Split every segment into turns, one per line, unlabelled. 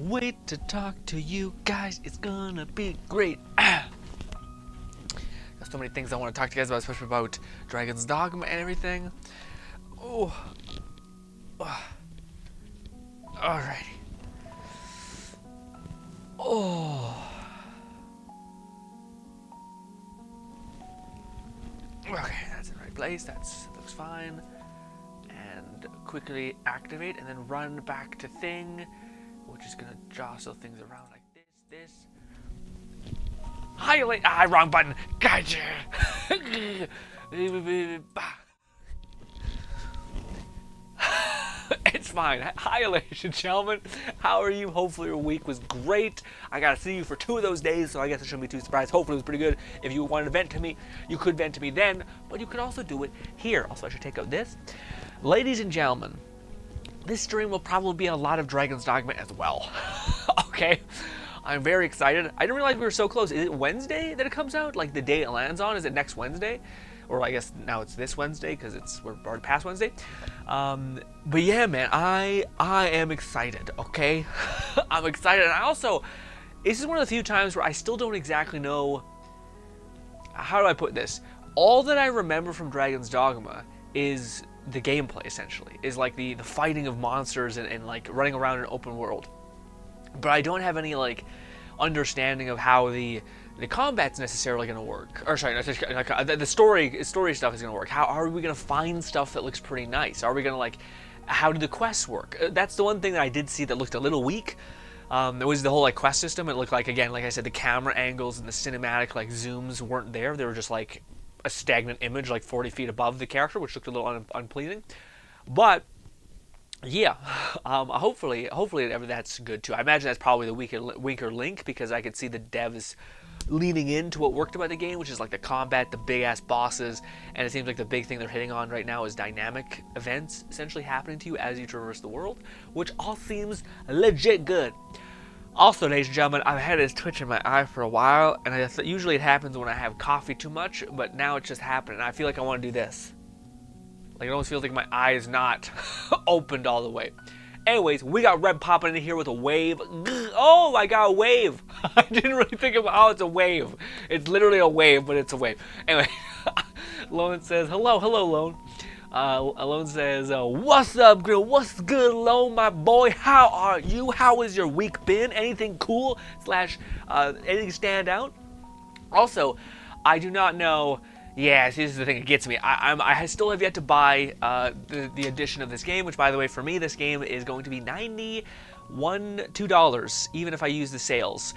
wait to talk to you guys. It's gonna be great. Got so many things I want to talk to you guys about, especially about Dragon's Dogma and everything. Oh. Alrighty. Oh. Okay, that's in the right place. That looks fine. And quickly activate and then run back to thing, which is gonna jostle things around like this. Highlight. Wrong button. Gotcha. It's fine. Hi, ladies and gentlemen. How are you? Hopefully your week was great. I got to see you for 2 of those days, so I guess I shouldn't be too surprised. Hopefully it was pretty good. If you wanted to vent to me, you could vent to me then, but you could also do it here. Also, I should take out this. Ladies and gentlemen, this stream will probably be a lot of Dragon's Dogma as well. Okay? I'm very excited. I didn't realize we were so close. Is it Wednesday that it comes out? Like the day it lands on? Is it next Wednesday? Or I guess now it's this Wednesday because we're already past Wednesday. But yeah, man, I am excited, okay? I'm excited. And I also, this is one of the few times where I still don't exactly know, how do I put this? All that I remember from Dragon's Dogma is the gameplay, essentially. Is like the fighting of monsters and like running around in an open world. But I don't have any like understanding of how the combat's necessarily going to work. Or sorry, the story stuff is going to work. How are we going to find stuff that looks pretty nice? Are we going to like, how do the quests work? That's the one thing that I did see that looked a little weak. It was the whole like quest system. It looked like, again, like I said, the camera angles and the cinematic like zooms weren't there. They were just like a stagnant image like 40 feet above the character, which looked a little unpleasing. But yeah, hopefully that's good too. I imagine that's probably the weaker link because I could see the devs leaning into what worked about the game, which is like the combat, the big ass bosses, and it seems like the big thing they're hitting on right now is dynamic events essentially happening to you as you traverse the world, which all seems legit good. Also, ladies and gentlemen, I've had this twitch in my eye for a while, and usually it happens when I have coffee too much, but now it's just happening. I feel like I want to do this. Like it almost feels like my eye is not opened all the way. Anyways, we got Red popping in here with a wave. Oh, I got a wave. I didn't really think about how it's a wave. It's literally a wave, but it's a wave. Anyway, Lone says, hello, Lone. Lone says, what's up, Grill? What's good, Lone, my boy? How are you? How has your week been? Anything cool / anything stand out? Also, I do not know. Yeah, this is the thing that gets me. I still have yet to buy the edition of this game, which, by the way, for me, this game is going to be $2, even if I use the sales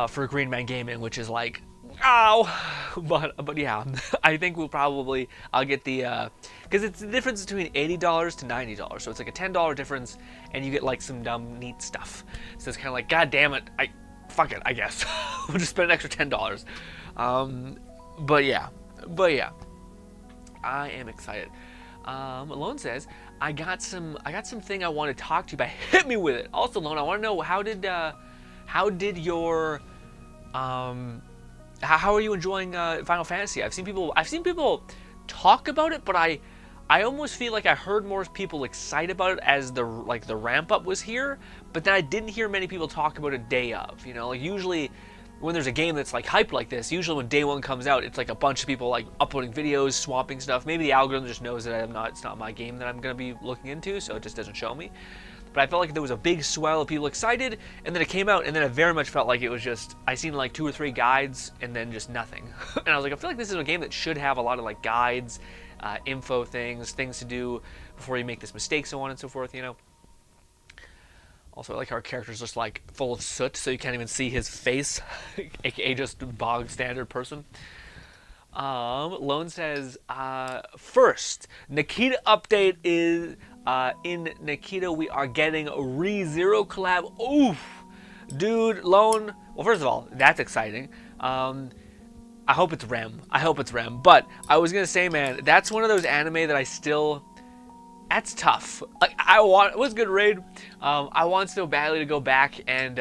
for Green Man Gaming, which is like, ow. But yeah, I think I'll get the, because it's the difference between $80 to $90, so it's like a $10 difference, and you get like some dumb, neat stuff. So it's kind of like, god damn it, fuck it, I guess. We'll just spend an extra $10. But yeah, I am excited. Lone says, I got something I want to talk to you about. Hit me with it. Also, Lone, I want to know how did your how are you enjoying Final Fantasy? I've seen people talk about it, but I almost feel like I heard more people excited about it as the ramp up was here, but then I didn't hear many people talk about it day of. You know, like usually when there's a game that's like hyped like this, usually when day one comes out, it's like a bunch of people like uploading videos, swapping stuff. Maybe the algorithm just knows that it's not my game that I'm gonna be looking into, so it just doesn't show me. But I felt like there was a big swell of people excited, and then it came out, and then I very much felt like it was just, I seen like 2 or 3 guides, and then just nothing. And I was like, I feel like this is a game that should have a lot of like guides, info things to do before you make this mistake, so on and so forth, you know. Also, I like how our character's just like full of soot, so you can't even see his face, aka just bog standard person. Lone says, first, Nikita update is, in Nikita we are getting ReZero collab. Oof! Dude, Lone, well, first of all, that's exciting. I hope it's Rem. But I was gonna say, man, that's one of those anime that I still, that's tough. Like, it was a good raid. I want so badly to go back and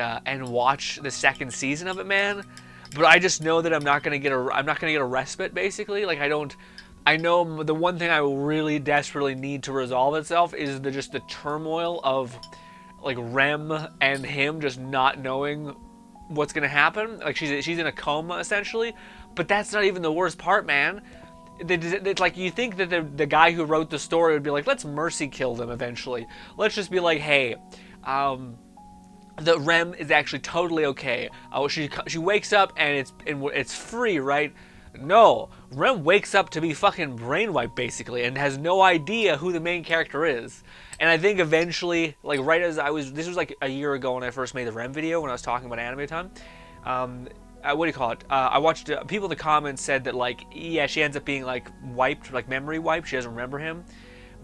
watch the 2nd season of it, man. But I just know that I'm not gonna get a respite, basically. Like, I know the one thing I really desperately need to resolve itself is just the turmoil of like Rem and him just not knowing what's gonna happen. Like she's in a coma essentially, but that's not even the worst part, man. It's like you think that the guy who wrote the story would be like, let's mercy kill them eventually. Let's just be like, hey, the Rem is actually totally okay. She wakes up and it's free, right? No, Rem wakes up to be fucking brainwiped basically, and has no idea who the main character is. And I think eventually, like right as this was like a year ago when I first made the Rem video when I was talking about anime time. What do you call it? I watched people in the comments said that like, yeah, she ends up being like wiped, like memory wiped. She doesn't remember him.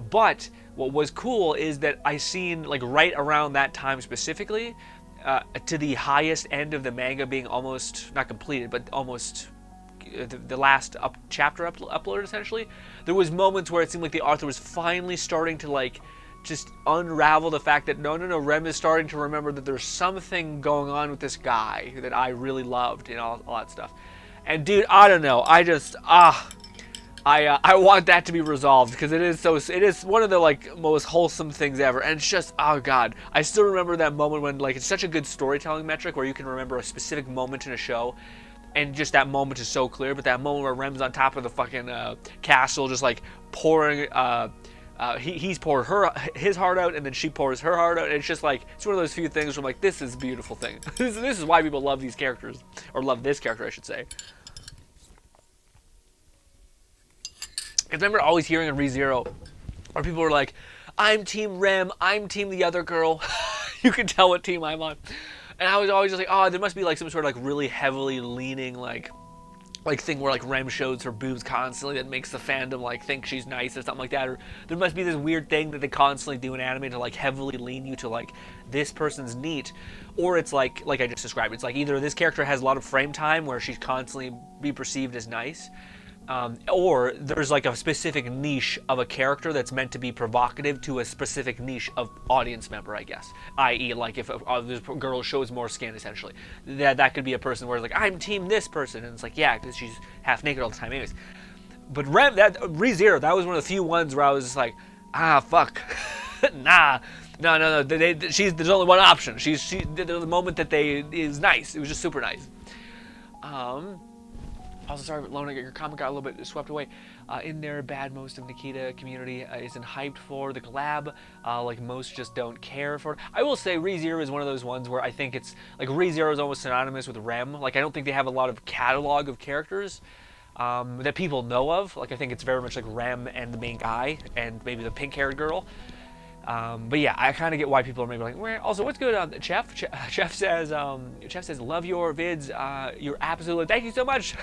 But what was cool is that I seen like right around that time specifically, to the highest end of the manga being almost not completed, but almost the last chapter uploaded essentially. There was moments where it seemed like the author was finally starting to like just unravel the fact that no, Rem is starting to remember that there's something going on with this guy that I really loved and all that stuff. And dude, I don't know, I just I want that to be resolved because it is one of the like most wholesome things ever, and it's just, oh god, I still remember that moment when like it's such a good storytelling metric where you can remember a specific moment in a show, and just that moment is so clear. But that moment where Rem's on top of the fucking castle, just like pouring, he's poured his heart out, and then she pours her heart out. And it's just like it's one of those few things where I'm like, this is a beautiful thing. this is why people love these characters, or love this character, I should say. I remember always hearing in ReZero, where people were like, I'm Team Rem, I'm Team the other girl. You can tell what team I'm on. And I was always just like, oh, there must be like some sort of like really heavily leaning like thing where like Rem shows her boobs constantly that makes the fandom like think she's nice or something like that. Or there must be this weird thing that they constantly do in anime to like heavily lean you to like, this person's neat. Or it's like I just described, it's like either this character has a lot of frame time where she's constantly be perceived as nice, or there's like a specific niche of a character that's meant to be provocative to a specific niche of audience member, I guess. I.e., like if this girl shows more skin, essentially, that could be a person where it's like, I'm team this person, and it's like, yeah, because she's half naked all the time, anyways. But ReZero, that was one of the few ones where I was just like, fuck, nah. No. There's only one option. The moment that is nice. It was just super nice. Also, sorry, Lona, your comment got a little bit swept away. In there, bad most of Nikita community isn't hyped for the collab. Like most just don't care for it. I will say ReZero is one of those ones where I think it's like ReZero is almost synonymous with Rem. Like I don't think they have a lot of catalog of characters that people know of. Like I think it's very much like Rem and the main guy and maybe the pink-haired girl. But yeah, I kind of get why people are maybe like, well, also, what's good on Chef? Chef says, love your vids. You're absolutely, thank you so much,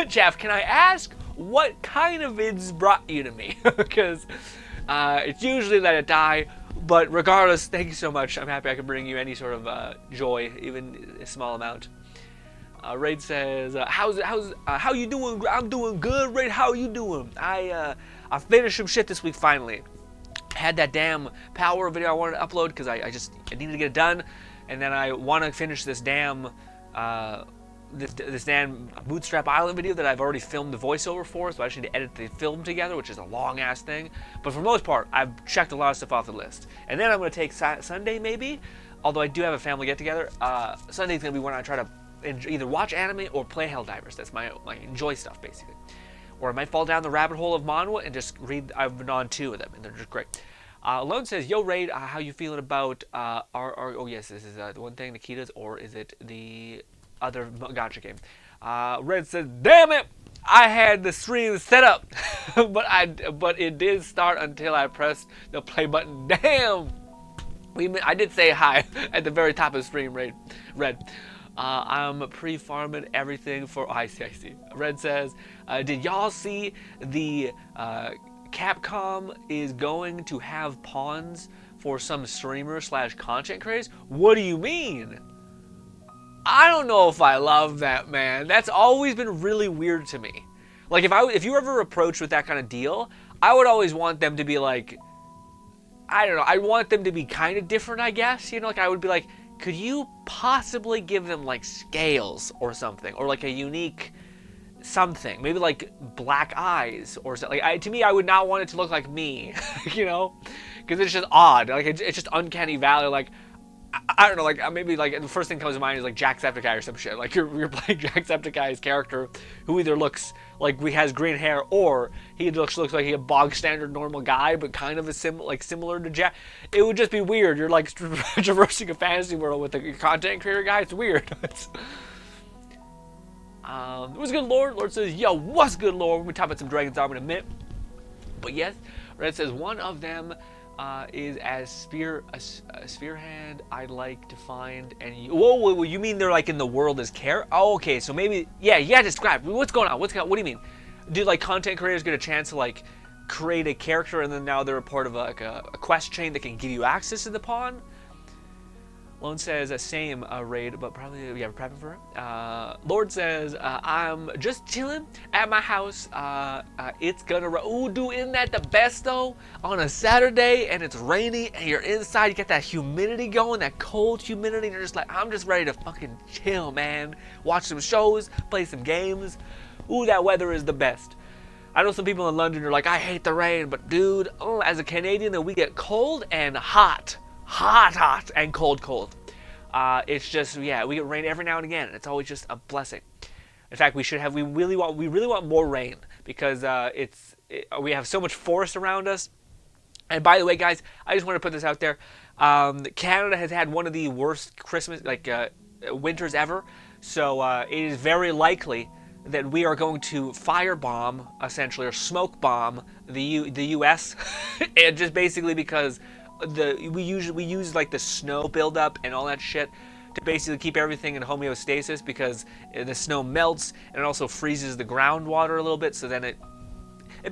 Chef. Can I ask what kind of vids brought you to me? Because it's usually that I die. But regardless, thank you so much. I'm happy I can bring you any sort of joy, even a small amount. Raid says, how you doing? I'm doing good. Raid, how you doing? I finished some shit this week finally. Had that damn power video I wanted to upload because I needed to get it done, and then I want to finish this damn this damn Bootstrap Island video that I've already filmed the voiceover for, so I just need to edit the film together, which is a long ass thing. But for the most part, I've checked a lot of stuff off the list, and then I'm going to take Sunday maybe, although I do have a family get together. Sunday's going to be when I try to either watch anime or play Helldivers. That's my enjoy stuff basically. Or I might fall down the rabbit hole of Manhwa and just read. I've been on 2 of them, and they're just great. Lone says, yo, Raid, how you feeling about oh, yes, this is the one thing, Nikita's, or is it the other gacha game? Red says, damn it, I had the stream set up, but it did start until I pressed the play button. Damn! I did say hi at the very top of the stream, Red. I'm pre-farming everything for... I see. Red says, did y'all see the Capcom is going to have pawns for some streamer/content creators? What do you mean? I don't know if I love that, man. That's always been really weird to me. Like, if you were ever approached with that kind of deal, I would always want them to be like... I don't know. I want them to be kind of different, I guess. You know, like, I would be like... Could you possibly give them like scales or something, or like a unique something, maybe like black eyes or something? Like, to me, I would not want it to look like me, you know, because it's just odd. Like it's just uncanny valley. Like I don't know, like maybe like the first thing that comes to mind is like Jacksepticeye or some shit. Like you're playing Jacksepticeye's character, who either looks like he has green hair or he looks like he a bog standard normal guy, but kind of similar to Jack. It would just be weird. You're like traversing a fantasy world with a content creator guy. It's weird. What's good, Lord? Lord says, yo, what's good, Lord? We're talking about some Dragon's Dogma in a minute. But yes, Red says one of them is a sphere hand I'd like to find. And whoa, you mean they're like in the world as care? Oh, okay, so maybe, yeah, describe. What's going on? What do you mean? Do like content creators get a chance to like create a character and then now they're a part of like a quest chain that can give you access to the pawn? Lone says, same raid, but probably we have a prepping for it. Lord says, I'm just chilling at my house. It's gonna ooh, dude, isn't that the best though? On a Saturday and it's rainy and you're inside, you get that humidity going, that cold humidity, and you're just like, I'm just ready to fucking chill, man. Watch some shows, play some games. Ooh, that weather is the best. I know some people in London are like, I hate the rain, but dude, as a Canadian, we get cold and hot and cold. It's just, yeah, we get rain every now and again. It's always just a blessing. In fact, we really want more rain because we have so much forest around us. And by the way, guys, I just want to put this out there. Canada has had one of the worst winters ever. So it is very likely that we are going to firebomb, essentially, or smoke bomb the U.S. and just basically because we use like the snow buildup and all that shit to basically keep everything in homeostasis, because the snow melts and it also freezes the groundwater a little bit, so then it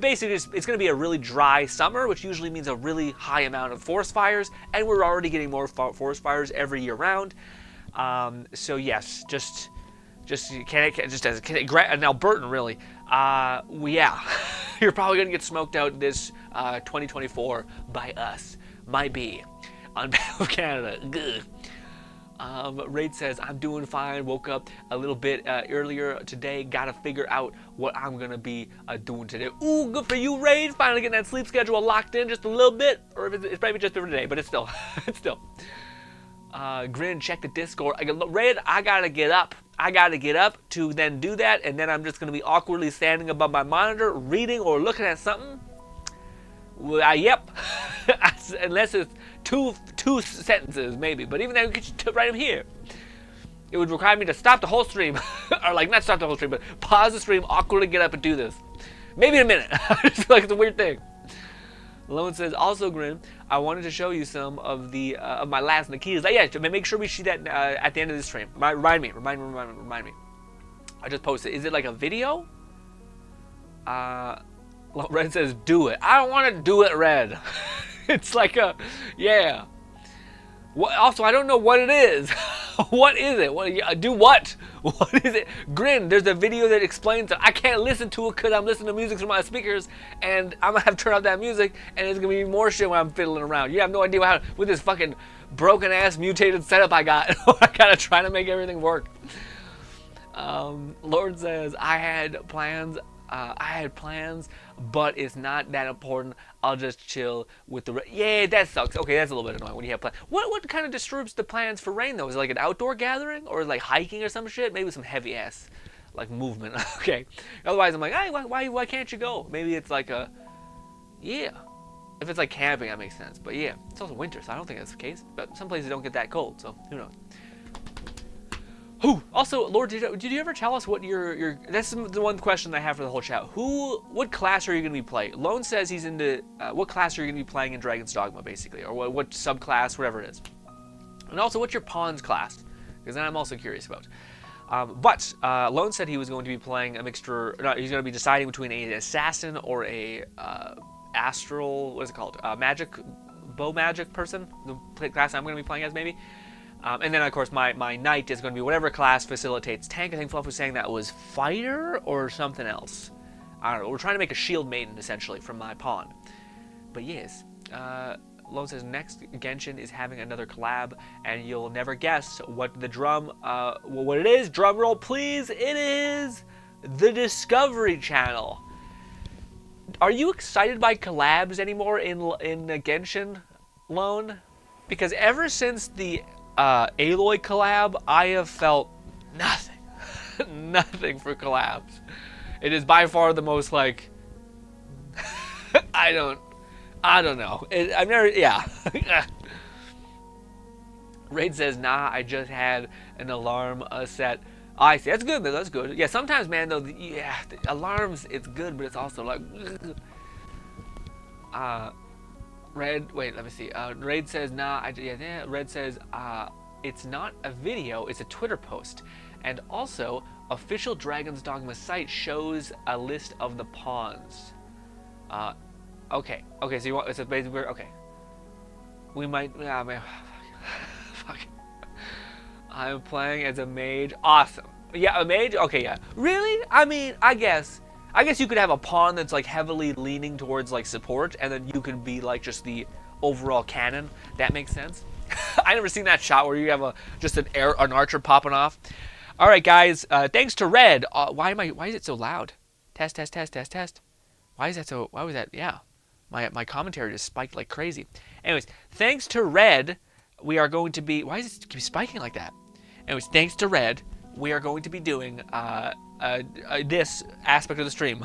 basically it's going to be a really dry summer, which usually means a really high amount of forest fires, and we're already getting more forest fires every year round. So yes, just as an Albertan, really, yeah, you're probably going to get smoked out this 2024 by us. Might be on behalf of Canada. Raid says, I'm doing fine. Woke up a little bit earlier today. Gotta figure out what I'm gonna be doing today. Ooh, good for you, Raid. Finally getting that sleep schedule locked in just a little bit. Or it's probably just for today, but it's still. Grin, check the Discord. Raid, I gotta get up. To then do that, and then I'm just gonna be awkwardly standing above my monitor, reading or looking at something. Yep. Unless it's two sentences, maybe. But even then, we could just write them here. It would require me to stop the whole stream. Or, like, not stop the whole stream, but pause the stream, awkwardly get up and do this. Maybe in a minute. I just feel like it's a weird thing. Lone says, also, Grin, I wanted to show you some of the of my last Nikitas. Yeah, make sure we see that at the end of this stream. Remind me. I just posted. Is it like a video? Red says, do it. I don't want to do it, Red. It's like yeah. Also, I don't know what it is. What is it? Do what? What is it? Grin, there's a video that explains it. I can't listen to it because I'm listening to music through my speakers, and I'm going to have to turn off that music, and it's going to be more shit when I'm fiddling around. You have no idea how, with this fucking broken-ass mutated setup I got, I got to try to make everything work. Lord says, I had plans, but it's not that important. I'll just chill with the yeah, that sucks. Okay, that's a little bit annoying when you have plans. What kind of disturbs the plans for rain though? Is it like an outdoor gathering or like hiking or some shit? Maybe some heavy ass like movement. Okay. Otherwise, I'm like, hey, why can't you go? Maybe it's like yeah. If it's like camping, that makes sense. But yeah, it's also winter, so I don't think that's the case. But some places don't get that cold, so who knows? Also, Lord, did you ever tell us what your that's the one question I have for the whole chat. What class are you going to be playing? Lone says he's into, what class are you going to be playing in Dragon's Dogma, basically? Or what subclass, whatever it is. And also, what's your pawn's class? Because then I'm also curious about. But Lone said he was going to be playing a mixture, no, he's going to be deciding between an assassin or a astral, what is it called? Bow magic person? The class I'm going to be playing as, maybe? And then, of course, my knight is going to be whatever class facilitates tank. I think Fluff was saying that was fighter or something else. I don't know. We're trying to make a shield maiden, essentially, from my pawn. But yes, Lone says next Genshin is having another collab, and you'll never guess what the what it is. Drum roll, please. It is the Discovery Channel. Are you excited by collabs anymore in Genshin, Lone? Because ever since the Aloy collab, I have felt nothing. Nothing for collabs. It is by far the most like I don't know. I've never, yeah. Raid says, nah, I just had an alarm set. Oh, I see. That's good, though. That's good. Yeah, sometimes, man, though, yeah, the alarms, it's good, but it's also like, Red, wait, let me see. Raid says, nah, Red says, it's not a video, it's a Twitter post. And also, official Dragon's Dogma site shows a list of the pawns. Okay, so you want, it's a basically, okay. We might, man. Fuck. I'm playing as a mage. Awesome. Yeah, a mage? Okay, yeah. Really? I mean, I guess you could have a pawn that's like heavily leaning towards like support, and then you could be like just the overall cannon. That makes sense. I never seen that shot where you have just an archer popping off. All right, guys. Thanks to Red. Why is it so loud? Test. Why is that so? Why was that? Yeah. My commentary just spiked like crazy. Anyways, thanks to Red, we are going to be... Why does it keep spiking like that? Anyways, thanks to Red, we are going to be doing this aspect of the stream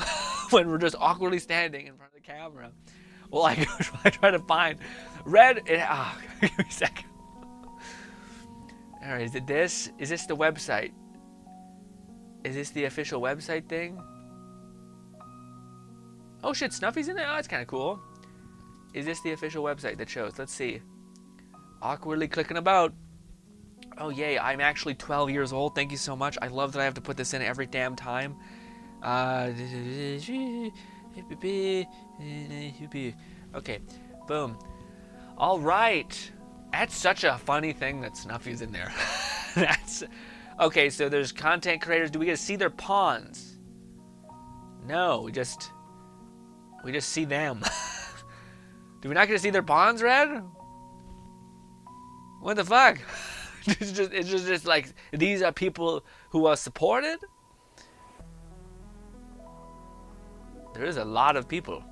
when we're just awkwardly standing in front of the camera. Well, I try to find Red. Give me a second. All right, is it this? Is this the website? Is this the official website thing? Oh shit, Snuffy's in there? Oh, that's kind of cool. Is this the official website that shows? Let's see. Awkwardly clicking about. Oh yay, I'm actually 12 years old. Thank you so much. I love that I have to put this in every damn time. Okay, boom. All right. That's such a funny thing that Snuffy's in there. That's okay. So there's content creators. Do we get to see their pawns? No, we just see them. Do we not get to see their pawns, Red? What the fuck? It's just like these are people who are supported. There is a lot of people.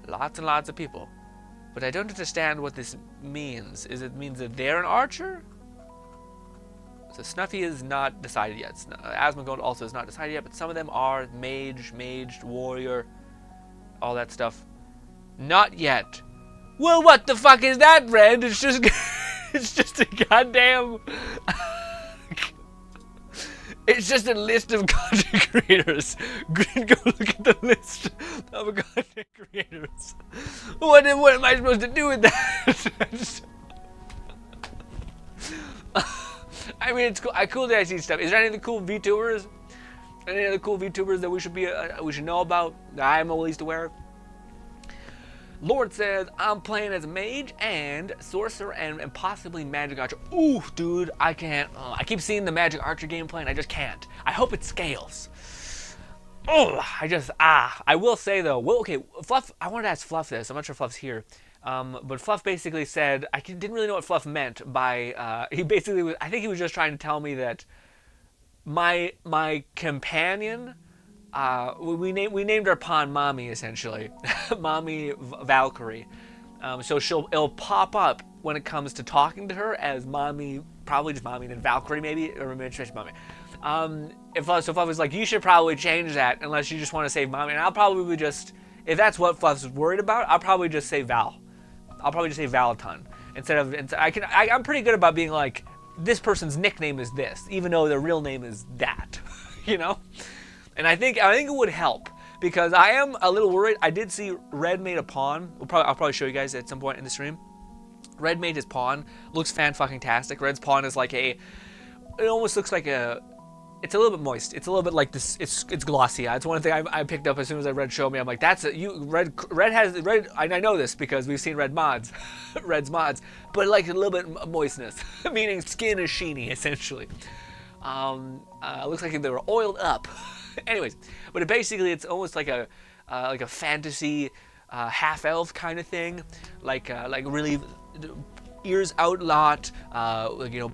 Lots and lots of people. But I don't understand what this means. Is it means that they're an archer? So Snuffy is not decided yet. Asmongold also is not decided yet, but some of them are mage, warrior, all that stuff. Not yet. Well, what the fuck is that, Red? It's just it's just a goddamn it's just a list of content creators. Green, go look at the list of content creators. What am I supposed to do with that? I mean, it's cool. Cool that I see stuff. Is there any other cool VTubers? Any other cool VTubers that we should know about that I'm at least aware of? Lord says, I'm playing as a mage and sorcerer and possibly magic archer. Ooh, dude, I can't. I keep seeing the magic archer gameplay and I just can't. I hope it scales. Oh, I will say though, okay, Fluff, I wanted to ask Fluff this. I'm not sure if Fluff's here. But Fluff basically said, I didn't really know what Fluff meant by, he basically was, I think he was just trying to tell me that my companion, we named our pawn Mommy, essentially. Mommy Valkyrie. So it'll pop up when it comes to talking to her as Mommy, probably just Mommy, then Valkyrie maybe, or maybe just Mommy. If I was like, you should probably change that unless you just want to say Mommy, and I'll probably just, if that's what Fluff's worried about, I'll probably just say Val. I'll probably just say Valaton I'm pretty good about being like, this person's nickname is this, even though their real name is that, you know. And I think it would help because I am a little worried. I did see Red made a pawn. I'll probably show you guys at some point in the stream. Red made his pawn. Looks fan-fucking-tastic. Red's pawn is like it almost looks like it's a little bit moist. It's a little bit like this. It's glossy. It's one thing I picked up as soon as Red showed me. I'm like, Red. I know this because we've seen Red mods, Red's mods, but like a little bit moistness, meaning skin is sheeny essentially. Looks like they were oiled up. Anyways, but basically it's almost like a fantasy half elf kind of thing, like really ears out a lot,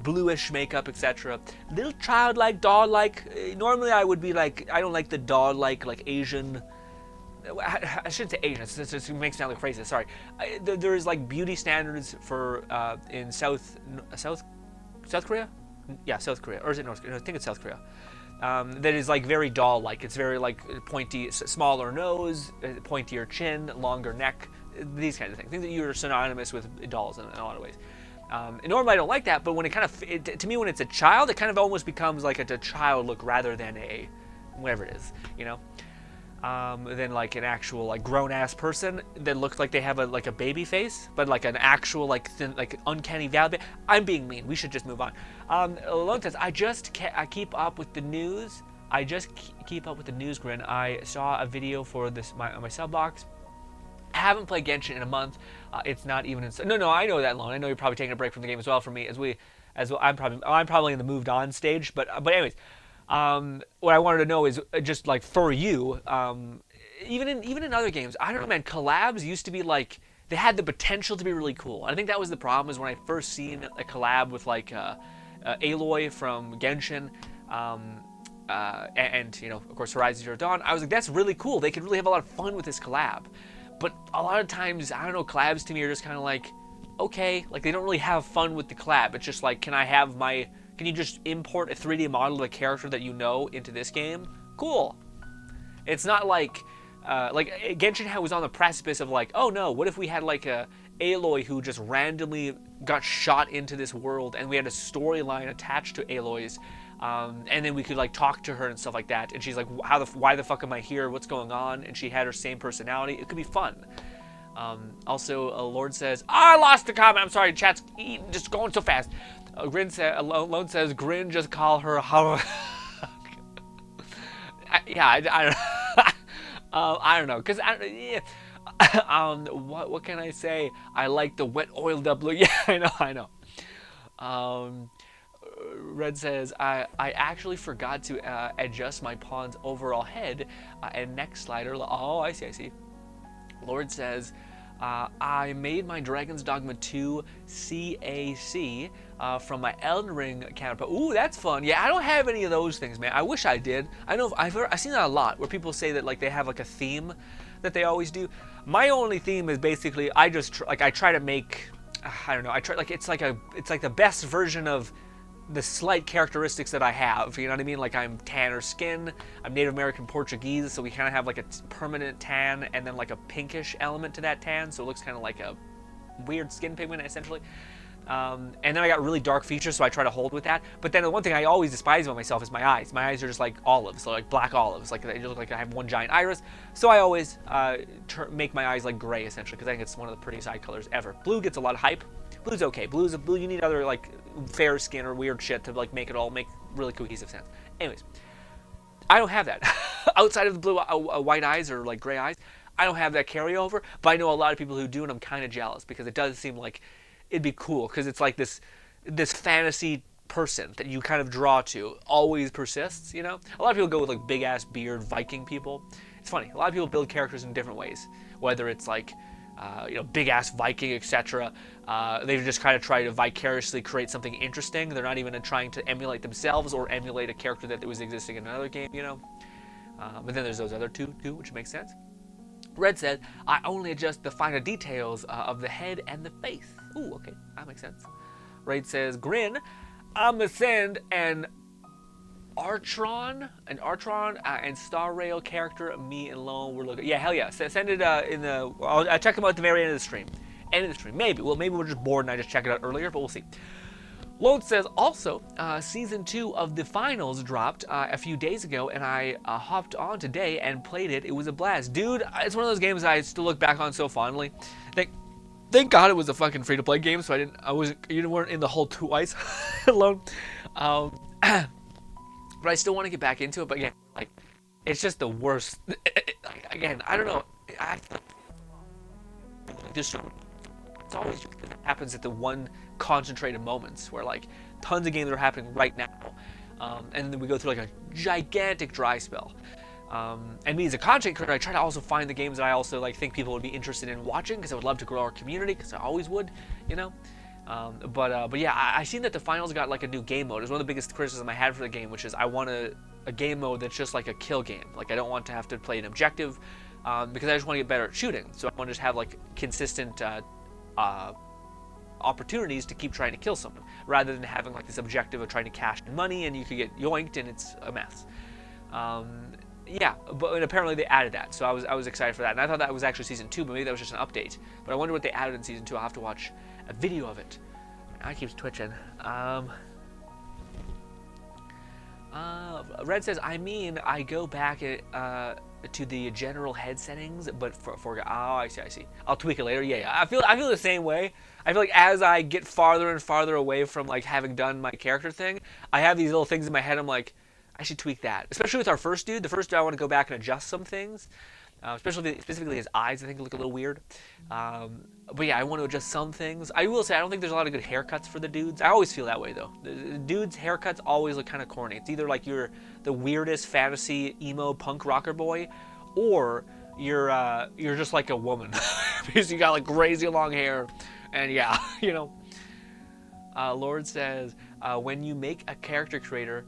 bluish makeup, etc. Little childlike, doll-like. Normally I would be like, I don't like the doll-like, like Asian I shouldn't say Asian. It makes me sound like racist. Sorry. There's like beauty standards for in South Korea. Yeah, South Korea, or is it North Korea? No, I think it's South Korea. That is like very doll-like. It's very like pointy, smaller nose, pointier chin, longer neck. These kinds of things. Things that you're synonymous with dolls in a lot of ways. Normally I don't like that, but when to me, when it's a child, it kind of almost becomes like a child look rather than a whatever it is, you know. Than like an actual like grown-ass person that looks like they have a baby face, but like an actual like thin, like uncanny valley. I'm being mean. We should just move on. Lone says, I keep up with the news. I just keep up with the news, Grin. I saw a video for this my sub box. I haven't played Genshin in a month. It's not even in. No, I know that, Lone. I know you're probably taking a break from the game as well. For me, as well. I'm probably in the moved on stage. But anyways. What I wanted to know is just like for you, even in other games, I don't know, man. Collabs used to be like they had the potential to be really cool. I think that was the problem is when I first seen a collab with like Aloy from Genshin, and you know, of course, Horizon Zero Dawn. I was like, that's really cool. They could really have a lot of fun with this collab. But a lot of times, I don't know, collabs to me are just kind of like, okay, like they don't really have fun with the collab. It's just like, can you just import a 3D model of a character that you know into this game? Cool. It's not like Genshin was on the precipice of like, oh no, what if we had like a Aloy who just randomly got shot into this world and we had a storyline attached to Aloy's, and then we could like talk to her and stuff like that, and she's like, why the fuck am I here? What's going on? And she had her same personality. It could be fun. Also, Lord says, I lost the comment. I'm sorry, chat's just going so fast. Lone says, Grin, just call her how. I don't know, because what can I say? I like the wet oiled up look. Yeah, I know. Red says, I actually forgot to adjust my pawn's overall head and neck slider. Oh, I see. Lord says, I made my Dragon's Dogma 2 CAC from my Elden Ring counterpart. Ooh, that's fun. Yeah, I don't have any of those things, man. I wish I did. I know I've seen that a lot, where people say that like they have like a theme that they always do. My only theme is basically I try to make, I don't know. It's like the best version of the slight characteristics that I have, you know what I mean? Like I'm tanner skin, I'm Native American Portuguese, so we kind of have like a permanent tan and then like a pinkish element to that tan, so it looks kind of like a weird skin pigment essentially. And then I got really dark features, so I try to hold with that. But then the one thing I always despise about myself is my eyes. My eyes are just like olives, so like black olives, like they look like I have one giant iris. So I always make my eyes like gray essentially, because I think it's one of the prettiest eye colors ever. Blue gets a lot of hype. Blue's okay. Blue, you need other like fair skin or weird shit to like make it all make really cohesive sense. Anyways, I don't have that. Outside of the blue, white eyes or like gray eyes, I don't have that carryover. But I know a lot of people who do, and I'm kind of jealous because it does seem like it'd be cool because it's like this fantasy person that you kind of draw to always persists. You know, a lot of people go with like big ass beard Viking people. It's funny. A lot of people build characters in different ways, whether it's like big ass Viking, etc. They just kind of try to vicariously create something interesting. They're not even trying to emulate themselves or emulate a character that was existing in another game, you know. But then there's those other two too, which makes sense. Red said, I only adjust the finer details of the head and the face. Ooh, okay, that makes sense. Raid says, Grin, I'ma send an Artron and Star Rail character. Me and Lone were looking. Yeah, hell yeah. Send it in the. I'll check them out at the very end of the stream. Maybe. Well, maybe we're just bored and I just check it out earlier, but we'll see. Lone says also, season 2 of the finals dropped a few days ago, and I hopped on today and played it. It was a blast, dude. It's one of those games I still look back on so fondly. Thank God it was a fucking free-to-play game, so you weren't in the hole twice, Lone. But I still want to get back into it. But again, like, it's just the worst. Again, I don't know. It's always just happens at the one concentrated moments where like tons of games are happening right now, and then we go through like a gigantic dry spell. And me as a content creator, I try to also find the games that I also like think people would be interested in watching, because I would love to grow our community, because I always would, you know. But yeah, I seen that the finals got like a new game mode. It was one of the biggest criticism I had for the game, which is I want a game mode that's just like a kill game. Like I don't want to have to play an objective. because I just want to get better at shooting. So I want to just have like consistent opportunities to keep trying to kill someone, rather than having like this objective of trying to cash in money and you could get yoinked and it's a mess. Yeah, but apparently they added that, so I was excited for that, and I thought that was actually season 2, but maybe that was just an update. But I wonder what they added in season 2. I'll have to watch a video of it. I keeps twitching. Red says, I go back to the general head settings, but for oh, I see. I'll tweak it later. Yeah. I feel the same way. I feel like as I get farther and farther away from like having done my character thing, I have these little things in my head. I'm like, I should tweak that. Especially with our first dude. The first dude, I want to go back and adjust some things. Specifically his eyes, I think, look a little weird. But yeah, I want to adjust some things. I will say, I don't think there's a lot of good haircuts for the dudes. I always feel that way, though. The dudes' haircuts always look kind of corny. It's either like you're the weirdest fantasy emo punk rocker boy, or you're just like a woman. Because you got like crazy long hair. And yeah, you know. Lord says, when you make a character creator,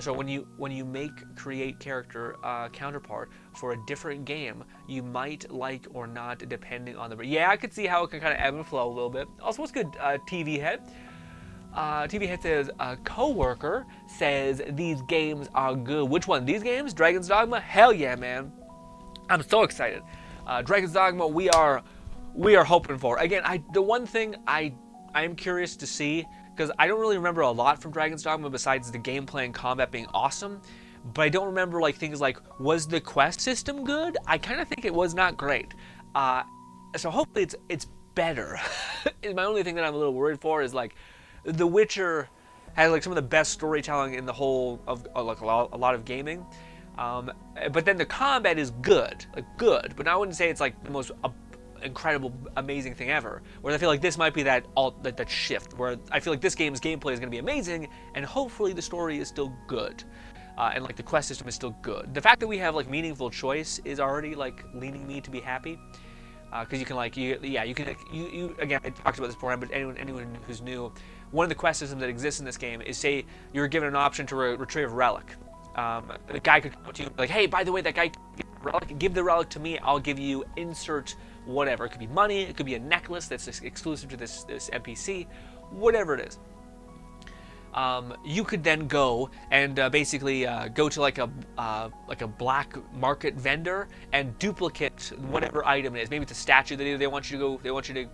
when you create character counterpart for a different game, you might like or not, depending on the. Yeah, I could see how it can kind of ebb and flow a little bit. Also, what's good, TV Head? TV Head says, a coworker says these games are good. Which one? These games? Dragon's Dogma? Hell yeah, man! I'm so excited. Dragon's Dogma, we are hoping for. Again, the one thing I am curious to see, because I don't really remember a lot from Dragon's Dogma besides the gameplay and combat being awesome, but I don't remember like things like, was the quest system good? I kind of think it was not great. So hopefully it's better. My only thing that I'm a little worried for is like, The Witcher has like some of the best storytelling in the whole of like a lot of gaming, but then the combat is good, but I wouldn't say it's like the most incredible, amazing thing ever. Whereas I feel like this might be that shift, where I feel like this game's gameplay is going to be amazing, and hopefully the story is still good, and like the quest system is still good. The fact that we have like meaningful choice is already like leaning me to be happy, because you can like you again, I talked about this before, but anyone who's new, one of the quest systems that exists in this game is, say you're given an option to retrieve a relic. The guy could come to you like, hey, by the way, that guy, relic, give the relic to me, I'll give you insert whatever. It could be money, it could be a necklace that's exclusive to this NPC, whatever it is. You could then go and basically go to like a black market vendor and duplicate whatever item it is. Maybe it's a statue that they want you to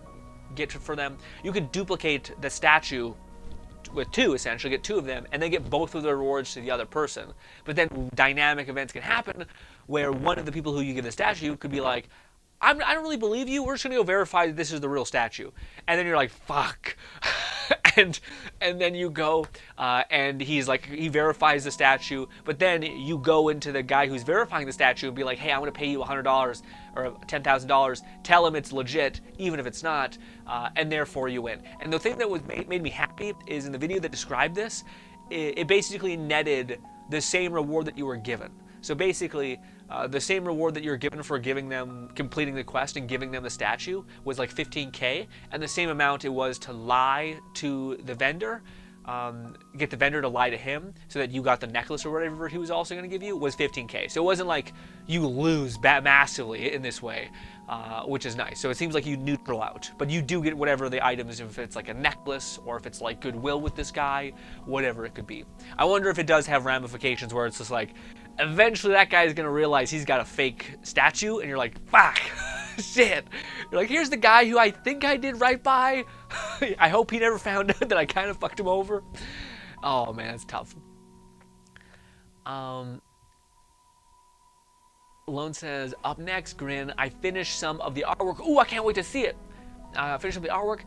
get for them. You could duplicate the statue with two, essentially, get two of them, and then get both of the rewards to the other person. But then dynamic events can happen where one of the people who you give the statue could be like, I don't really believe you, we're just going to go verify that this is the real statue. And then you're like, fuck. and then you go, and he's like, he verifies the statue, but then you go into the guy who's verifying the statue and be like, hey, I'm going to pay you $100 or $10,000, tell him it's legit, even if it's not, and therefore you win. And the thing that made me happy is in the video that described this, it basically netted the same reward that you were given. So basically, the same reward that you're given for completing the quest and giving them the statue was like 15K, and the same amount it was to lie to the vendor, get the vendor to lie to him so that you got the necklace or whatever he was also going to give you, was 15K. So it wasn't like you lose massively in this way, which is nice. So it seems like you neutral out, but you do get whatever the item is, if it's like a necklace or if it's like goodwill with this guy, whatever it could be. I wonder if it does have ramifications where it's just like, eventually that guy's going to realize he's got a fake statue, and you're like, fuck, shit. You're like, here's the guy who I think I did right by. I hope he never found out that I kind of fucked him over. Oh, man, it's tough. Lone says, up next, Grin, I finished some of the artwork. Ooh, I can't wait to see it. Finished some of the artwork.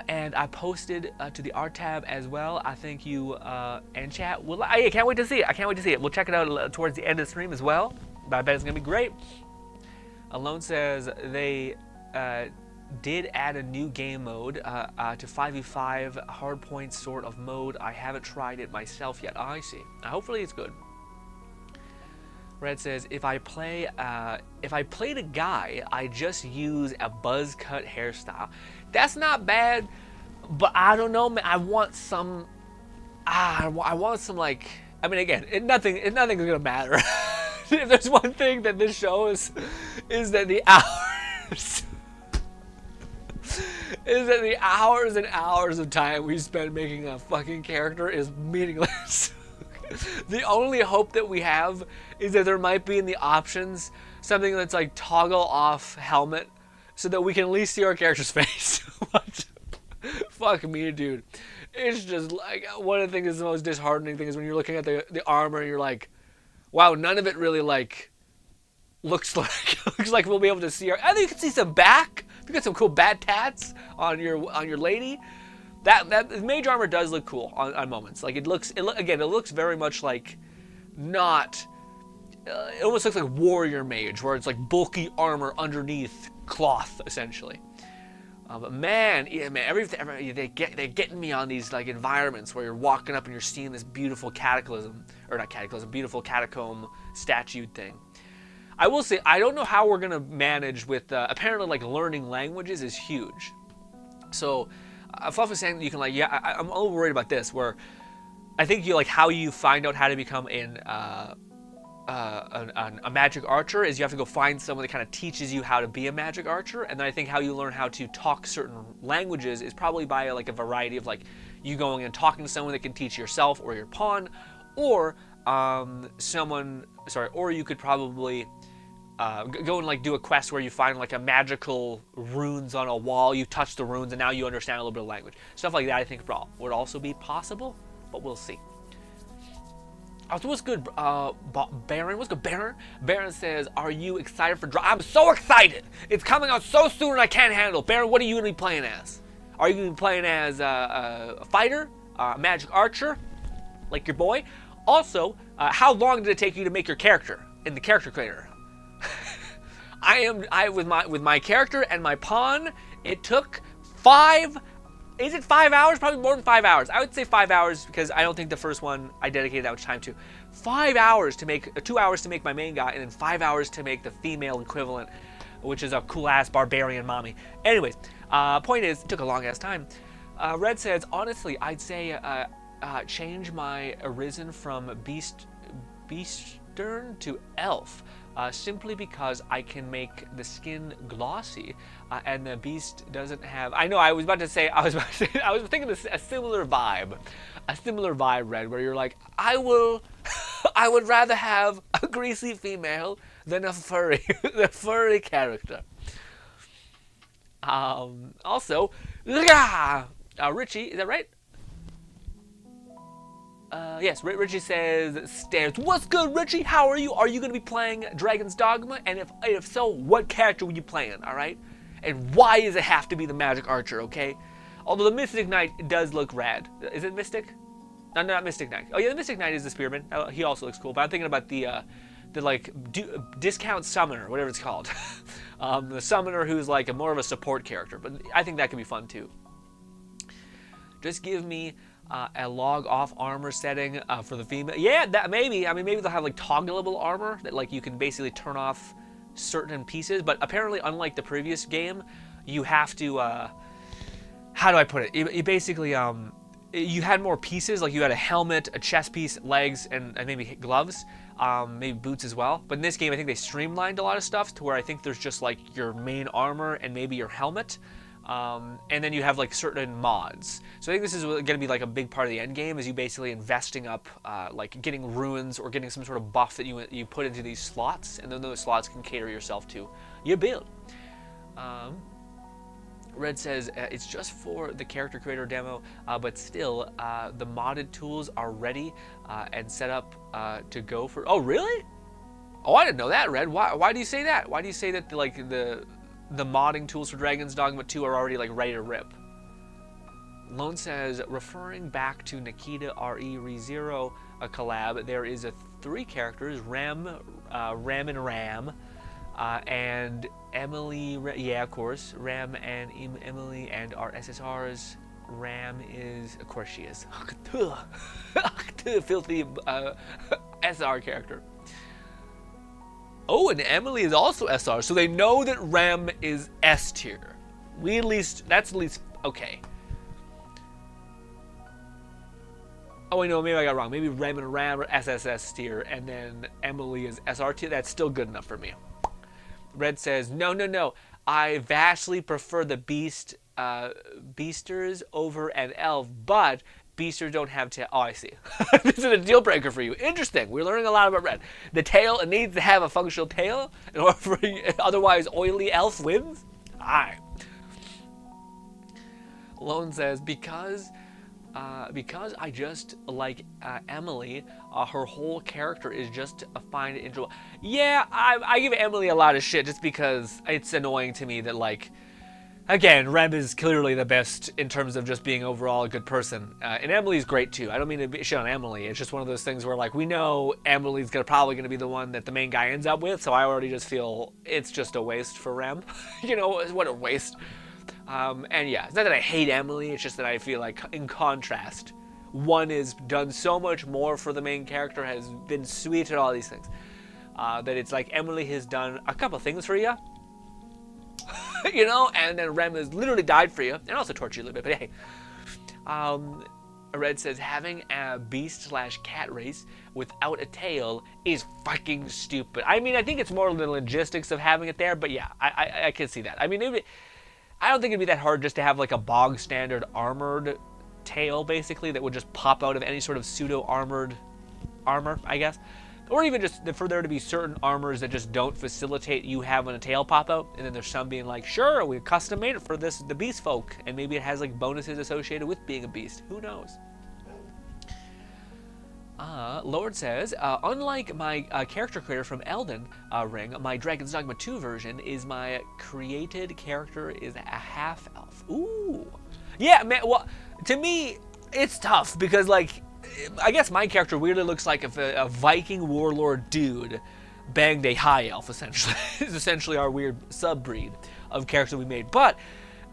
And I posted to the art tab as well. I think you and chat will. I can't wait to see it. We'll check it out towards the end of the stream as well. But I bet it's gonna be great. Alone says they did add a new game mode to 5v5 hardpoint sort of mode. I haven't tried it myself yet. Oh, I see. Hopefully it's good. Red says, if I played a guy, I just use a buzz cut hairstyle. That's not bad, but I don't know, man. I want some like, I mean, again, nothing's gonna matter. if there's one thing that this show is that the hours is that the hours and hours of time we spend making a fucking character is meaningless. The only hope that we have is that there might be in the options something that's like toggle off helmet so that we can at least see our character's face. What? Fuck me, dude. It's just like one of the things that's the most disheartening thing is when you're looking at the armor and you're like, wow, none of it really like looks like we'll be able to see our. I think you can see some back. You got some cool bat tats on your lady. That mage armor does look cool on moments. Like it looks very much like not. It almost looks like warrior mage, where it's like bulky armor underneath cloth, essentially. But man, yeah, man, they're getting me on these like environments where you're walking up and you're seeing this beautiful beautiful catacomb statue thing. I will say, I don't know how we're gonna manage with apparently like learning languages is huge. So, Fluff was saying that you can like, yeah, I'm a little worried about this, where I think you like how you find out how to become a magic archer is you have to go find someone that kind of teaches you how to be a magic archer, and then I think how you learn how to talk certain languages is probably by like a variety of like you going and talking to someone that can teach yourself or your pawn, or or you could probably go and like do a quest where you find like a magical runes on a wall, you touch the runes and now you understand a little bit of language. Stuff like that I think would also be possible, but we'll see. So what's good, Baron? What's good, Baron? Baron says, are you excited for I'm so excited! It's coming out so soon and I can't handle it. Baron, what are you going to be playing as? Are you going to be playing as a fighter, a magic archer, like your boy? Also, how long did it take you to make your character in the character creator? With my character and my pawn, it took 5 hours? Probably more than 5 hours. I would say 5 hours because I don't think the first one I dedicated that much time to. 5 hours to make, 2 hours to make my main guy, and then 5 hours to make the female equivalent, which is a cool-ass barbarian mommy. Anyways, point is, it took a long-ass time. Red says, honestly, I'd say change my Arisen from Beastern to Elf. Simply because I can make the skin glossy, and the beast doesn't have. I know. I was thinking a similar vibe, Red, where you're like, I would rather have a greasy female than a furry, the furry character. Also, Richie, is that right? Yes, Richie says, stairs. What's good, Richie? How are you? Are you going to be playing Dragon's Dogma? And if so, what character will you playing, alright? And why does it have to be the Magic Archer, okay? Although the Mystic Knight does look rad. Is it Mystic? No, not Mystic Knight. Oh yeah, the Mystic Knight is the Spearman. He also looks cool, but I'm thinking about the like, discount summoner, whatever it's called. The summoner who's like more of a support character, but I think that could be fun too. Just give me a log off armor setting for the female. Yeah, that maybe. I mean, maybe they'll have like toggleable armor that like you can basically turn off certain pieces. But apparently, unlike the previous game, you have to. How do I put it? You basically you had more pieces. Like you had a helmet, a chest piece, legs, and maybe gloves. Maybe boots as well. But in this game, I think they streamlined a lot of stuff to where I think there's just like your main armor and maybe your helmet. And then you have like certain mods. So I think this is going to be like a big part of the end game, is you basically investing up, like getting runes or getting some sort of buff that you put into these slots, and then those slots can cater yourself to your build. Red says it's just for the character creator demo, but still the modded tools are ready and set up to go for. Oh really? Oh, I didn't know that, Red. Why do you say that? Why do you say that the modding tools for Dragon's Dogma 2 are already like ready to rip? Lone says, referring back to Nikita RE0 collab, there is 3 characters, Ram and Ram, and Emily. Yeah, of course, Ram and Emily, and our SSRs. Ram is, of course, she is. Filthy SR character. Oh, and Emily is also SR, so they know that Ram is S tier. That's at least, okay. Oh, wait, no, maybe I got it wrong. Maybe Rem and Ram are SSS tier, and then Emily is SR tier. That's still good enough for me. Red says, no, no, no. I vastly prefer the Beasters over an Elf, but Beasters don't have tail. Oh, I see. This is a deal breaker for you. Interesting. We're learning a lot about Red. The tail, it needs to have a functional tail, in order for otherwise oily Elf wins? Alright. Lone says, because I just like Emily, her whole character is just a fine enjoy. Yeah, I give Emily a lot of shit just because it's annoying to me that, like, again, Rem is clearly the best in terms of just being overall a good person. And Emily's great too. I don't mean to shit on Emily. It's just one of those things where, like, we know Emily's probably going to be the one that the main guy ends up with, so I already just feel it's just a waste for Rem. You know, what a waste. And yeah, it's not that I hate Emily, it's just that I feel like, in contrast, one has done so much more for the main character, has been sweet and all these things, that it's like Emily has done a couple things for you, you know, and then Rem has literally died for you, and also tortured you a little bit, but hey. Red says, having a beast/cat race without a tail is fucking stupid. I mean, I think it's more the logistics of having it there, but yeah, I can see that. I mean, I don't think it'd be that hard just to have like a bog standard armored tail, basically, that would just pop out of any sort of pseudo armored armor, I guess. Or even just for there to be certain armors that just don't facilitate you having a tail pop out, and then there's some being like, sure, we custom made it for the beast folk, and maybe it has like bonuses associated with being a beast. Who knows? Lord says, unlike my character creator from Elden Ring, my Dragon's Dogma 2 version is my created character is a half-elf. Ooh. Yeah, man, well, to me, it's tough, because, like, I guess my character weirdly looks like if a Viking warlord dude banged a high elf, essentially. Is essentially our weird sub-breed of character we made. But,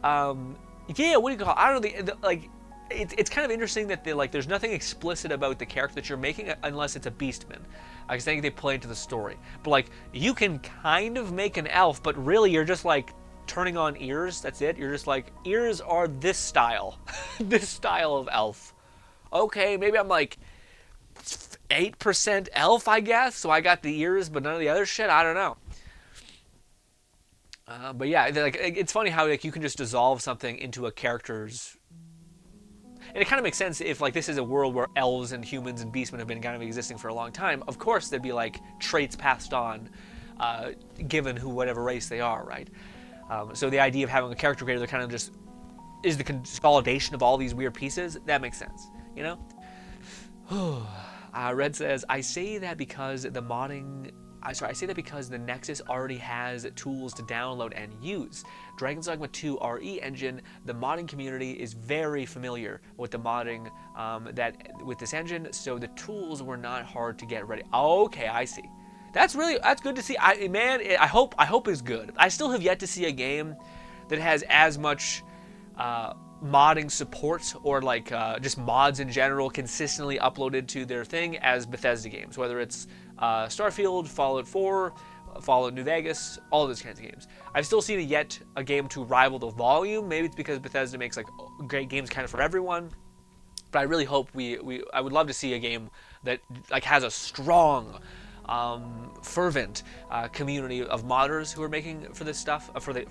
yeah, what do you call it? I don't know, like, it's kind of interesting that there's nothing explicit about the character that you're making unless it's a beastman. I think they play into the story. But, like, you can kind of make an elf, but really you're just, like, turning on ears. That's it. You're just like, ears are this style. This style of elf. Okay, maybe I'm, like, 8% elf, I guess. So I got the ears, but none of the other shit. I don't know. But yeah, like, it's funny how, like, you can just dissolve something into a character's. And it kind of makes sense if, like, this is a world where elves and humans and beastmen have been kind of existing for a long time. Of course, there'd be, like, traits passed on, given whatever race they are, right? So the idea of having a character creator that kind of just is the consolidation of all these weird pieces, that makes sense, you know? Red says, I say that because the Nexus already has tools to download and use. Dragon's Dogma 2 RE engine, the modding community is very familiar with the modding with this engine, so the tools were not hard to get ready. Okay, I see. That's good to see. I hope it's good. I still have yet to see a game that has as much modding support or like just mods in general consistently uploaded to their thing as Bethesda games, whether it's Starfield, Fallout 4, Fallout New Vegas, all of those kinds of games. I've still seen yet a game to rival the volume. Maybe it's because Bethesda makes like great games kind of for everyone. But I really hope I would love to see a game that like has a strong, fervent community of modders who are making for this stuff for the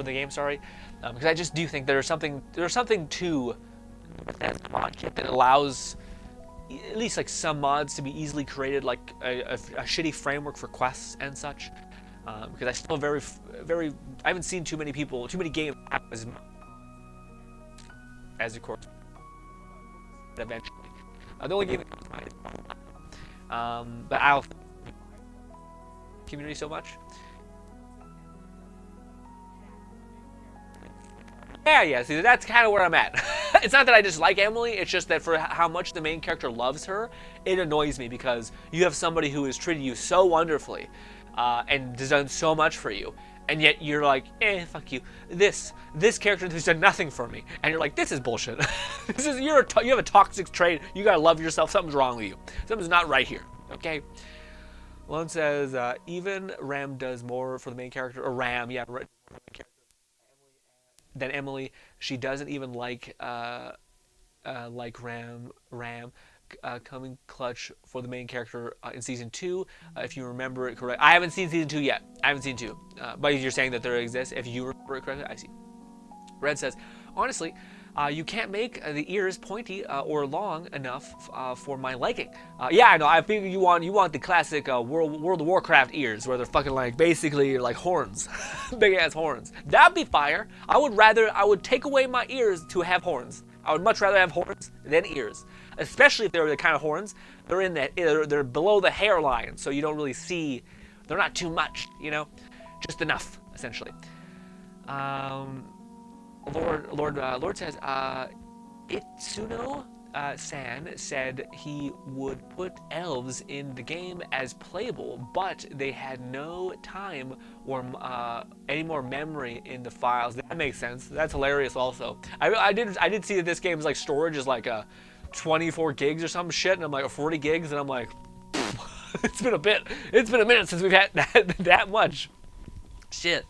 game. Sorry, because I just do think there's something to that mod kit that allows at least like some mods to be easily created, like a shitty framework for quests and such. Because I still I haven't seen too many games as of course eventually. The only game that comes to mind is but I'll community so much. Yeah, see, that's kind of where I'm at. It's not that I dislike Emily, it's just that for how much the main character loves her, it annoys me because you have somebody who has treated you so wonderfully and has done so much for you, and yet you're like, fuck you. This character has done nothing for me, and you're like, this is bullshit. You have a toxic trait. You gotta love yourself. Something's wrong with you. Something's not right here. Okay. Lone says even Ram does more for the main character, or Ram, yeah, right, than Emily. She doesn't even like Ram. coming clutch for the main character in season 2. If you remember it correct, I haven't seen season 2 yet. I haven't seen 2, but you're saying that there exists. If you remember it correctly, I see. Red says, honestly, you can't make the ears pointy or long enough for my liking. Yeah, I know. I figure you want the classic World of Warcraft ears, where they're fucking like basically like horns, big ass horns. That'd be fire. I would take away my ears to have horns. I would much rather have horns than ears, especially if they're the kind of horns they're below the hairline, so you don't really see. They're not too much, you know, just enough essentially. Lord says, Itsuno-san said he would put elves in the game as playable, but they had no time or any more memory in the files. That makes sense. That's hilarious also. I did see that this game's like storage is like 24 gigs or some shit, and I'm like 40 gigs, and I'm like, it's been a minute since we've had that much shit.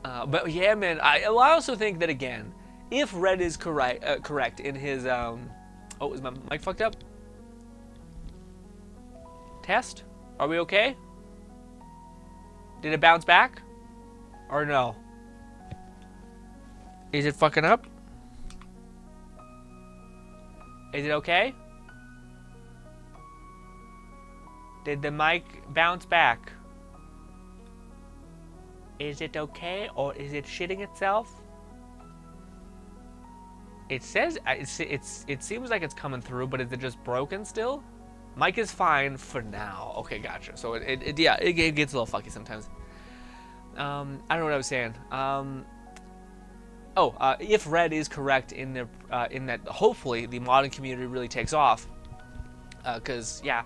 But yeah, man, I also think that, again, if Red is correct in his, oh, is my mic fucked up? Test? Are we okay? Did it bounce back? Or no? Is it fucking up? Is it okay? Did the mic bounce back? Is it okay, or is it shitting itself? It says it seems like it's coming through, but is it just broken still? Mic is fine for now. Okay, gotcha. So it gets a little fucky sometimes. I don't know what I was saying. If Red is correct in that, hopefully the modding community really takes off. Because yeah.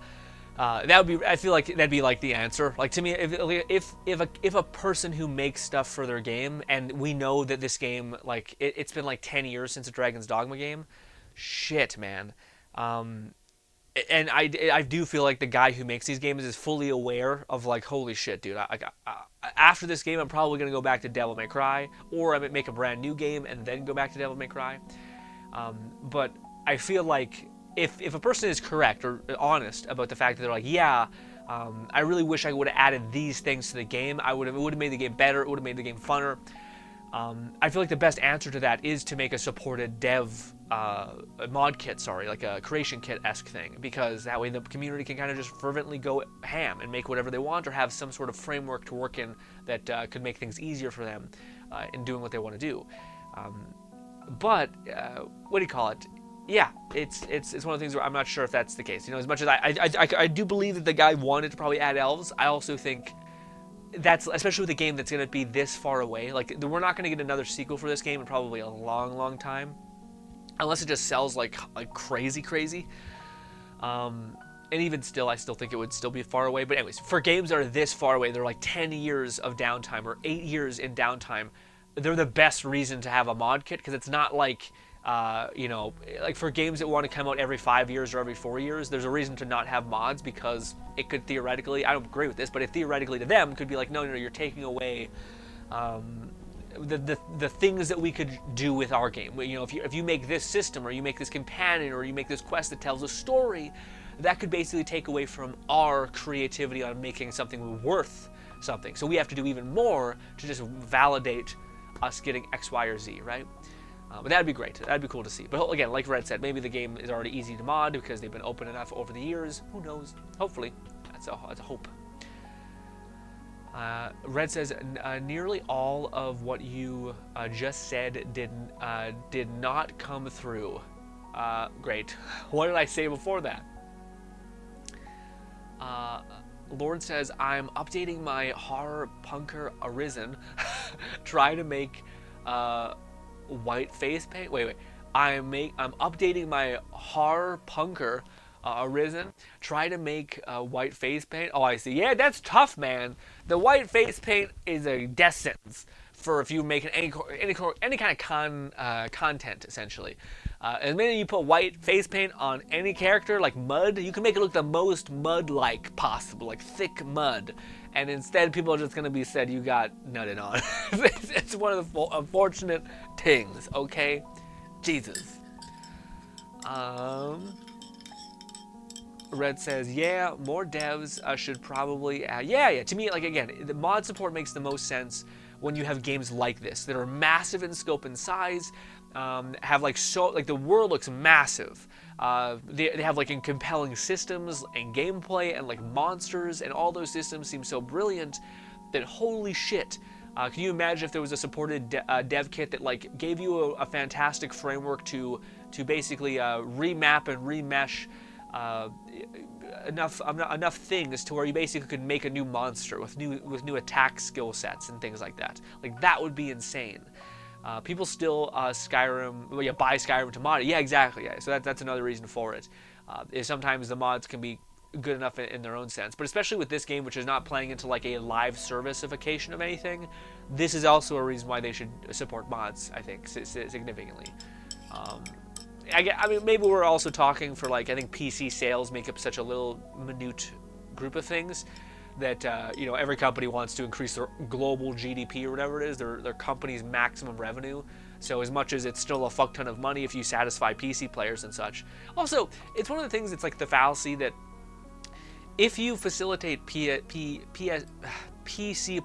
That would be. I feel like that'd be like the answer. Like, to me, if a person who makes stuff for their game, and we know that this game, like, it's been like 10 years since a Dragon's Dogma game, shit, man. And I do feel like the guy who makes these games is fully aware of, like, holy shit, dude. After this game, I'm probably gonna go back to Devil May Cry, or I might make a brand new game and then go back to Devil May Cry. But I feel like, if a person is correct or honest about the fact that they're like, yeah, I really wish I would have added these things to the game, it would have made the game better, it would have made the game funner. I feel like the best answer to that is to make a supported mod kit, like a creation kit-esque thing, because that way the community can kind of just fervently go ham and make whatever they want, or have some sort of framework to work in that could make things easier for them in doing what they want to do. But what do you call it? Yeah, it's one of the things where I'm not sure if that's the case. You know, as much as I do believe that the guy wanted to probably add elves, I also think that's, especially with a game that's going to be this far away, like, we're not going to get another sequel for this game in probably a long time, unless it just sells like crazy. And even still, I still think it would still be far away. But anyways, for games that are this far away, they're like 10 years of downtime or 8 years in downtime, they're the best reason to have a mod kit, because it's not like, you know, like for games that want to come out every 5 years or every 4 years, there's a reason to not have mods, because it could theoretically, I don't agree with this, but it theoretically to them could be like, no, you're taking away the things that we could do with our game. You know, if you make this system, or you make this companion, or you make this quest that tells a story, that could basically take away from our creativity on making something worth something. So we have to do even more to just validate us getting X, Y, or Z, right? But that'd be great. That'd be cool to see. But again, like Red said, maybe the game is already easy to mod because they've been open enough over the years. Who knows? Hopefully. That's a hope. Red says, nearly all of what you just said did not come through. Great. What did I say before that? Lord says, I'm updating my horror punker Arisen. Try to make white face paint. Wait. I'm updating my horror punker Arisen. Try to make white face paint. Oh, I see. Yeah, that's tough, man. The white face paint is a death sentence for if you're making any kind of content, essentially. And the minute you put white face paint on any character, like mud, you can make it look the most mud-like possible, like thick mud. And instead, people are just going to be said you got nutted on. It's one of the unfortunate things, okay? Jesus. Red says, yeah, more devs should probably add. Yeah. To me, like, again, the mod support makes the most sense when you have games like this that are massive in scope and size, have like the world looks massive. They have like compelling systems and gameplay and like monsters, and all those systems seem so brilliant that holy shit. Can you imagine if there was a supported dev kit that like gave you a fantastic framework to basically remap and remesh enough things to where you basically could make a new monster with new attack skill sets and things like that. Like, that would be insane. People still buy Skyrim to mod it. Yeah, exactly. Yeah. So that's another reason for it. Is sometimes the mods can be good enough in their own sense, but especially with this game, which is not playing into like a live servicification of anything, this is also a reason why they should support mods, I think, significantly. I mean, maybe we're also talking for, like, I think PC sales make up such a little minute group of things that, every company wants to increase their global GDP or whatever it is, their company's maximum revenue. So as much as it's still a fuck ton of money if you satisfy PC players and such. Also, it's one of the things that's like the fallacy that if you facilitate PC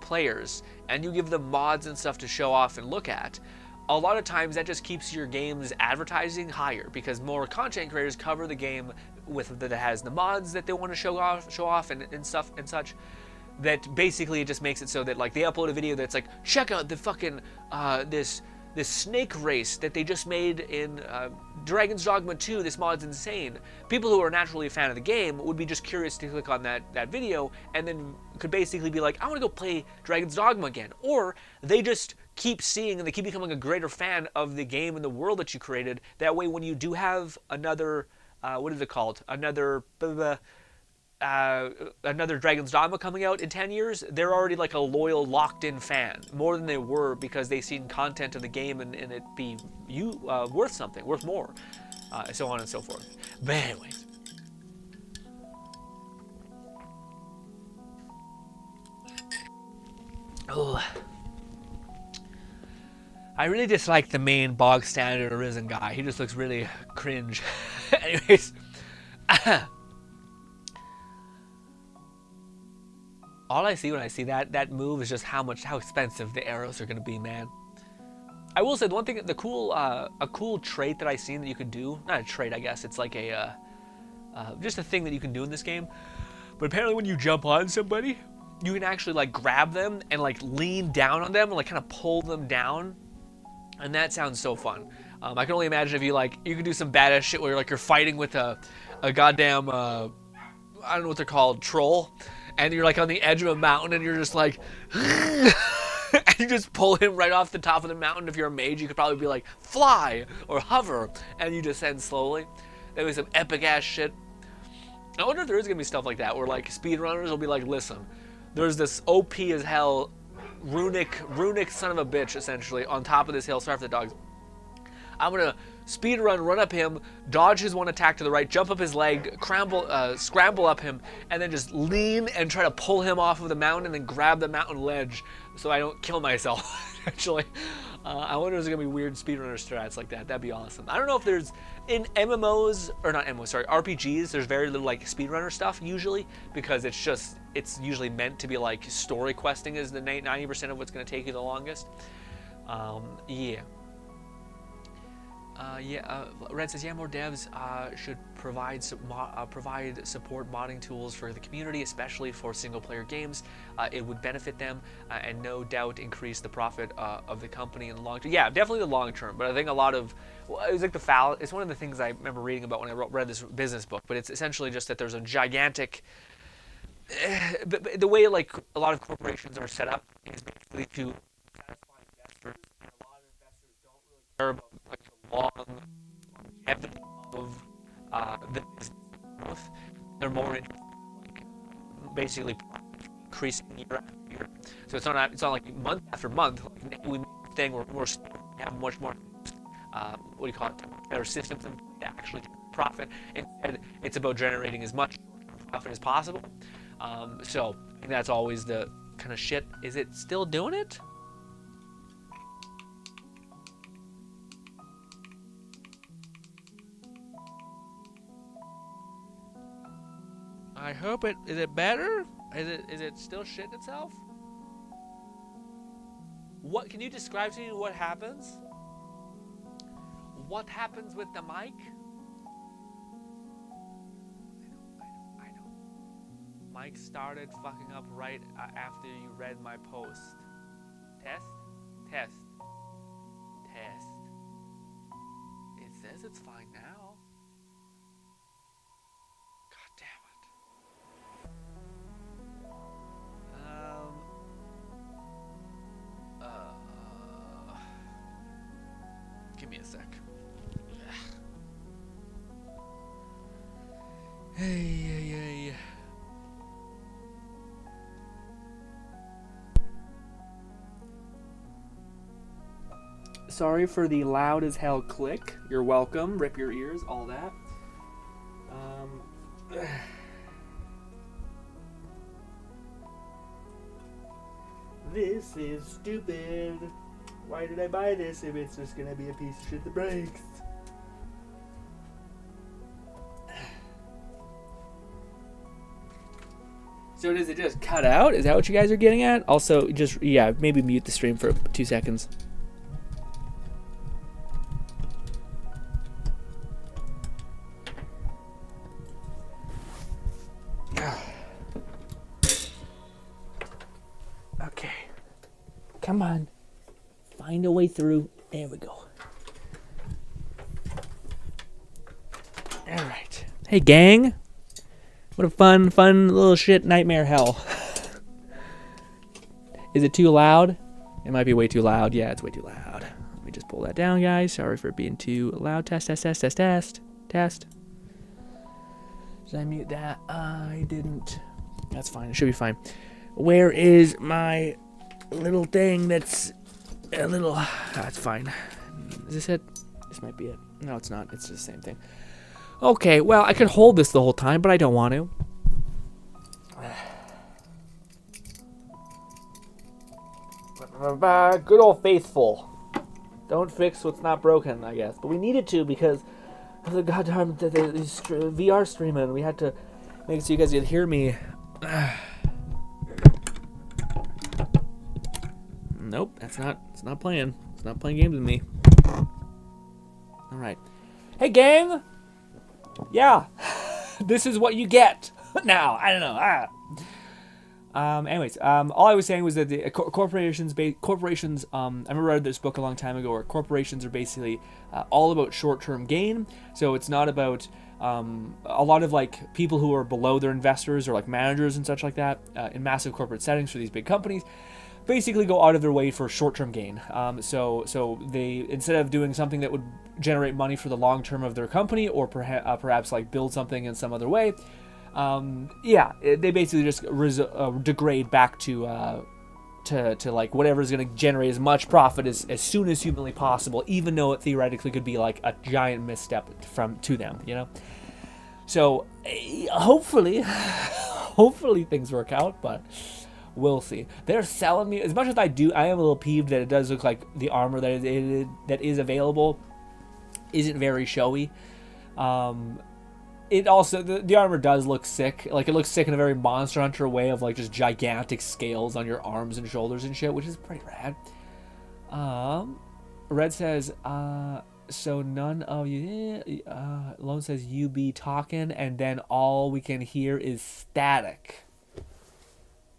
players and you give them mods and stuff to show off and look at, a lot of times that just keeps your game's advertising higher because more content creators cover the game that has the mods that they want to show off and stuff and such. That basically it just makes it so that like they upload a video that's like, check out the fucking this snake race that they just made in Dragon's Dogma 2. This mod's insane. People who are naturally a fan of the game would be just curious to click on that video and then could basically be like, I want to go play Dragon's Dogma again. Or they just keep seeing and they keep becoming a greater fan of the game and the world that you created. That way when you do have another, what is it called? Another Dragon's Dogma coming out in 10 years, they're already like a loyal, locked-in fan, more than they were because they've seen content of the game and it be worth something, worth more, so on and so forth. But anyways. Oh. I really dislike the main bog standard Arisen guy. He just looks really cringe. Anyways. All I see when I see that move is just how expensive the arrows are going to be, man. I will say the one thing, a cool trait that I seen that you could do, not a trait, I guess, it's like just a thing that you can do in this game. But apparently when you jump on somebody, you can actually like grab them and like lean down on them and like kind of pull them down. And that sounds so fun. I can only imagine if you can do some badass shit where you're fighting with a goddamn, I don't know what they're called, troll. And you're like on the edge of a mountain and you're just like, and you just pull him right off the top of the mountain. If you're a mage, you could probably be like, fly or hover, and you descend slowly. That'd be some epic ass shit. I wonder if there is gonna be stuff like that where like speedrunners will be like, listen, there's this OP as hell runic son of a bitch essentially on top of this hill. Sorry for the dogs. I'm gonna run up him, dodge his one attack to the right, jump up his leg, scramble up him, and then just lean and try to pull him off of the mountain and then grab the mountain ledge so I don't kill myself. Actually, I wonder if there's gonna be weird speedrunner strats like that. That'd be awesome. I don't know if there's in RPGs. There's very little like speedrunner stuff usually because it's usually meant to be like story questing is the 90% of what's gonna take you the longest. Yeah. Red says, yeah, more devs should provide support modding tools for the community, especially for single-player games. It would benefit them and no doubt increase the profit of the company in the long term. Yeah, definitely the long term. But I think a lot of it was like it's one of the things I remember reading about when I read this business book. But it's essentially just that there's a gigantic the way like a lot of corporations are set up is basically to satisfy investors, and a lot of investors don't really care about like longevity of the business growth. They're more interested in like basically increasing year after year. So it's not like month after month. Like we make a thing where we have much more better systems and to actually profit. Instead, it's about generating as much profit as possible. So I think that's always the kind of shit. Is it still doing it? I hope it... Is it better? Is it still shitting itself? What... Can you describe to me what happens? What happens with the mic? I know. Mike started fucking up right after you read my post. Test? Test. It says it's fine now. God damn it. Give me a sec. Hey. Sorry for the loud as hell click. You're welcome. Rip your ears, all that. This is stupid. Why did I buy this if it's just gonna be a piece of shit that breaks? So does it just cut out? Is that what you guys are getting at? Also, just, yeah, maybe mute the stream for 2 seconds. Okay. Come on. Find a way through. There we go. All right. Hey, gang. What a fun little shit nightmare hell. Is it too loud? It might be way too loud. Yeah, it's way too loud. Let me just pull that down, guys. Sorry for it being too loud. Test. Test. Did I mute that? I didn't. That's fine. It should be fine. Where is my little thing that's a little... That's fine. Is this it? This might be it. No, it's not. It's just the same thing. Okay, well, I could hold this the whole time, but I don't want to. Good old faithful. Don't fix what's not broken, I guess. But we needed to because of the goddamn the VR streaming. We had to make it so you guys could hear me. Nope, it's not playing. It's not playing games with me. All right. Hey, gang. Yeah, this is what you get now. I don't know. Anyways, all I was saying was that the corporations. I remember I read this book a long time ago where corporations are basically all about short-term gain. So it's not about a lot of like people who are below their investors or like managers and such like that in massive corporate settings for these big companies. Basically go out of their way for short-term gain. So they, instead of doing something that would generate money for the long term of their company or perhaps like build something in some other way, they basically just degrade back to like whatever is going to generate as much profit as soon as humanly possible, even though it theoretically could be like a giant misstep to them, you know. So hopefully things work out, but we'll see. They're selling me, as much as I am a little peeved that it does look like the armor that is available isn't very showy. It also, the armor does look sick. Like, it looks sick in a very Monster Hunter way of like just gigantic scales on your arms and shoulders and shit, which is pretty rad. Red says, so none of you, Lone says you be talking and then all we can hear is static.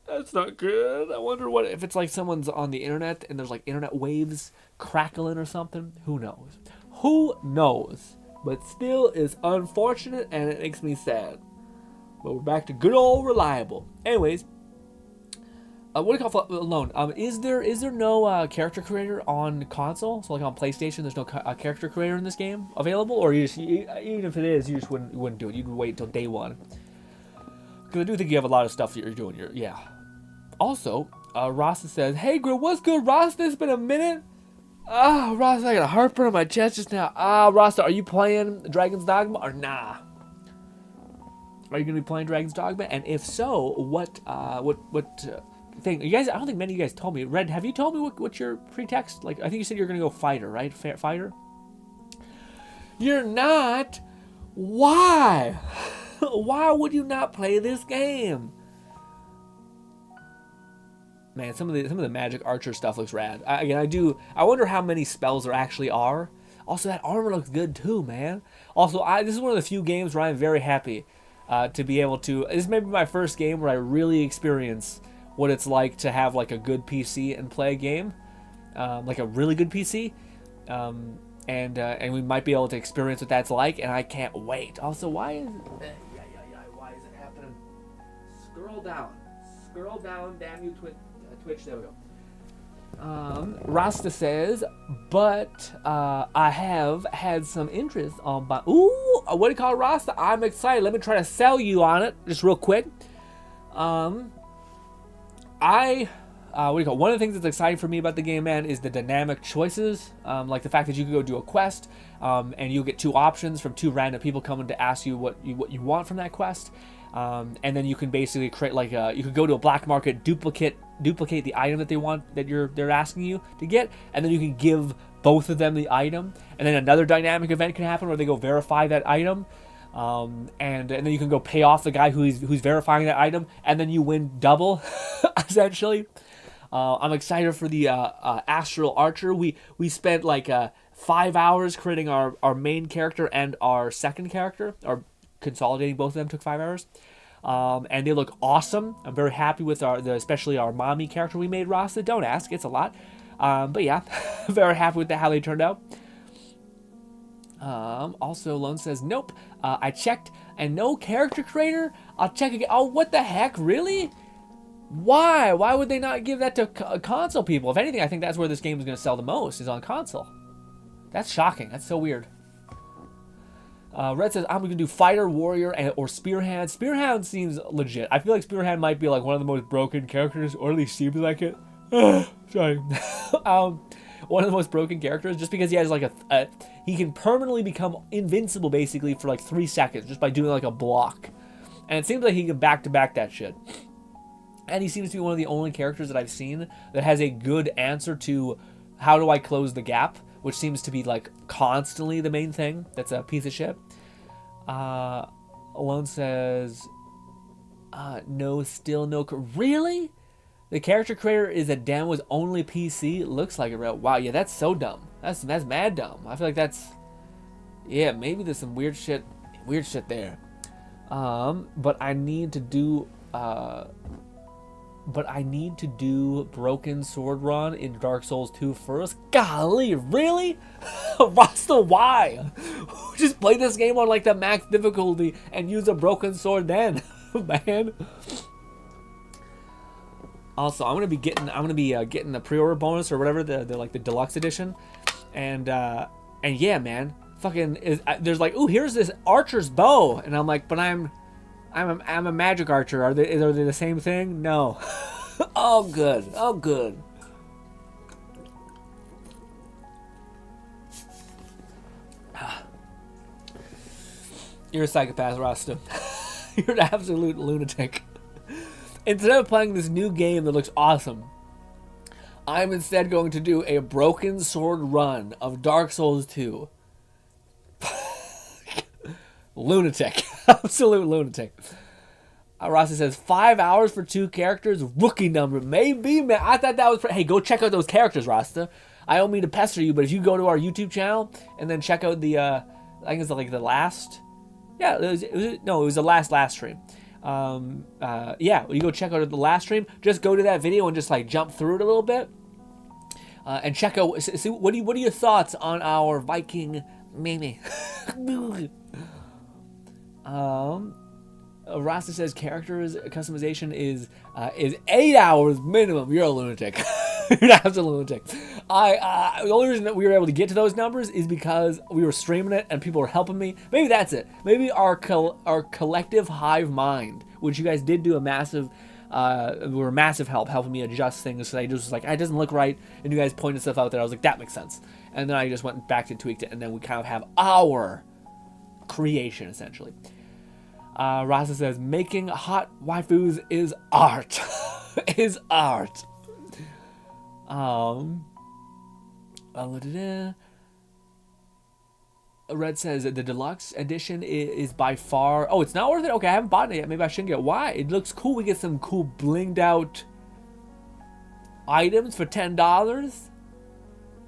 That's not good. I wonder what if it's like someone's on the internet and there's like internet waves crackling or something. Who knows? But still is unfortunate and it makes me sad. But we're back to good old reliable. Anyways, what do you call Alone? Is there no character creator on console? So like on PlayStation, there's no character creator in this game available, or you just, even if it is, you just wouldn't do it. You'd wait until day one. Because I do think you have a lot of stuff that you're doing. Yeah. Also, Rasta says, "Hey, Grill, what's good, Rasta? It's been a minute." Rasta, I got a heartburn on my chest just now. Rasta, are you playing Dragon's Dogma or nah? Are you gonna be playing Dragon's Dogma? And if so, what thing? You guys, I don't think many of you guys told me. Red, have you told me what your pretext? Like, I think you said you're gonna go fighter, right? Fighter. You're not. Why? Why would you not play this game? Man, some of the magic archer stuff looks rad. I wonder how many spells there actually are. Also, that armor looks good too, man. Also, this is one of the few games where I'm very happy to be able to. This may be my first game where I really experience what it's like to have like a good PC and play a game, like a really good PC, and we might be able to experience what that's like, and I can't wait. Also, why is it happening? Scroll down, damn you, Twitch. There we go. Rasta says, but I have had some interest on my. Ooh, what do you call it, Rasta? I'm excited. Let me try to sell you on it just real quick. What do you call it? One of the things that's exciting for me about the game, man, is the dynamic choices. Like the fact that you can go do a quest, and you'll get 2 options from 2 random people coming to ask you what you want from that quest. And then you can basically create like you could go to a black market, duplicate the item that they're asking you to get, and then you can give both of them the item, and then another dynamic event can happen where they go verify that item, and then you can go pay off the guy who's verifying that item, and then you win double, essentially. I'm excited for the Astral Archer. We spent like 5 hours creating our main character and our second character, or consolidating both of them took 5 hours. And they look awesome. I'm very happy with especially our mommy character we made, Rasta. Don't ask, it's a lot. But yeah, very happy with how they turned out. Also, Lone says, nope, I checked and no character creator. I'll check again. Oh, what the heck, really? Why would they not give that to console people? If anything, I think that's where this game is going to sell the most, is on console. That's shocking. That's so weird. Red says, I'm going to do Fighter, Warrior, or Spearhand. Spearhand seems legit. I feel like Spearhand might be like one of the most broken characters, or at least seems like it. Sorry. One of the most broken characters, just because he has like he can permanently become invincible basically for like 3 seconds just by doing like a block. And it seems like he can back-to-back that shit. And he seems to be one of the only characters that I've seen that has a good answer to how do I close the gap, which seems to be like constantly the main thing. That's a piece of shit. Alone says, no, still no. Really? The character creator is a Dama's only PC? Looks like it, right? Wow, yeah, that's so dumb. That's mad dumb. I feel like that's, yeah, maybe there's some weird shit there. But I need to do, Broken Sword Run in Dark Souls 2 first. Golly, really? Rasta, why? Just play this game on like the max difficulty and use a broken sword then, man. Also, I'm gonna be getting the pre-order bonus or whatever, the like the deluxe edition, and yeah, man, fucking there's like, ooh, here's this archer's bow, and I'm like, but I'm a magic archer. Are they the same thing? No. Oh good. You're a psychopath, Rasta. You're an absolute lunatic. Instead of playing this new game that looks awesome, I'm instead going to do a Broken Sword run of Dark Souls 2. Lunatic. Absolute lunatic. Rasta says 5 hours for 2 characters. Rookie number. Maybe, man. I thought that was... Hey, go check out those characters, Rasta. I don't mean to pester you, but if you go to our YouTube channel and then check out the... I think it's like the last... Yeah, it was the last stream. Yeah, you go check out the last stream. Just go to that video and just like jump through it a little bit, and check out. See, what are your thoughts on our Viking meme? Rasta says characters customization is 8 hours minimum. You're a lunatic. You're an absolute lunatic. The only reason that we were able to get to those numbers is because we were streaming it and people were helping me. Maybe that's it. Maybe our collective hive mind, which you guys did do a massive help helping me adjust things. So I just was like, it doesn't look right, and you guys pointed stuff out there. I was like, that makes sense. And then I just went back and tweaked it, and then we kind of have our creation essentially. Rasa says making hot waifus is art. Is art. Red says that the deluxe edition is by far. Oh, it's not worth it. Okay, I haven't bought it yet. Maybe I shouldn't get. Why? It looks cool. We get some cool blinged out items for $10.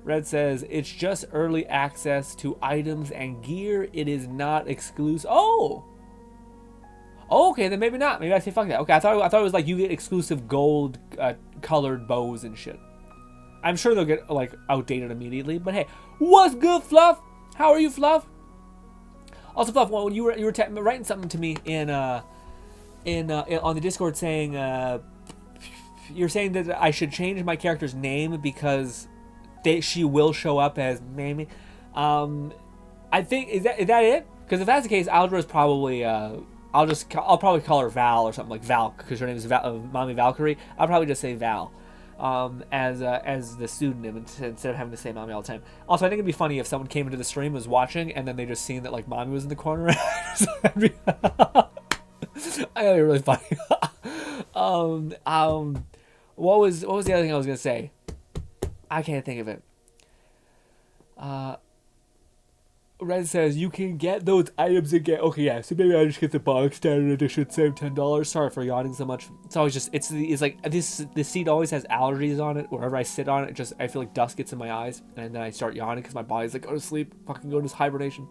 Red says it's just early access to items and gear. It is not exclusive. Oh, okay, then maybe not. Maybe I say fuck that. Okay, I thought it was like you get exclusive gold colored bows and shit. I'm sure they'll get like outdated immediately. But hey, what's good, Fluff? How are you, Fluff? Also, Fluff, when you were writing something to me in on the Discord saying you're saying that I should change my character's name because she will show up as Mamie. I think is that it? Because if that's the case, Aldra's probably I'll probably call her Val or something like Val because her name is Mommy Valkyrie. I'll probably just say Val as the pseudonym instead of having to say Mommy all the time. Also, I think it'd be funny if someone came into the stream, was watching, and then they just seen that like Mommy was in the corner. I think it'd be really funny. What was the other thing I was gonna say? I can't think of it. Red says you can get those items again. Okay, yeah. So maybe I just get the box standard edition, save $10. Sorry for yawning so much. It's always just it's like this seat always has allergies on it. Wherever I sit on it, I feel like dust gets in my eyes, and then I start yawning because my body's like, go to sleep, fucking go into hibernation.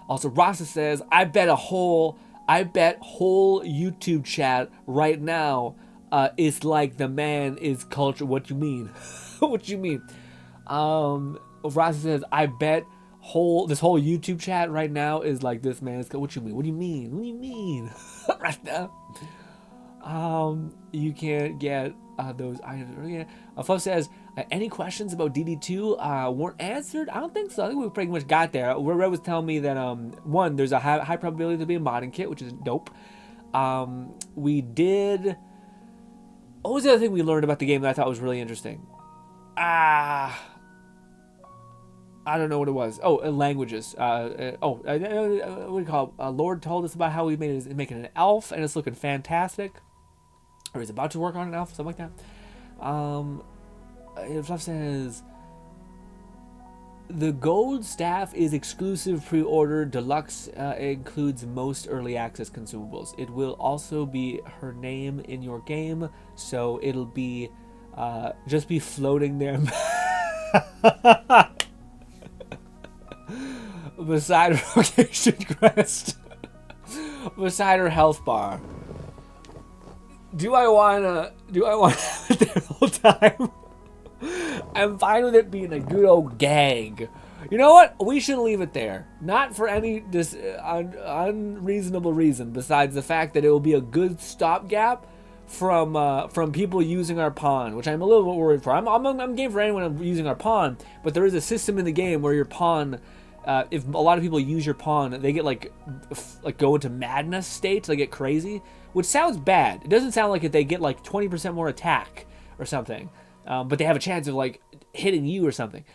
Also, Rasa says I bet whole YouTube chat right now is like the man is culture. What you mean? What you mean? Rasa says I bet this whole YouTube chat right now is like this man is. What you mean? What do you mean? What do you mean? Right now, you can't get those items. Fluff says any questions about DD2 weren't answered. I don't think so. I think we pretty much got there. Red was telling me that one, there's a high probability to be a modding kit, which is dope. We did. What was the other thing we learned about the game that I thought was really interesting? I don't know what it was. Oh, languages. What do you call it? Lord told us about how we making an elf, and it's looking fantastic. Or he's about to work on an elf, something like that. Fluff says the gold staff is exclusive pre-order. Deluxe includes most early access consumables. It will also be her name in your game, so it'll be just be floating there. Beside her location crest. Beside her health bar. Do I want it there the whole time? I'm fine with it being a good old gag. You know what? We should leave it there. Not for any unreasonable reason besides the fact that it will be a good stopgap from people using our pawn, which I'm a little bit worried for. I'm game for anyone using our pawn, but there is a system in the game where your pawn, if a lot of people use your pawn, they get like go into madness states, they get crazy, which sounds bad. It doesn't sound like it. They get like 20% more attack or something, but they have a chance of like hitting you or something.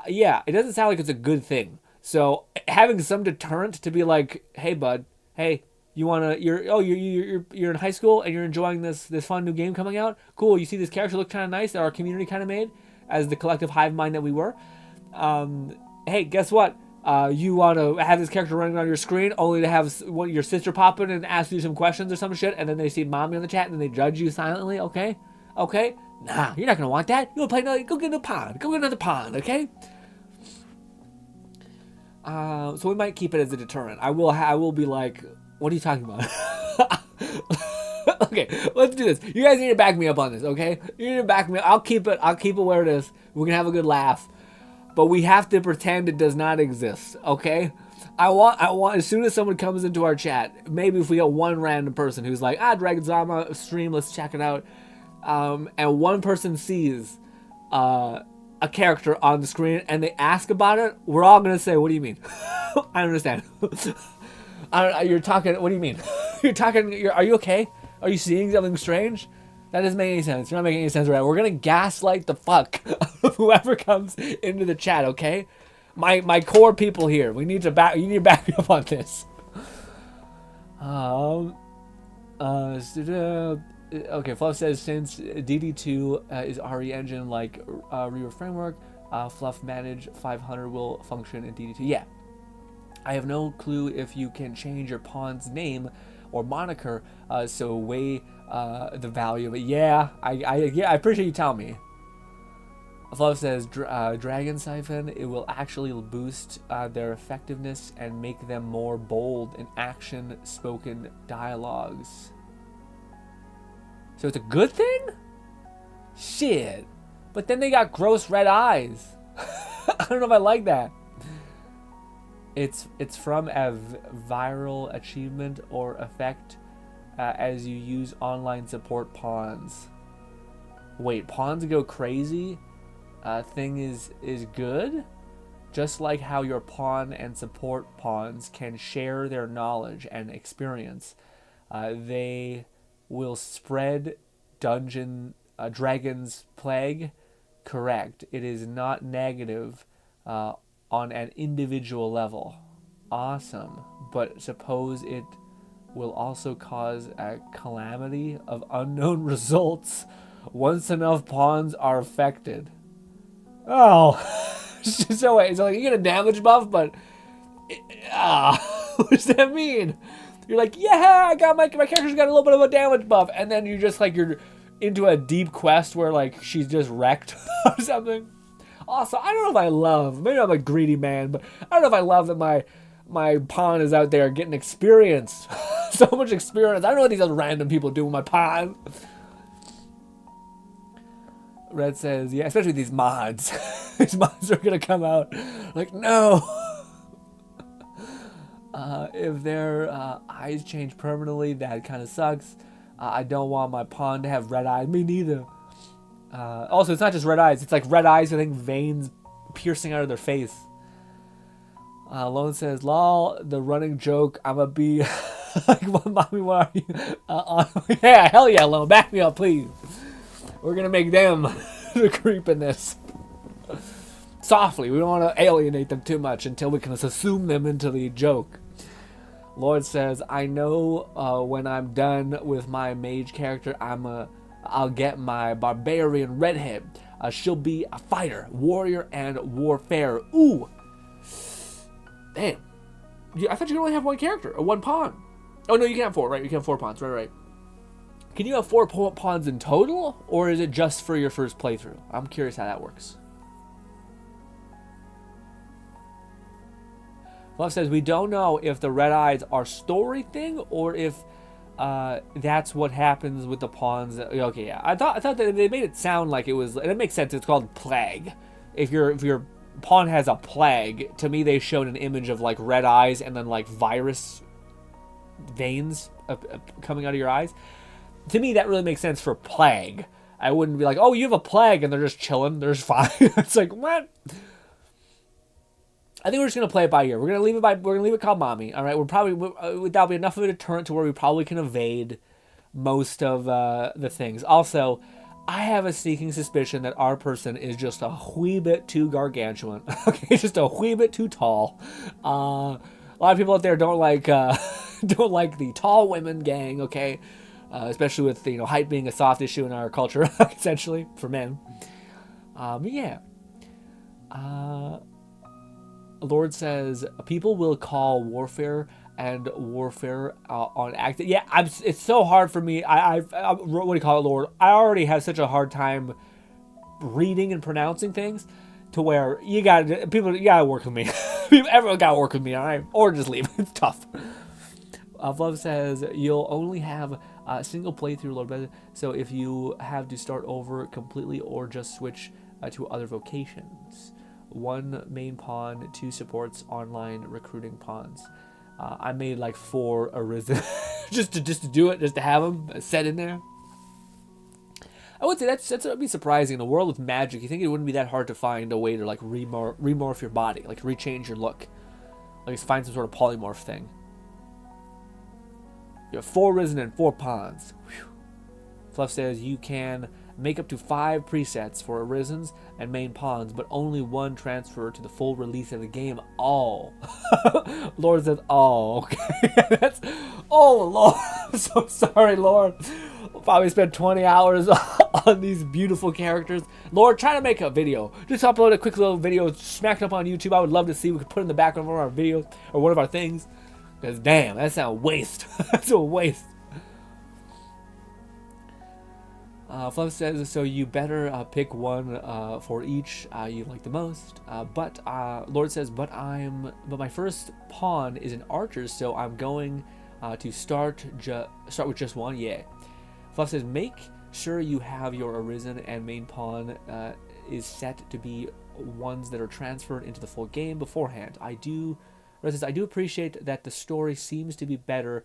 Yeah, it doesn't sound like it's a good thing. So having some deterrent to be like, hey bud, hey, you're in high school and you're enjoying this fun new game coming out. Cool, you see this character look kind of nice that our community kind of made as the collective hive mind that we were. Hey, guess what? You want to have this character running on your screen only to have your sister pop in and ask you some questions or some shit, and then they see mommy on the chat and then they judge you silently. Okay? Nah, you're not gonna want that. You wanna play another? Go get another pawn. Go get another pawn. Okay? So we might keep it as a deterrent. I will be like, what are you talking about? Okay, let's do this. You guys need to back me up on this, okay? You need to back me up. I'll keep it where it is. We're gonna have a good laugh. But we have to pretend it does not exist, okay? I want as soon as someone comes into our chat, maybe if we get one random person who's like, Dragon Zama stream, let's check it out. And one person sees a character on the screen and they ask about it, we're all gonna say, what do you mean? I understand. You're talking, what do you mean? Are you okay? Are you seeing something strange? That doesn't make any sense. You're not making any sense right. We're gonna gaslight the fuck of whoever comes into the chat, okay? My core people here. You need to back me up on this. Okay, Fluff says since DD2 is RE engine like Reaver framework,
Fluff manage 500 will function in DD2. Yeah. I have no clue if you can change your pawn's name or moniker, so weigh the value of it. Yeah, I appreciate you telling me. Fluff says, Dragon Siphon, it will actually boost their effectiveness and make them more bold in action spoken dialogues. So it's a good thing? Shit. But then they got gross red eyes. I don't know if I like that. It's from a viral achievement or effect as you use online support pawns. Wait, pawns go crazy? Thing is good? Just like how your pawn and support pawns can share their knowledge and experience, they will spread Dragon's Plague. Correct. It is not negative on an individual level. Awesome. But suppose it will also cause a calamity of unknown results once enough pawns are affected. Oh. So wait, so like you get a damage buff, but what does that mean? You're like, yeah, I got my character's got a little bit of a damage buff, and then you're just like you're into a deep quest where like she's just wrecked or something. Also, I don't know if I love, maybe I'm a greedy man, but I don't know if I love that my pawn is out there getting experience. So much experience. I don't know what these other random people do with my pawn. Red says, yeah, especially these mods. These mods are gonna come out like, no. If their eyes change permanently, that kind of sucks. I don't want my pawn to have red eyes. Me neither. Also, it's not just red eyes. It's like red eyes, I think, veins piercing out of their face. Lone says, lol, the running joke, I'ma be like, mommy, what are you? Yeah, hell yeah, Lone, back me up, please. We're gonna make them the creep in this. Softly, we don't want to alienate them too much until we can assume them into the joke. Lord says, I know when I'm done with my mage character, I'll get my barbarian redhead. She'll be a fighter, warrior, and warfare. Ooh! Damn. I thought you could only have one character, or one pawn. Oh no, you can have four, right? You can have 4 pawns, right. Can you have 4 pawns in total, or is it just for your first playthrough? I'm curious how that works. Love says, we don't know if the red eyes are story thing, or if that's what happens with the pawns. Okay, yeah. I thought that they made it sound like it was, and it makes sense, it's called plague. If your pawn has a plague, to me they showed an image of like red eyes and then like virus veins coming out of your eyes. To me, that really makes sense for plague. I wouldn't be like, oh, you have a plague, and they're just chilling. They're just fine. It's like, what? I think we're just gonna play it by ear. We're gonna leave it called mommy. All right. We're probably that'll be enough of a deterrent to where we probably can evade most of the things. Also, I have a sneaking suspicion that our person is just a wee bit too gargantuan. Okay, just a wee bit too tall. A lot of people out there don't like the tall women gang. Okay. Especially with height being a soft issue in our culture, essentially for men. Yeah. Lord says people will call warfare and warfare on active. Yeah, it's so hard for me. I what do you call it, Lord? I already have such a hard time reading and pronouncing things, to where you gotta work with me. Everyone gotta work with me, all right? Or just leave. It's tough. Love says you'll only have a single playthrough, Lord Beth. So if you have to start over completely or just switch to other vocations, 1 main pawn, 2 supports, online recruiting pawns. I made like 4 arisen just to do it, just to have them set in there. I would say that'd be surprising in a world with magic. You think it wouldn't be that hard to find a way to like remorph your body, like rechange your look, like find some sort of polymorph thing. You have 4 risen and 4 pawns. Whew. Fluff says you can make up to 5 presets for arisens and main pawns, but only 1 transfer to the full release of the game. Oh. Lord says, oh, okay. Oh, Lord. I'm so sorry, Lord. I'll probably spend 20 hours on these beautiful characters. Lord, try to make a video. Just upload a quick little video, smack it up on YouTube. I would love to see. We could put it in the background of one of our videos or one of our things. Because damn, that's a waste. That's a waste. Fluff says, so you better pick one for each you like the most. But Lord says, but my first pawn is an archer, so I'm going to start with just one. Yeah. Fluff says, make sure you have your arisen and main pawn is set to be ones that are transferred into the full game beforehand. Red says, I do appreciate that the story seems to be better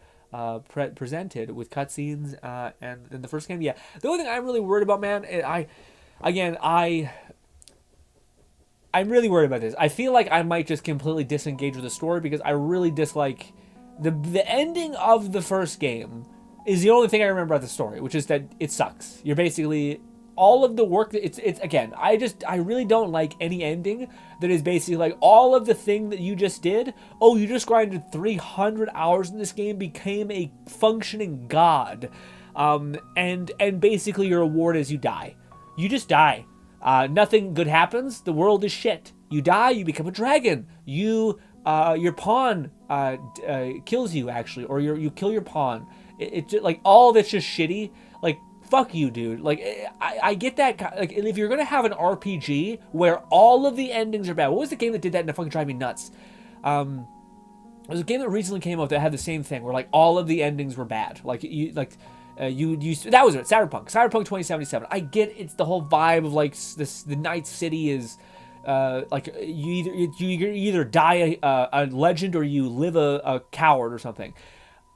presented with cutscenes and in the first game. Yeah, the only thing I'm really worried about, man, I'm really worried about this. I feel like I might just completely disengage with the story because I really dislike the ending of the first game is the only thing I remember about the story, which is that it sucks. You're basically all of the work that it's again, I really don't like any ending that is basically like all of the thing that you just did. Oh, you just grinded 300 hours in this game, became a functioning god. And basically your reward is you die. You just die. Nothing good happens. The world is shit. You die, you become a dragon. Your pawn kills you actually, or you kill your pawn. It's like all of it's just shitty. Like, fuck you, dude. Like, I get that. Like, if you're gonna have an RPG where all of the endings are bad, what was the game that did that and it fucking drive me nuts? There's a game that recently came out that had the same thing where like all of the endings were bad. Like that was it. Cyberpunk 2077. I get it's the whole vibe of like the Night City is. Like you either die a legend or you live a coward or something.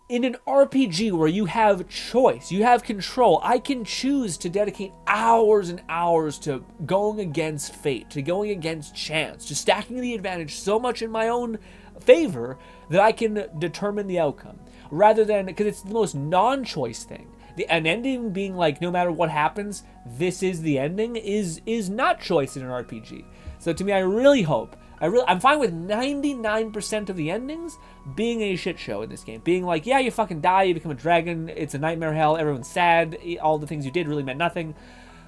In an RPG where you have choice, you have control, I can choose to dedicate hours and hours to going against fate, to going against chance, to stacking the advantage so much in my own favor that I can determine the outcome. Rather than, because it's the most non-choice thing. An ending being like, no matter what happens, this is the ending, is not choice in an RPG. So to me, I'm fine with 99% of the endings being a shit show in this game. Being like, yeah, you fucking die, you become a dragon, it's a nightmare hell, everyone's sad, all the things you did really meant nothing.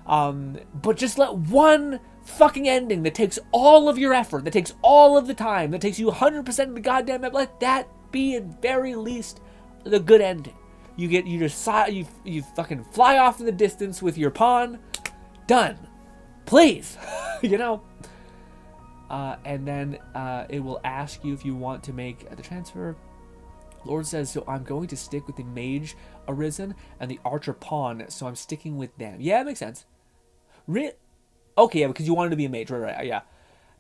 But just let one fucking ending that takes all of your effort, that takes all of the time, that takes you 100% of the goddamn effort, let that be at very least the good ending. You fucking fly off in the distance with your pawn, done. Please, you know. And then it will ask you if you want to make the transfer. Lord says, so I'm going to stick with the mage arisen and the archer pawn, so I'm sticking with them. Yeah, that makes sense. Okay, yeah, because you wanted to be a mage, right, yeah.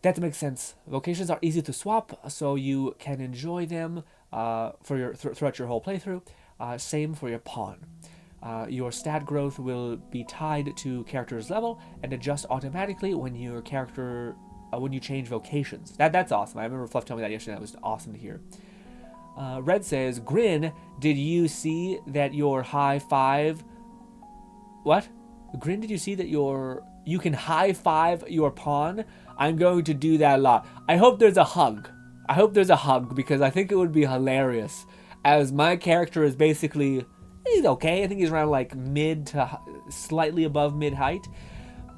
That makes sense. Vocations are easy to swap, so you can enjoy them throughout your whole playthrough. Same for your pawn. Your stat growth will be tied to character's level and adjust automatically when your character... when you change vocations. That's awesome. I remember Fluff telling me that yesterday. That was awesome to hear. Red says, Grin, did you see that your high five... What? Grin, did you see that you can high five your pawn? I'm going to do that a lot. I hope there's a hug. Because I think it would be hilarious. As my character is basically... He's okay. I think he's around like mid to slightly above mid height.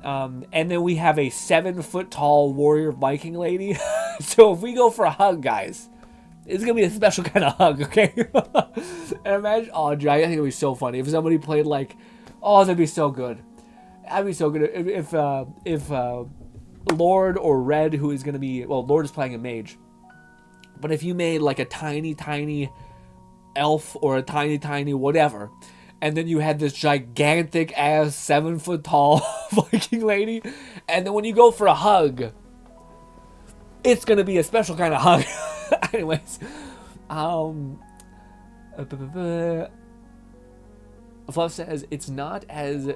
And then we have a 7-foot tall warrior Viking lady. So if we go for a hug, guys, it's gonna be a special kind of hug, okay? And imagine, I think it'd be so funny if somebody played like, that'd be so good. That'd be so good if Lord or Red, who is gonna be, Lord is playing a mage, but if you made like a tiny elf or a tiny whatever. And then you had this gigantic ass 7-foot tall Viking lady. And then when you go for a hug, it's going to be a special kind of hug. Anyways. Fluff says, it's not as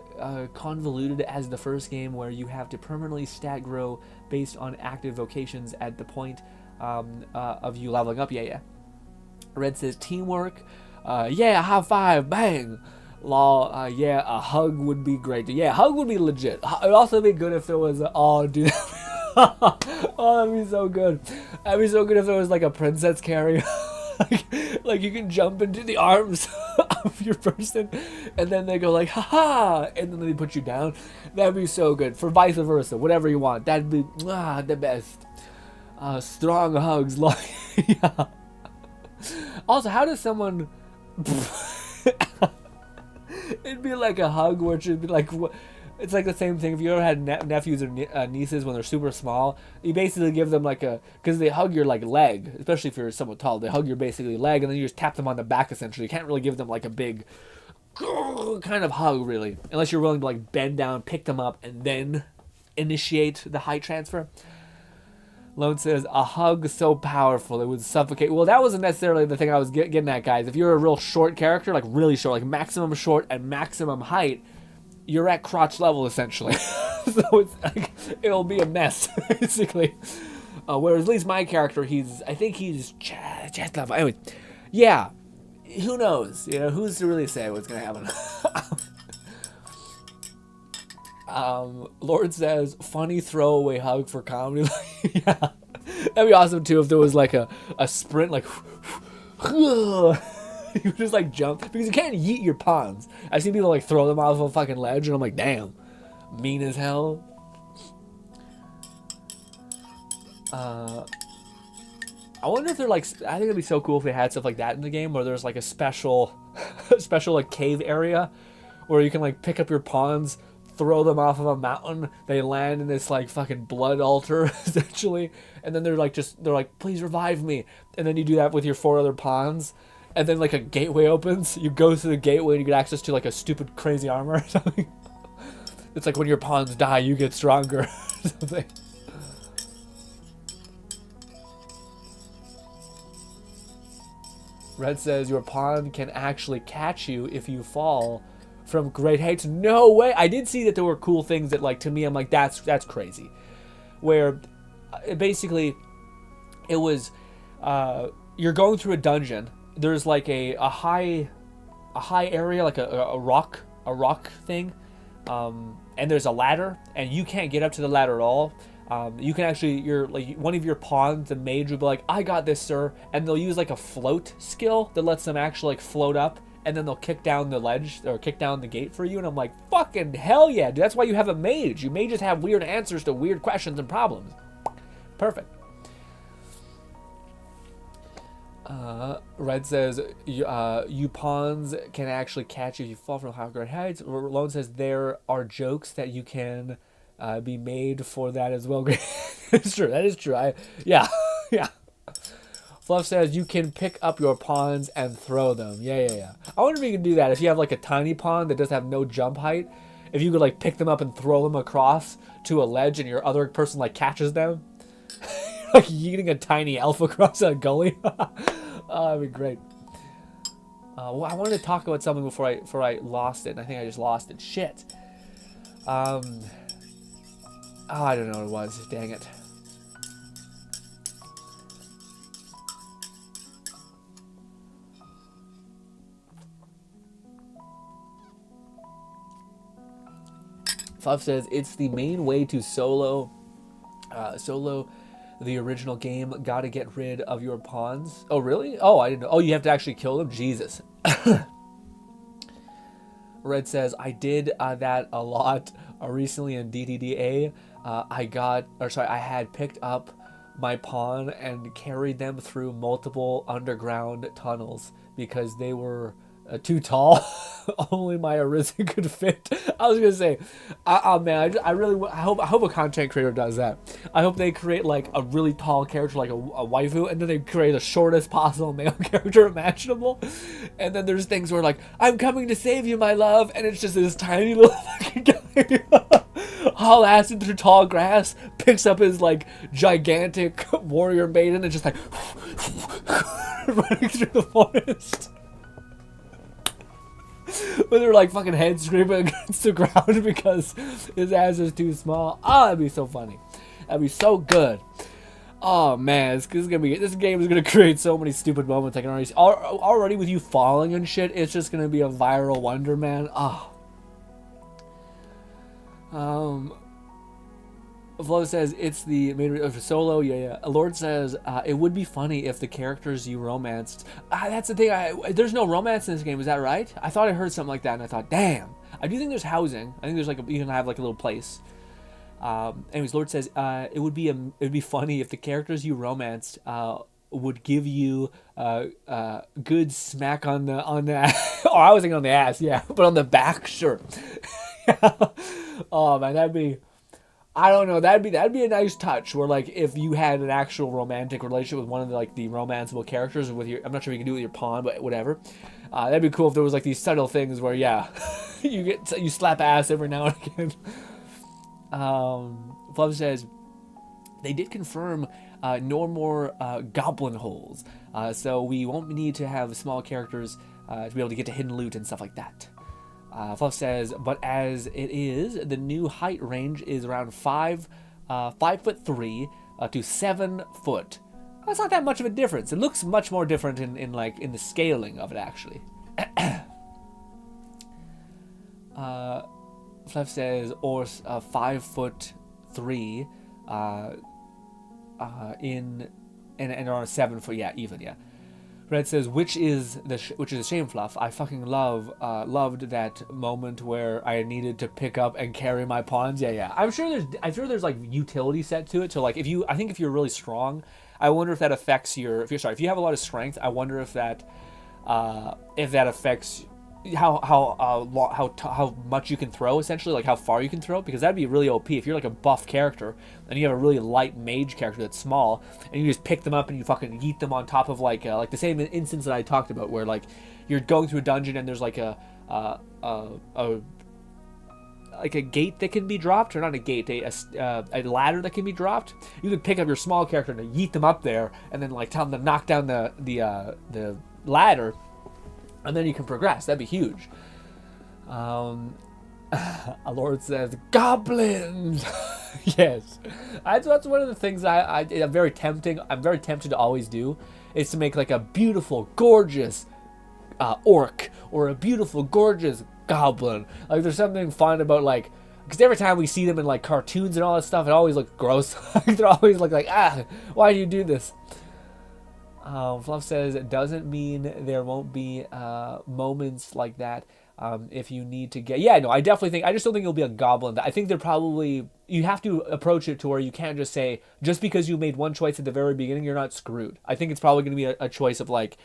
convoluted as the first game where you have to permanently stat grow based on active vocations at the point of you leveling up. Yeah. Red says, teamwork. Yeah, high five, bang. Law, yeah, a hug would be great. Yeah, a hug would be legit. It would also be good if there was dude. That'd be so good. That'd be so good if there was like a princess carry. like you can jump into the arms of your person, and then they go like, haha, and then they put you down. That'd be so good. For vice versa, whatever you want. That'd be the best. Strong hugs. Like, yeah. Also, how does someone... It'd be like a hug where it'd be like... It's like the same thing. If you ever had nephews or nieces when they're super small, you basically give them like a... Because they hug your like leg, especially if you're somewhat tall. They hug your basically leg, and then you just tap them on the back, essentially. You can't really give them like a big kind of hug, really. Unless you're willing to like bend down, pick them up, and then initiate the height transfer. Lone says, a hug so powerful it would suffocate. Well, that wasn't necessarily the thing I was getting at, guys. If you're a real short character, like really short, like maximum short and maximum height, you're at crotch level, essentially. So it's like, it'll be a mess, basically. Whereas at least my character, I think he's chest level. Anyway, yeah, who knows? You know, who's to really say what's going to happen? Lord says, funny throwaway hug for comedy. Yeah, that'd be awesome too if there was like a sprint, like you just like jump, because you can't yeet your pawns. I've seen people like throw them off a fucking ledge, and I'm like, damn, mean as hell. I wonder if they're like, I think it'd be so cool if they had stuff like that in the game, where there's like a special like cave area where you can like pick up your pawns, throw them off of a mountain, they land in this like fucking blood altar, essentially, and then they're like, please revive me, and then you do that with your 4 other pawns, and then like a gateway opens, you go through the gateway and you get access to like a stupid crazy armor or something. It's like when your pawns die, you get stronger or something. Red says, your pawn can actually catch you if you fall from great heights. No way. I did see that there were cool things that, like, to me, I'm like, that's crazy. Where basically it was you're going through a dungeon. There's like a high area, like a rock thing, and there's a ladder, and you can't get up to the ladder at all. You can actually, you're like, one of your pawns, the mage, will be like, I got this, sir, and they'll use like a float skill that lets them actually like float up, and then they'll kick down the ledge or kick down the gate for you. And I'm like, fucking hell yeah, dude. That's why you have a mage. You mages have weird answers to weird questions and problems. Perfect. Red says, you pawns can actually catch you if you fall from high great heights. Lone says, there are jokes that you can be made for that as well. It's true. That is true. Yeah. Fluff says, you can pick up your pawns and throw them. Yeah. I wonder if you can do that if you have like a tiny pawn that does have no jump height. If you could like pick them up and throw them across to a ledge, and your other person like catches them. Like yeeting a tiny elf across a gully. Oh, that'd be great. Well, I wanted to talk about something before I lost it, and I think I just lost it. Shit. Oh, I don't know what it was. Dang it. Fluff says, it's the main way to solo the original game. Gotta get rid of your pawns. Oh, really? Oh, I didn't know. Oh, you have to actually kill them? Jesus. Red says, I did that a lot recently in DTDA. I had picked up my pawn and carried them through multiple underground tunnels because they were too tall. Only my Arisen could fit. I was gonna say, man, I hope a content creator does that. I hope they create like a really tall character, like a waifu, and then they create the shortest possible male character imaginable. And then there's things where like, I'm coming to save you, my love, and it's just this tiny little fucking guy, haul ass through tall grass, picks up his like gigantic warrior maiden, and just like running through the forest. With her like fucking head scraping against the ground because his ass is too small. Oh, that'd be so funny. That'd be so good. Oh man, this game is gonna create so many stupid moments. I can already with you falling and shit. It's just gonna be a viral wonder, man. Flo says it's the main of solo. Yeah. Lord says it would be funny if the characters you romanced. That's the thing. There's no romance in this game. Is that right? I thought I heard something like that, and I thought, damn. I do think there's housing. I think there's like you can have like a little place. Anyways, Lord says it would be funny if the characters you romanced would give you good smack on the oh, I was thinking on the ass, yeah, but on the back, sure. Oh man, that'd be. I don't know. That'd be a nice touch. Where like if you had an actual romantic relationship with one of the romanceable characters with your, I'm not sure if you can do it with your pawn, but whatever. That'd be cool if there was like these subtle things where you slap ass every now and again. Fluff says they did confirm no more goblin holes, so we won't need to have small characters to be able to get to hidden loot and stuff like that. Fluff says, but as it is, the new height range is around 5'3" to 7 foot. That's not that much of a difference. It looks much more different in the scaling of it actually. Fluff says, or 5'3" and around 7 foot. Yeah, even yeah. Red says, which is a shame, Fluff. I fucking loved that moment where I needed to pick up and carry my pawns. Yeah. I'm sure there's like utility set to it. So like if you're really strong, I wonder if that affects if you have a lot of strength, I wonder if that affects how much you can throw, essentially, like how far you can throw, because that'd be really OP if you're like a buff character and you have a really light mage character that's small and you just pick them up and you fucking yeet them on top of like the same instance that I talked about where like you're going through a dungeon and there's like a gate that can be dropped, or not a gate, a ladder that can be dropped. You could pick up your small character and yeet them up there and then like tell them to knock down the ladder. And then you can progress. That'd be huge. A Lord says, goblins! Yes. That's one of the things I'm very tempted to always do, is to make like a beautiful, gorgeous orc, or a beautiful, gorgeous goblin. Like there's something fun about like, because every time we see them in like cartoons and all that stuff, it always looks gross. They're always like, why do you do this? Fluff says it doesn't mean there won't be moments like that if you need to get. Yeah, no, I definitely think. I just don't think it'll be a goblin. I think you have to approach it to where you can't just say, just because you made one choice at the very beginning, you're not screwed. I think it's probably going to be a choice of like,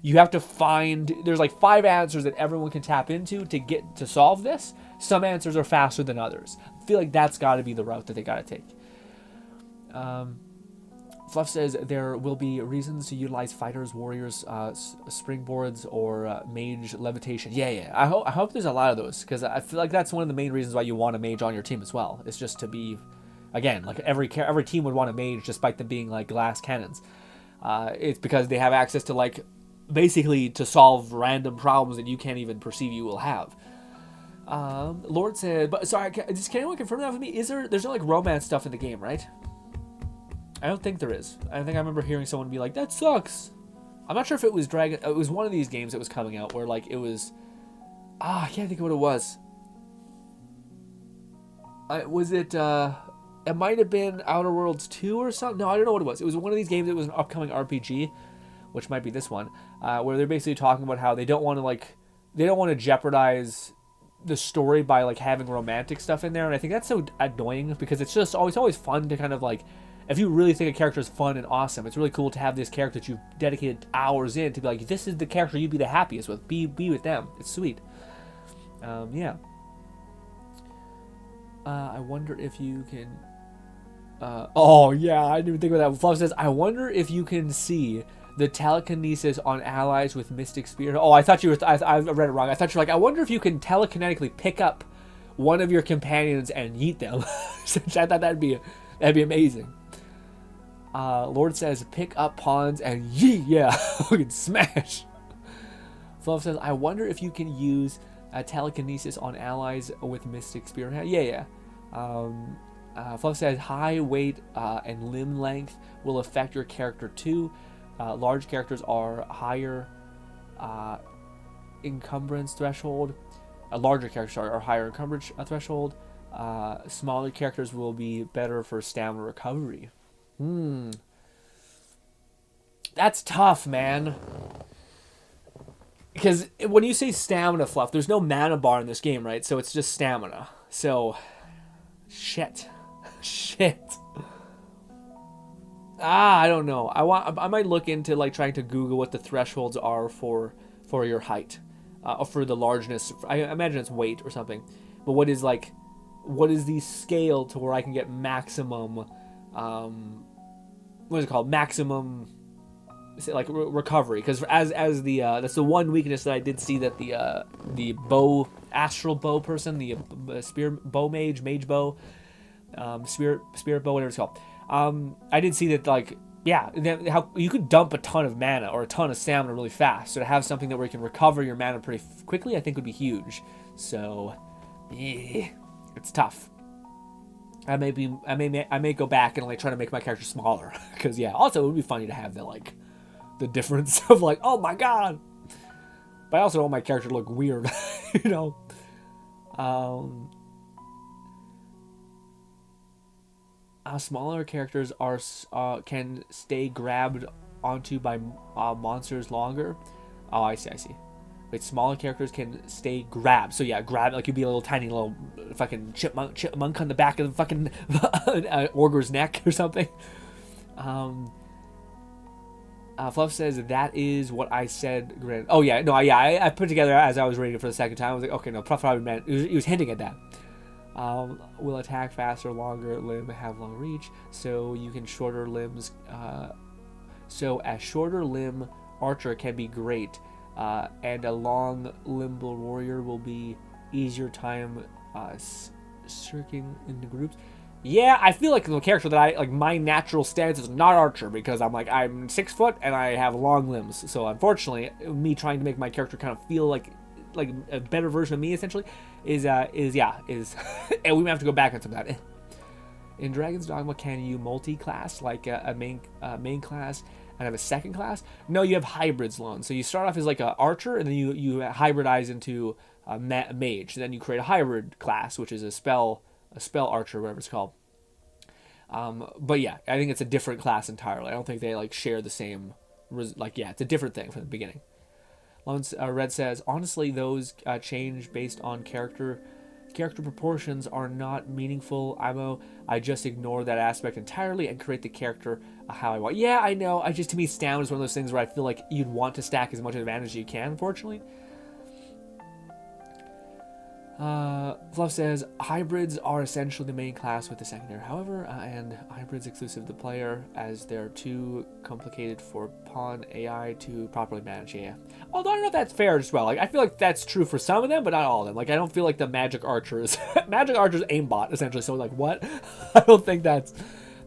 you have to find. There's like 5 answers that everyone can tap into to get to solve this. Some answers are faster than others. I feel like that's got to be the route that they got to take. Fluff says there will be reasons to utilize fighters, warriors, springboards, or mage levitation. Yeah. I hope there's a lot of those, because I feel like that's one of the main reasons why you want a mage on your team as well. It's just to be, again, like every team would want a mage, despite them being like glass cannons. It's because they have access to like basically to solve random problems that you can't even perceive you will have. Lord said, but sorry, can anyone confirm that with me? There's no like romance stuff in the game, right? I don't think there is. I think I remember hearing someone be like, that sucks. I'm not sure if it was Dragon. It was one of these games that was coming out where like it was. I can't think of what it was. Was it? It might have been Outer Worlds 2 or something. No, I don't know what it was. It was one of these games that was an upcoming RPG, which might be this one, where they're basically talking about how they don't want to jeopardize the story by like having romantic stuff in there, and I think that's so annoying because it's just always fun to kind of like. If you really think a character is fun and awesome, it's really cool to have this character that you've dedicated hours in to be like, this is the character you'd be the happiest with. Be with them. It's sweet. Yeah. I wonder if you can... oh, yeah, I didn't even think about that. Fluff says, I wonder if you can see the telekinesis on allies with Mystic Spear. Oh, I thought you were... I read it wrong. I thought you were like, I wonder if you can telekinetically pick up one of your companions and yeet them. I thought that'd be amazing. Lord says, pick up pawns and yeet. Yeah, we can smash. Fluff says, I wonder if you can use telekinesis on allies with Mystic Spear. Yeah. Fluff says, high weight and limb length will affect your character too. Large characters are higher encumbrance threshold. Larger characters are higher encumbrance threshold. Smaller characters will be better for stamina recovery. That's tough, man. Because when you say stamina fluff, there's no mana bar in this game, right? So it's just stamina. So, shit. I don't know. I might look into like trying to Google what the thresholds are for your height, or for the largeness. I imagine it's weight or something. But what is the scale to where I can get maximum? What is it called? Maximum, like recovery. Because as the that's the one weakness that I did see that the bow, astral bow person, the spear bow mage bow, spirit bow, whatever it's called. I did see that, like, yeah, how you could dump a ton of mana or a ton of stamina really fast. So to have something that where you can recover your mana pretty quickly, I think would be huge. So, yeah, it's tough. I may go back and like try to make my character smaller, because yeah. Also, it would be funny to have the difference of like, oh my god. But I also don't want my character to look weird, you know. Smaller characters can stay grabbed onto by monsters longer. Oh, I see. Wait, smaller characters can stay grabbed. So yeah, grab, like you'd be a little tiny little fucking chipmunk on the back of the fucking ogre's neck or something. Fluff says that is what I said. Grin. Oh yeah, no, yeah, I put together as I was reading it for the second time. I was like, okay, no, Fluff probably meant he was hinting at that. Will attack faster, longer limb, have long reach, so you can shorter limbs. So a shorter limb archer can be great, and a long limbal warrior will be easier time circling into groups. Yeah, I feel like the character that I like, my natural stance is not archer, because I'm 6 foot and I have long limbs. So unfortunately, me trying to make my character kind of feel like a better version of me essentially is and we may have to go back on some of that. In Dragon's Dogma, can you multi-class like a main class and have a second class? No, you have hybrids, Lone. So you start off as like a archer, and then you hybridize into a mage. Then you create a hybrid class, which is a spell archer, whatever it's called. But yeah, I think it's a different class entirely. I don't think they like share the same. It's a different thing from the beginning. Red says, honestly, those change based on character proportions are not meaningful. I just ignore that aspect entirely and create the character how I want. Yeah, I know. To me, stamina is one of those things where I feel like you'd want to stack as much advantage as you can, unfortunately. Fluff says, hybrids are essentially the main class with the secondary, however, and hybrids exclusive to the player, as they're too complicated for pawn AI to properly manage. Yeah. Although I don't know if that's fair as well. Like, I feel like that's true for some of them, but not all of them. Like, I don't feel like the magic archers aimbot, essentially. So, like, what? I don't think that's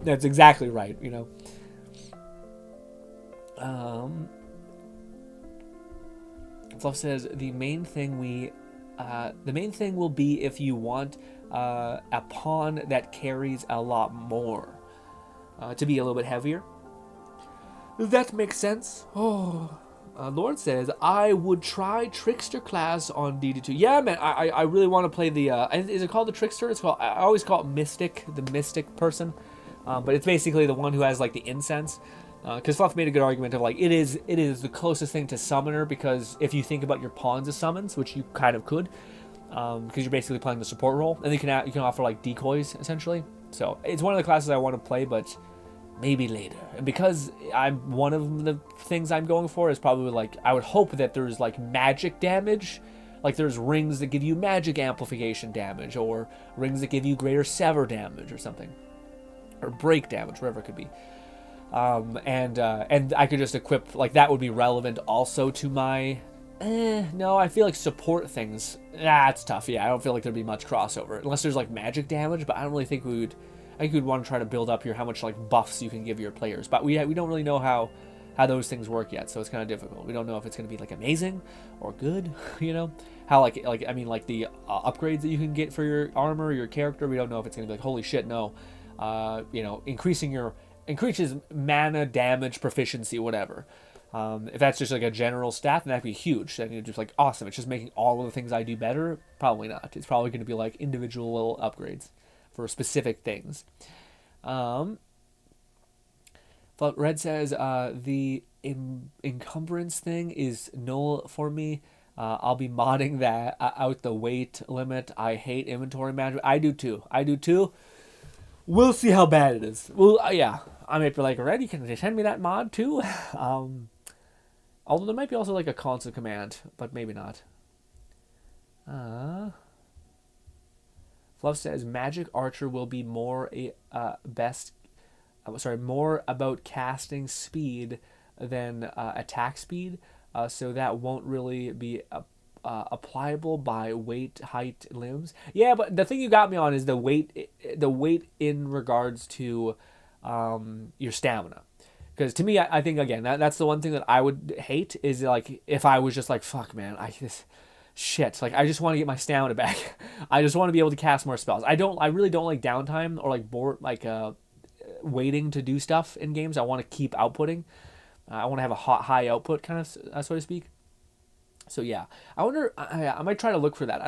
exactly right, you know? Fluff says, the main thing will be if you want a pawn that carries a lot more, to be a little bit heavier. That makes sense. Lord says, I would try Trickster class on DD2. Yeah, man, I really want to play the... is it called the Trickster? I always call it Mystic, the Mystic person. But it's basically the one who has, like, the incense. Because Fluff made a good argument of, like, it is the closest thing to Summoner, because if you think about your pawns as summons, which you kind of could, because you're basically playing the support role, and you can offer, like, decoys, essentially. So, it's one of the classes I want to play, but... maybe later. And because one of the things I'm going for is probably like, I would hope that there's like magic damage. Like there's rings that give you magic amplification damage, or rings that give you greater sever damage or something. Or break damage, whatever it could be. And I could just equip, like that would be relevant also to my... no, I feel like support things, it's tough. Yeah, I don't feel like there'd be much crossover. Unless there's like magic damage, but I don't really think we would... I think we'd want to try to build up how much like buffs you can give your players, but we don't really know how those things work yet, so it's kind of difficult. We don't know if it's going to be like amazing or good, you know, how like I mean like the upgrades that you can get for your armor, your character. We don't know if it's going to be like holy shit, no, you know, increases mana, damage, proficiency, whatever. If that's just like a general stat, then that'd be huge. Then it's just like awesome. It's just making all of the things I do better. Probably not. It's probably going to be like individual little upgrades for specific things. But Red says the encumbrance thing is null for me. I'll be modding that out the weight limit. I hate inventory management. I do too. We'll see how bad it is. Well, yeah. I might be like, Red, you can send me that mod too? Although there might be also like a console command, but maybe not. Fluff says Magic Archer will be more more about casting speed than attack speed, so that won't really be applicable by weight, height, limbs. Yeah, but the thing you got me on is the weight in regards to your stamina. Because to me, I think, again, that's the one thing that I would hate is, like, if I was just like, fuck, man, shit. Like, I just want to get my stamina back. I just want to be able to cast more spells. I really don't like downtime or, like, waiting to do stuff in games. I want to keep outputting. I want to have a high output, kind of, so to speak. So, yeah. I wonder, I might try to look for that.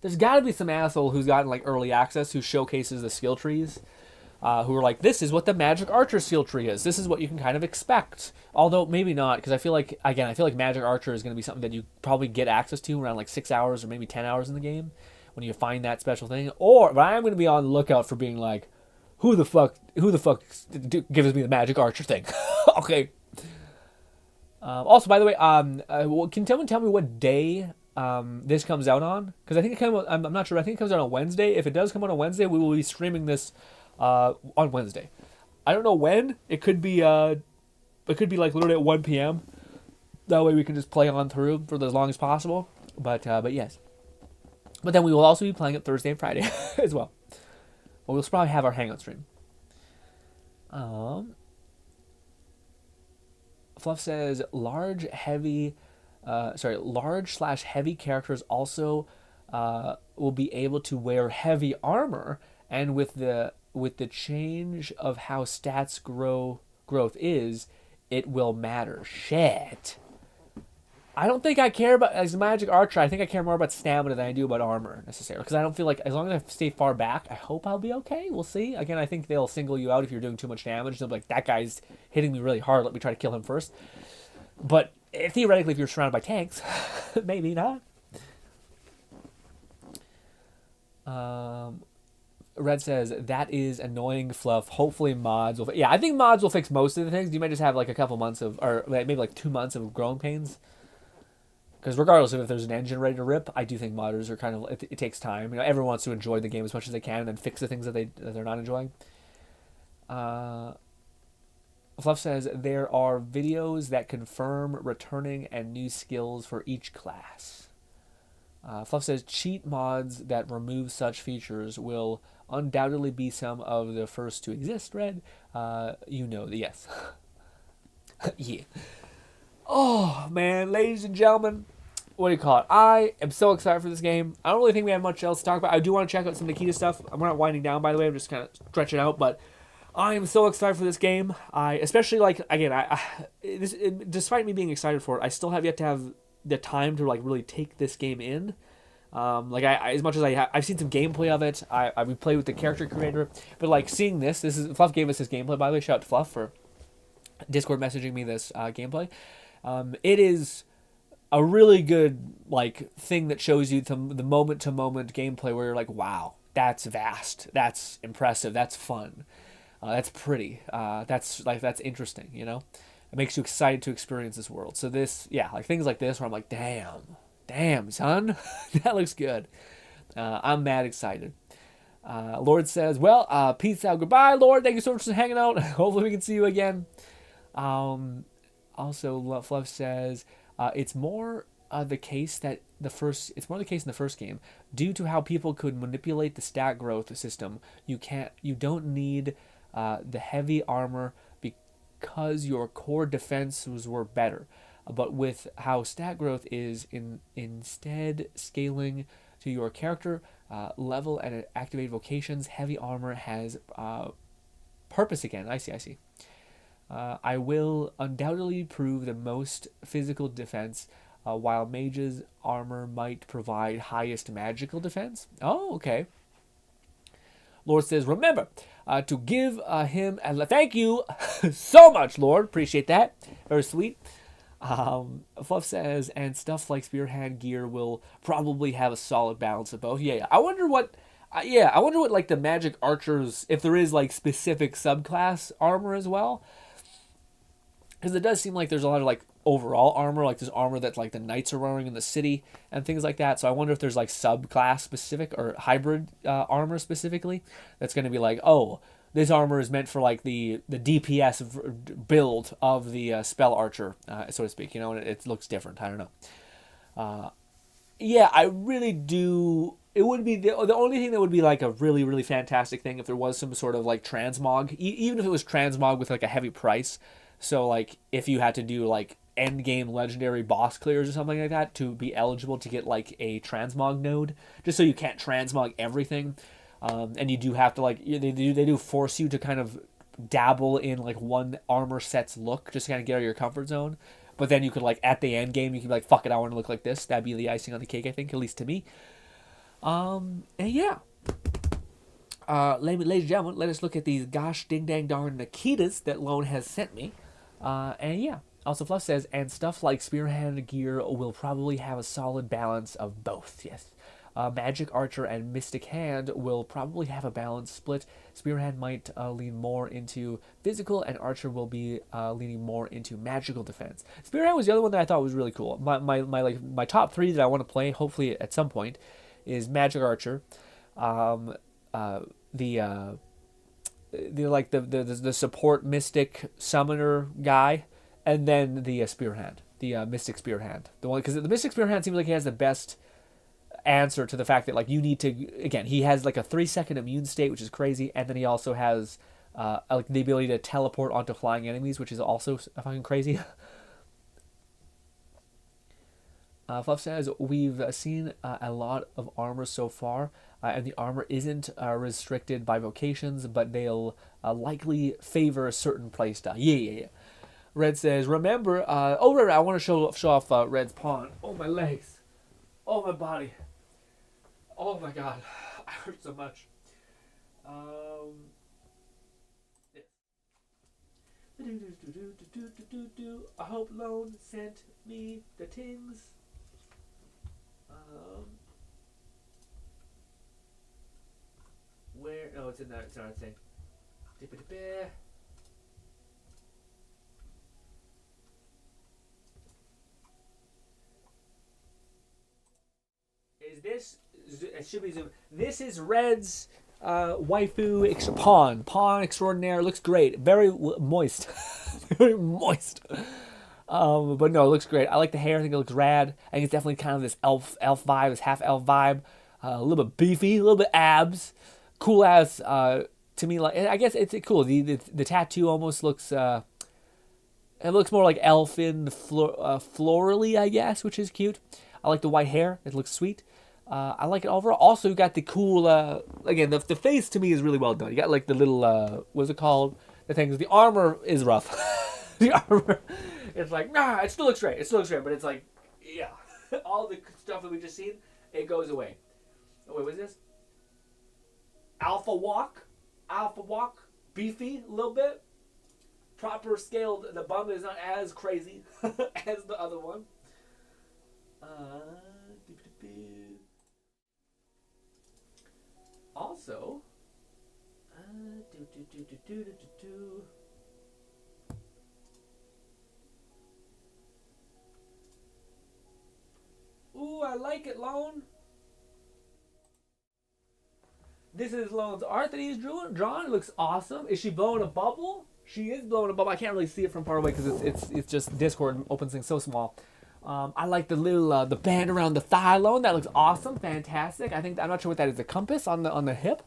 There's got to be some asshole who's gotten, like, early access who showcases the skill trees. Who are like, this is what the Magic Archer skill tree is. This is what you can kind of expect. Although maybe not, because I feel like Magic Archer is going to be something that you probably get access to around like 6 hours or maybe 10 hours in the game when you find that special thing. But I'm going to be on the lookout for being like, who the fuck gives me the Magic Archer thing? Okay. Also, by the way, can someone tell me what day this comes out on? Because I think I'm not sure. I think it comes out on Wednesday. If it does come out on Wednesday, we will be streaming this on Wednesday. I don't know when. It could be like literally at 1 p.m. That way we can just play on through for as long as possible. But yes. But then we will also be playing it Thursday and Friday as well. We'll probably have our hangout stream. Fluff says large / heavy characters also will be able to wear heavy armor, and with the change of how stats growth is, it will matter. Shit. I don't think I care about, as a Magic Archer, I think I care more about stamina than I do about armor, necessarily. Because I don't feel like, as long as I stay far back, I hope I'll be okay. We'll see. Again, I think they'll single you out if you're doing too much damage. They'll be like, that guy's hitting me really hard, let me try to kill him first. But theoretically, if you're surrounded by tanks, maybe not. Red says, that is annoying, Fluff. Hopefully mods will... Yeah, I think mods will fix most of the things. You might just have like a couple months of... Or maybe like 2 months of growing pains. Because regardless of if there's an engine ready to rip, I do think modders are kind of... It takes time. You know, everyone wants to enjoy the game as much as they can and then fix the things that they're not enjoying. Fluff says, there are videos that confirm returning and new skills for each class. Fluff says, cheat mods that remove such features will undoubtedly be some of the first to exist, Red. Yes. Yeah. Oh, man, ladies and gentlemen, what do you call it? I am so excited for this game. I don't really think we have much else to talk about. I do want to check out some Nikita stuff. I'm not winding down, by the way. I'm just kind of stretching out, but I am so excited for this game. Despite me being excited for it, I still have yet to have the time to like really take this game in. As much as I've seen some gameplay of it. We played with the character creator, but like seeing this is Fluff gave us this gameplay. By the way, shout out to Fluff for Discord messaging me this gameplay. It is a really good like thing that shows you the moment to moment gameplay where you're like, wow, that's vast, that's impressive, that's fun, that's pretty, that's interesting. You know, it makes you excited to experience this world. So this, yeah, like things like this where I'm like, damn, son, that looks good. I'm mad excited. Lord says, well, peace out, goodbye, Lord. Thank you so much for hanging out. Hopefully we can see you again. Also, Fluff says, it's more the case in the first game, due to how people could manipulate the stat growth system. You don't need the heavy armor because your core defenses were better. But with how stat growth is instead scaling to your character level and activated vocations, heavy armor has purpose again. I see. I will undoubtedly prove the most physical defense, while mage's armor might provide highest magical defense. Oh, okay. Lord says, remember to give him a thank you so much, Lord. Appreciate that. Very sweet. Fluff says, and stuff like spearhead gear will probably have a solid balance of both. Yeah, I wonder what. I wonder what like the magic archers, if there is like specific subclass armor as well, because it does seem like there's a lot of like overall armor, like there's armor that like the knights are wearing in the city and things like that. So I wonder if there's like subclass specific or hybrid armor specifically that's going to be like, oh, this armor is meant for like the DPS build of the spell archer, so to speak. You know, and it looks different. I don't know. Yeah, I really do. It would be the only thing that would be like a really, really fantastic thing if there was some sort of like transmog, even if it was transmog with like a heavy price. So like if you had to do like end game legendary boss clears or something like that to be eligible to get like a transmog node, just so you can't transmog everything, and you do have to like they do force you to kind of dabble in like one armor set's look just to kind of get out of your comfort zone. But then you could like at the end game you could be like, fuck it, I want to look like this. That'd be the icing on the cake, I think, at least to me. And yeah. Ladies and gentlemen, let us look at these gosh ding dang darn Nikitas that Lone has sent me. And yeah. Also, Fluff says, and stuff like spearhead gear will probably have a solid balance of both. Yes. Magic Archer and Mystic Hand will probably have a balanced split. Spearhead might lean more into physical, and Archer will be leaning more into magical defense. Spearhead was the other one that I thought was really cool. My top three that I want to play, hopefully at some point, is Magic Archer, the support Mystic Summoner guy, and then the Spearhand, the Mystic Spearhand. The one because the Mystic Spearhand seems like he has the best answer to the fact that like you need to, again, he has like a 3-second immune state, which is crazy, and then he also has like the ability to teleport onto flying enemies, which is also fucking crazy. Fluff says, we've seen a lot of armor so far, and the armor isn't restricted by vocations, but they'll likely favor a certain playstyle. Yeah. Red says, remember, right, I want to show off Red's pawn. Oh, my legs. Oh, my body. Oh my god, I hurt so much. I hope Lone sent me the tings. Where? Oh, it's in there. It's not saying. Is this? It should be zoom. This is Red's waifu pawn extraordinaire. Looks great. Very moist. Very moist. But no, it looks great. I like the hair. I think it looks rad. I think it's definitely kind of this elf vibe, this half elf vibe. A little bit beefy, a little bit abs. Cool ass. To me, like I guess it's cool. The tattoo almost looks. It looks more like elfin, florally, I guess, which is cute. I like the white hair. It looks sweet. I like it overall. Also, you got the cool, again, the face to me is really well done. You got like the little, what's it called? The things. The armor is rough. The armor, it's like, nah, it still looks great. But it's like, yeah. All the stuff that we just seen, it goes away. Oh, wait, what's this? Alpha walk. Beefy, a little bit. Proper scaled. The bum is not as crazy as the other one. Also, ooh, I like it, Lone. This is Lone's art that he's drawn. It looks awesome. Is she blowing a bubble? She is blowing a bubble. I can't really see it from far away because it's just Discord opens things so small. I like the little the band around the thigh, Lone. That looks awesome, fantastic. I'm not sure what that is. The compass on the hip.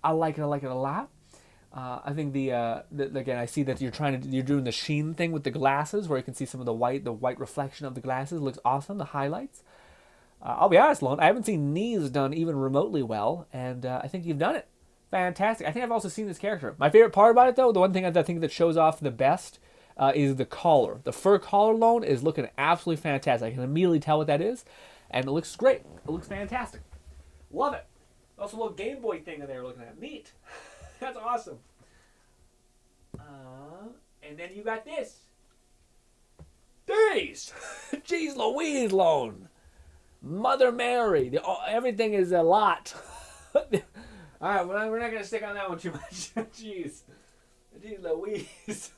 I like it a lot. I think the again, I see that you're doing the sheen thing with the glasses, where you can see some of the white reflection of the glasses. It looks awesome. The highlights. I'll be honest, Lone, I haven't seen knees done even remotely well, and I think you've done it. Fantastic. I think I've also seen this character. My favorite part about it, though, the one thing I think that shows off the best is the collar. The fur collar loan is looking absolutely fantastic. I can immediately tell what that is, and it looks great. It looks fantastic. Love it. Also, a little Game Boy thing in there looking at. Neat. That's awesome. And then you got this. Jeez. Jeez Louise loan. Mother Mary. Everything is a lot. All right, we're not going to stick on that one too much. Jeez. Jeez Louise.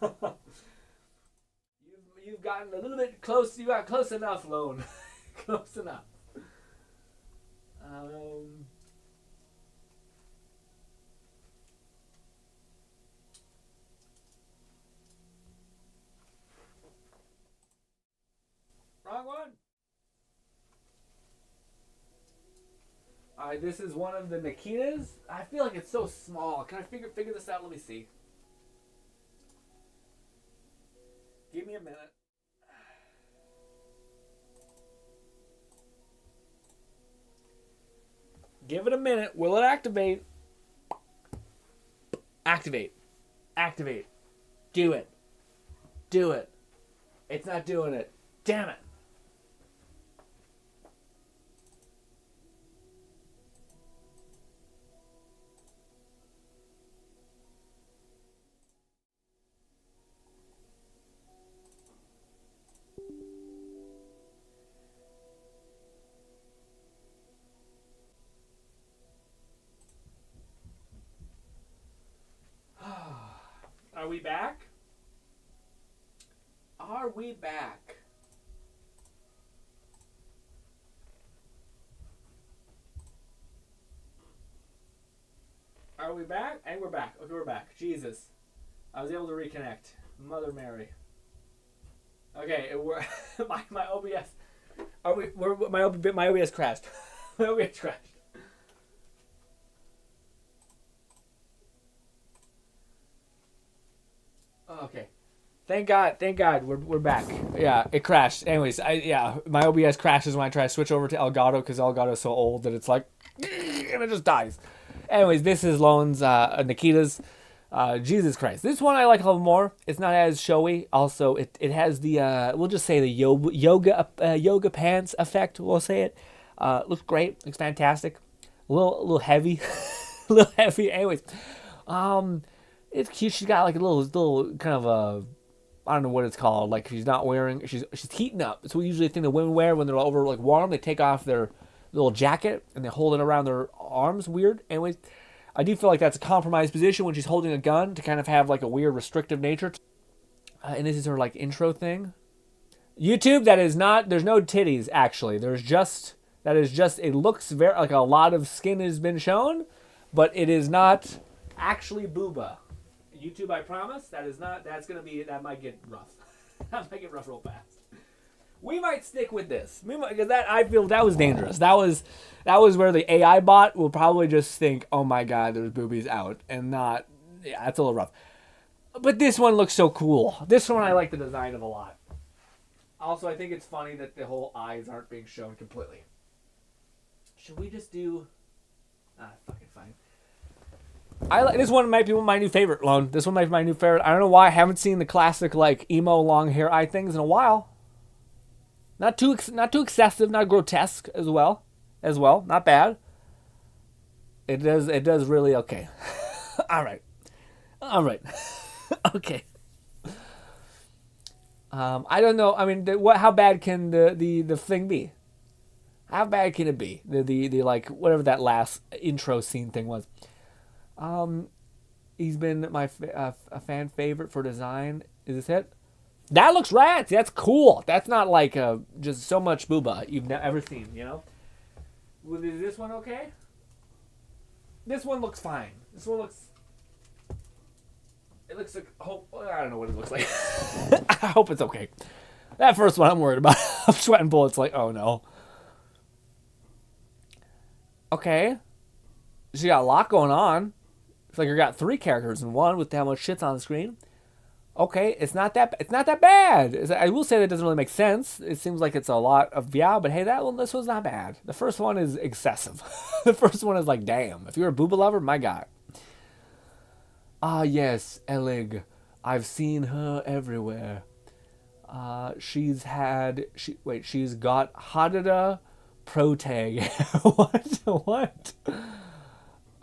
You've gotten a little bit close. You got close enough, loan. Close enough. Wrong one. Alright, this is one of the Nikitas. I feel like it's so small. Can I figure this out? Let me see. Give me a minute. Give it a minute. Will it activate? Activate. Activate. Do it. Do it. It's not doing it. Damn it. Are we back? Are we back? Are we back? And we're back. Okay, we're back. Jesus. I was able to reconnect. Mother Mary. Okay, we're my OBS. Are we? My OBS crashed. My OBS crashed. Okay. Thank God, we're back. Yeah, it crashed. Anyways, my OBS crashes when I try to switch over to Elgato because Elgato is so old that it's like, and it just dies. Anyways, this is Lone's Nikita's. Jesus Christ, this one I like a little more. It's not as showy. Also, it has the we'll just say the yoga pants effect. We'll say it. Looks great. Looks fantastic. A little heavy, a little heavy. Anyways, it's cute. She's got like a little kind of a, I don't know what it's called. Like she's not wearing. She's heating up. It's what usually think the women wear when they're over like warm. They take off their little jacket and they hold it around their arms. Weird. Anyways, I do feel like that's a compromised position when she's holding a gun to kind of have like a weird restrictive nature. And this is her like intro thing. YouTube, that is not. There's no titties actually. That is just. It looks very like a lot of skin has been shown, but it is not actually booba. YouTube, I promise. That is not. That's gonna be. That might get rough. That might get rough real fast. We might stick with this because that I feel that was dangerous. That was where the AI bot will probably just think, "Oh my God, there's boobies out," and not. Yeah, that's a little rough. But this one looks so cool. This one I like the design of a lot. Also, I think it's funny that the whole eyes aren't being shown completely. Should we just do? Fucking fine. This one might be my new favorite, Lone. This one might be my new favorite. I don't know why I haven't seen the classic like emo long hair eye things in a while. Not too excessive, not grotesque as well. Not bad. It does really okay. All right. Okay. I don't know. I mean, how bad can the thing be? How bad can it be? The like whatever that last intro scene thing was. He's been my a fan favorite for design. Is this it? That looks rad. That's cool. That's not like just so much booba you've ever seen, you know? Is this one okay? This one looks fine. This one looks... It looks like... I don't know what it looks like. I hope it's okay. That first one I'm worried about. I'm sweating bullets like, oh no. Okay. She got a lot going on. It's like you got 3 characters in one with how much shit's on the screen. Okay, it's not that bad. I will say that doesn't really make sense. It seems like it's a lot of but hey, this one's not bad. The first one is excessive. The first one is like, damn. If you're a booba lover, my God. Ah, yes, Elig. I've seen her everywhere. She's got Hadada Protag. What? What?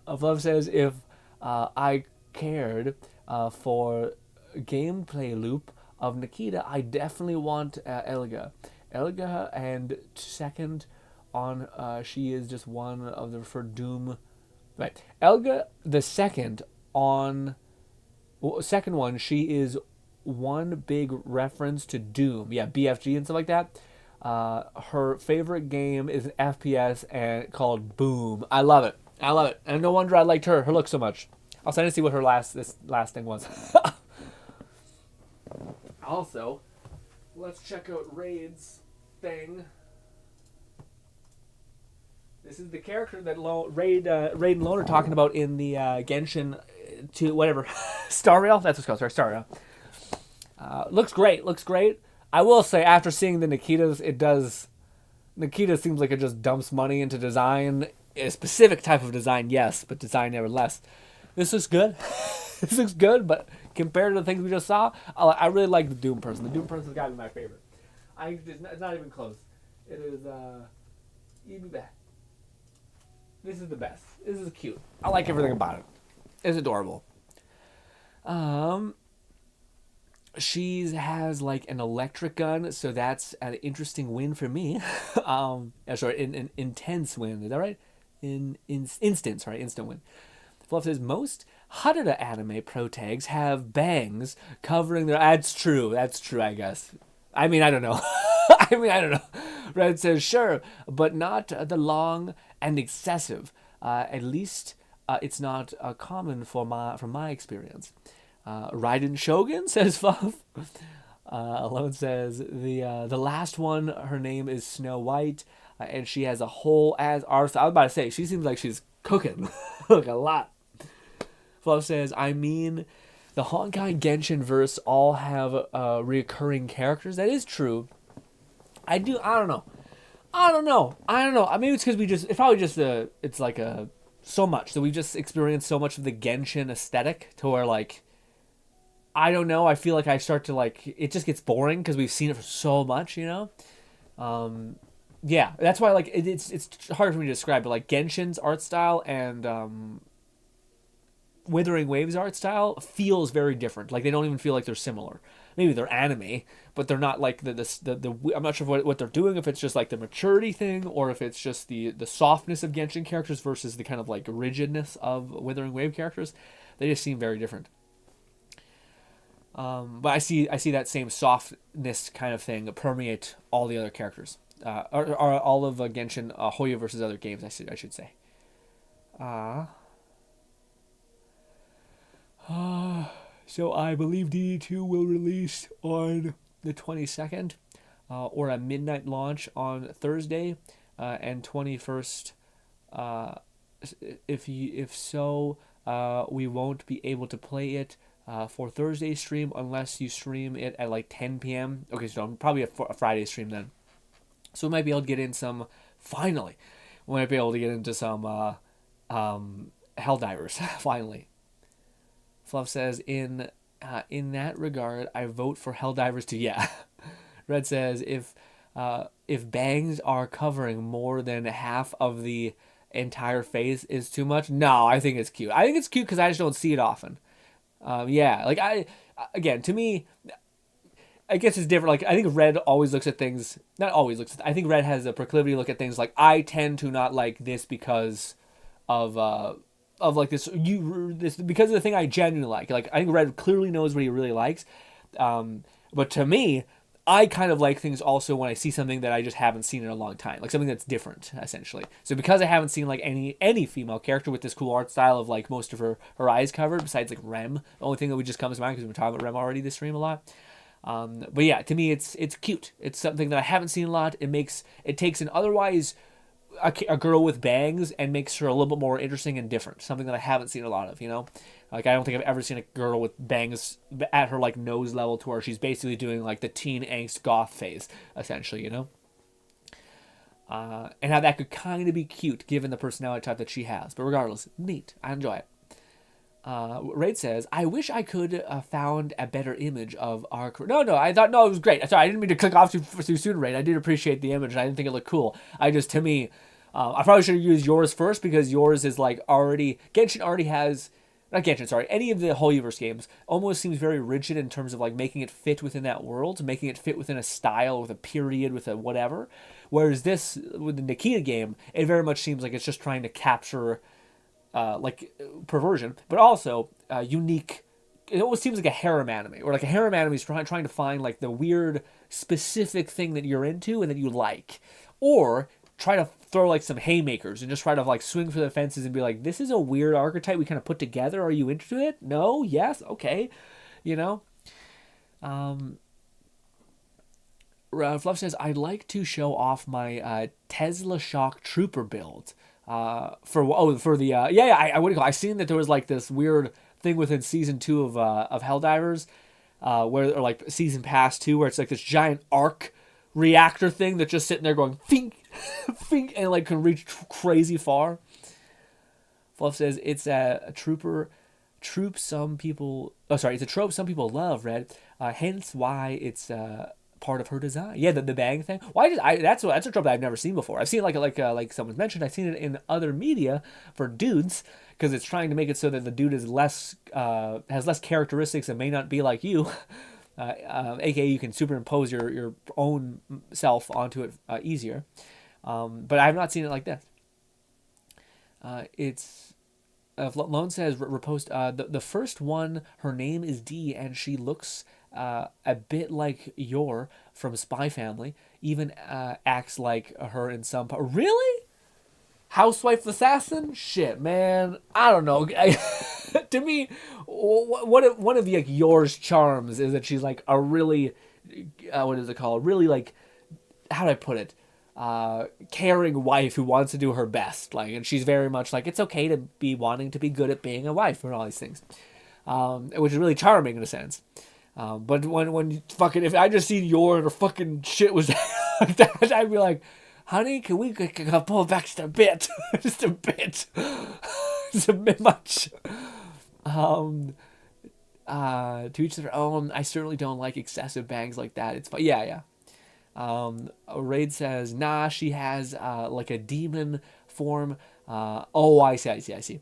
Fluff says if I cared for gameplay loop of Nikita, I definitely want Elga. Elga, and second on she is just one of the for Doom. Right, Elga the second on second one. She is one big reference to Doom. Yeah, BFG and stuff like that. Her favorite game is an FPS and called Boom. I love it. I love it. And no wonder I liked her look so much. I'll send to see what her last thing was. Also, let's check out Raid's thing. This is the character that Raid and Lone are talking about in the Genshin to whatever Star Rail. That's what's called. Sorry, Star Rail. Looks great. Looks great. I will say, after seeing the Nikitas, it does. Nikita seems like it just dumps money into design. A specific type of design, yes, but design nevertheless. This looks good. This looks good, but compared to the things we just saw, I really like the Doom person. The Doom person's got to be my favorite. It's not even close. It is, even better. This is the best. This is cute. I like everything about it. It's adorable. She has like an electric gun, so that's an interesting win for me. Sorry, an intense win. Is that right? Instant win. Fluff says most Hadada anime protags have bangs covering their. That's true, I guess. I mean, I don't know. I don't know. Red says sure, but not the long and excessive. At least it's not common from my experience. Raiden Shogun says Fluff. Alone says the last one. Her name is Snow White, and she has a whole ass arse. I was about to say she seems like she's cooking, like a lot. Fluff says I mean, the Honkai Genshin verse all have recurring characters. That is true. I don't know. I mean, it's because it's probably just it's like so much that we've just experienced so much of the Genshin aesthetic to where like. I don't know. I feel like I start to like it just gets boring because we've seen it for so much, you know. Yeah, that's why like it's hard for me to describe. But like Genshin's art style and Withering Waves art style feels very different. Like they don't even feel like they're similar. Maybe they're anime, but they're not like the I'm not sure what they're doing. If it's just like the maturity thing, or if it's just the softness of Genshin characters versus the kind of like rigidness of Withering Wave characters. They just seem very different. But I see that same softness kind of thing permeate all the other characters, or all of Genshin Hoyo versus other games. I should say. So I believe DD2 will release on the 22nd, or a midnight launch on Thursday, and 21st. If so, we won't be able to play it. For Thursday stream unless you stream it at like 10 p.m. Okay, so probably a Friday stream then. So we might be able to get in some. Finally, we might be able to get into some Helldivers. Finally, Fluff says in that regard, I vote for Helldivers to yeah. Red says if bangs are covering more than half of the entire face is too much. No, I think it's cute. I think it's cute because I just don't see it often. Yeah, like again, to me, I guess it's different. Like I think Red always looks at things. Not always looks. I think Red has a proclivity to look at things like I tend to not like this because of like this because of the thing I genuinely like. Like I think Red clearly knows what he really likes. But to me, I kind of like things also when I see something that I just haven't seen in a long time, like something that's different, essentially. So because I haven't seen like any female character with this cool art style of like most of her eyes covered, besides like Rem, the only thing that would just comes to mind because we've been talking about Rem already this stream a lot. But yeah, to me it's cute. It's something that I haven't seen a lot. It takes an otherwise a girl with bangs and makes her a little bit more interesting and different. Something that I haven't seen a lot of, you know? Like, I don't think I've ever seen a girl with bangs at her, like, nose level to where she's basically doing, like, the teen angst goth phase, essentially, you know? And how that could kind of be cute given the personality type that she has. But regardless, neat. I enjoy it. Raid says, I wish I could found a better image of our... No, I thought, no, it was great. Sorry, I didn't mean to click off too soon, Raid. I did appreciate the image, and I didn't think it looked cool. To me, I probably should have used yours first, because yours is like already... Genshin already has... Not Genshin, sorry. Any of the Holyverse games almost seems very rigid in terms of like making it fit within that world, making it fit within a style, with a period, with a whatever. Whereas this, with the Nikita game, it very much seems like it's just trying to capture... like perversion, but also unique. It almost seems like a harem anime, or like a harem anime is trying to find like the weird specific thing that you're into and that you like, or try to throw like some haymakers and just try to like swing for the fences and be like, this is a weird archetype we kind of put together. Are you into it? No? Yes? Okay. You know? Fluff says, I'd like to show off my Tesla Shock Trooper build. I seen that there was like this weird thing within season 2 of Helldivers, or like season pass 2, where it's like this giant arc reactor thing that's just sitting there going think, think, and like can reach crazy far. Fluff says it's a trope some people love, Red. Hence why it's part of her design. Yeah, the bang thing. That's a trope that I've never seen before. I've seen like someone's mentioned. I've seen it in other media for dudes, because it's trying to make it so that the dude is has less characteristics and may not be like you. AKA you can superimpose your own self onto it easier. But I have not seen it like this. Lone says, repost, the first one, her name is D, and she looks a bit like Yor from Spy Family. Even acts like her in some part. Really? Housewife Assassin? Shit, man. I don't know. To me, one of like Yor's charms is that she's like a really, what is it called? Really like, how do I put it? Caring wife who wants to do her best, like, and she's very much like, it's okay to be wanting to be good at being a wife and all these things, which is really charming in a sense. But when fucking, if I just seen Yor and her fucking shit was like that, I'd be like, honey, can we pull it back just a bit, just a bit, it's a bit much. To each their own. I certainly don't like excessive bangs like that. It's fun. Yeah. Raid says, nah, she has like a demon form. I see.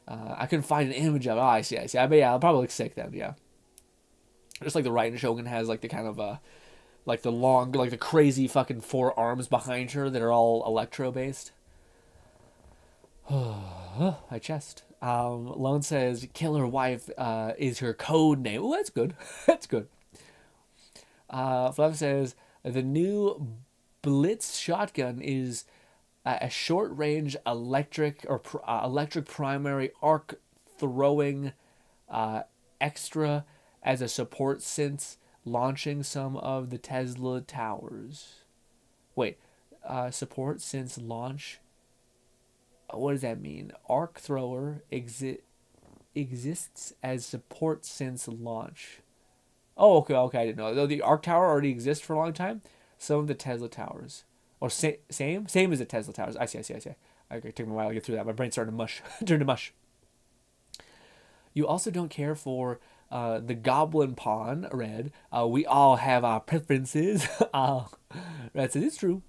I couldn't find an image of it. Oh, I see. But yeah, I'll probably look sick then, yeah. Just like the Raiden Shogun has like the kind of like the long, like the crazy fucking 4 arms behind her that are all electro based. My chest. Lone says, killer wife is her code name. Oh, that's good. That's good. Fluff says, the new Blitz shotgun is a short-range electric primary arc throwing extra as a support since launching some of the Tesla towers. Wait, support since launch? What does that mean? Arc thrower exists as support since launch. Oh, okay, I didn't know. The Arc Tower already exists for a long time. Some of the Tesla towers. Or same as the Tesla towers. I see. Okay, it took me a while to get through that. My brain started to mush. Turned to mush. You also don't care for the Goblin Pawn, Red. We all have our preferences. Red says, it's true.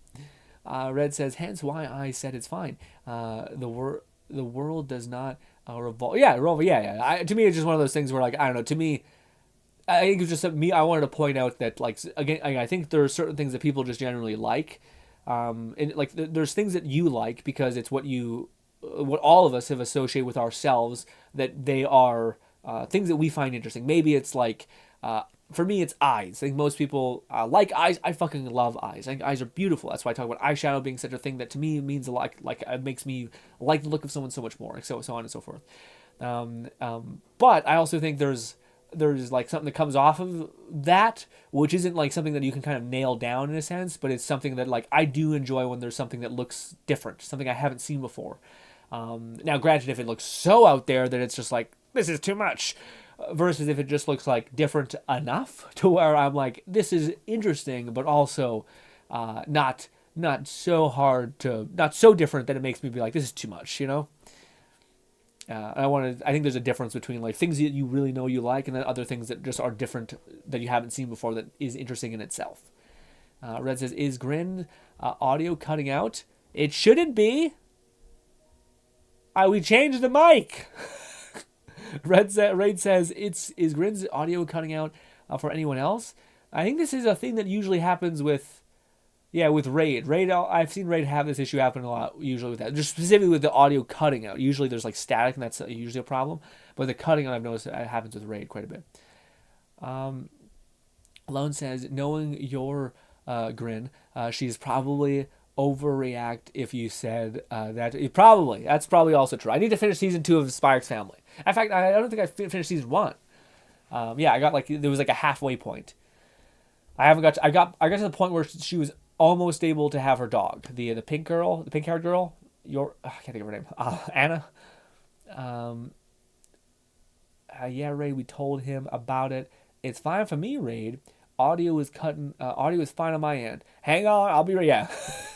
Red says, hence why I said it's fine. The world does not revolve. Yeah, to me, it's just one of those things where, like, I don't know. To me, I think it's just me. I wanted to point out that, like, again, I think there are certain things that people just generally like. And like, there's things that you like because it's what all of us have associated with ourselves, that they are things that we find interesting. Maybe it's like, for me, it's eyes. I think most people like eyes. I fucking love eyes. I think eyes are beautiful. That's why I talk about eyeshadow being such a thing that to me means a lot. Like it makes me like the look of someone so much more. So on and so forth. But I also think there's like something that comes off of that, which isn't like something that you can kind of nail down in a sense, but it's something that, like, I do enjoy when there's something that looks different, something I haven't seen before. Now, granted, if it looks so out there that it's just like, this is too much, versus if it just looks like different enough to where I'm like, this is interesting, but also not so different that it makes me be like, this is too much, you know? I think there's a difference between like things that you really know you like, and then other things that just are different that you haven't seen before that is interesting in itself. Red says, "Is GRINN audio cutting out? It shouldn't be. We changed the mic." Raid says, "Is GRINN's audio cutting out for anyone else?" I think this is a thing that usually happens with Raid. I've seen Raid have this issue happen a lot, usually with that. Just specifically with the audio cutting out. Usually there's like static, and that's usually a problem. But the cutting out, I've noticed it happens with Raid quite a bit. Lone says, "Knowing your GRINN, she's probably overreact if you said that." That's probably also true. I need to finish season 2 of Spy X Family. In fact, I don't think I finished season 1. I got there was like a halfway point. I got to the point where she was almost able to have her dog, the pink haired girl. I can't think of her name. Anna. Raid, we told him about it. It's fine for me, Raid. Audio is cutting. Audio is fine on my end. Hang on, I'll be right. Yeah,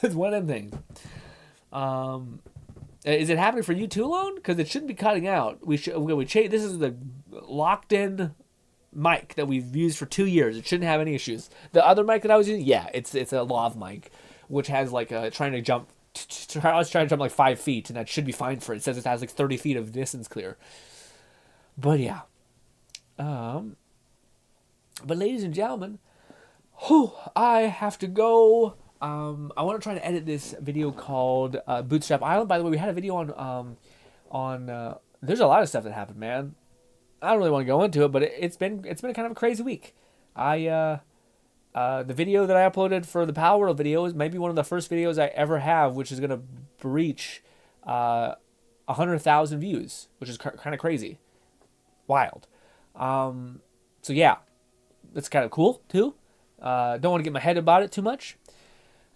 it's one of them things. Is it happening for you too, Lone? Because it shouldn't be cutting out. We change. This is the locked in mic that we've used for 2 years. It shouldn't have any issues. The other mic that I was using, it's a lav mic, which has like trying to jump. I was trying to jump like 5 feet, and that should be fine for it. It says it has like 30 feet of distance clear. But yeah. But ladies and gentlemen, I have to go. I want to try to edit this video called Bootstrap Island. By the way, we had a video on there's a lot of stuff that happened, man. I don't really want to go into it, but it's been kind of a crazy week. The video that I uploaded for the Power World video is maybe one of the first videos I ever have, which is gonna reach 100,000 views, which is kind of crazy, wild. So yeah. That's kind of cool too. Don't want to get my head about it too much.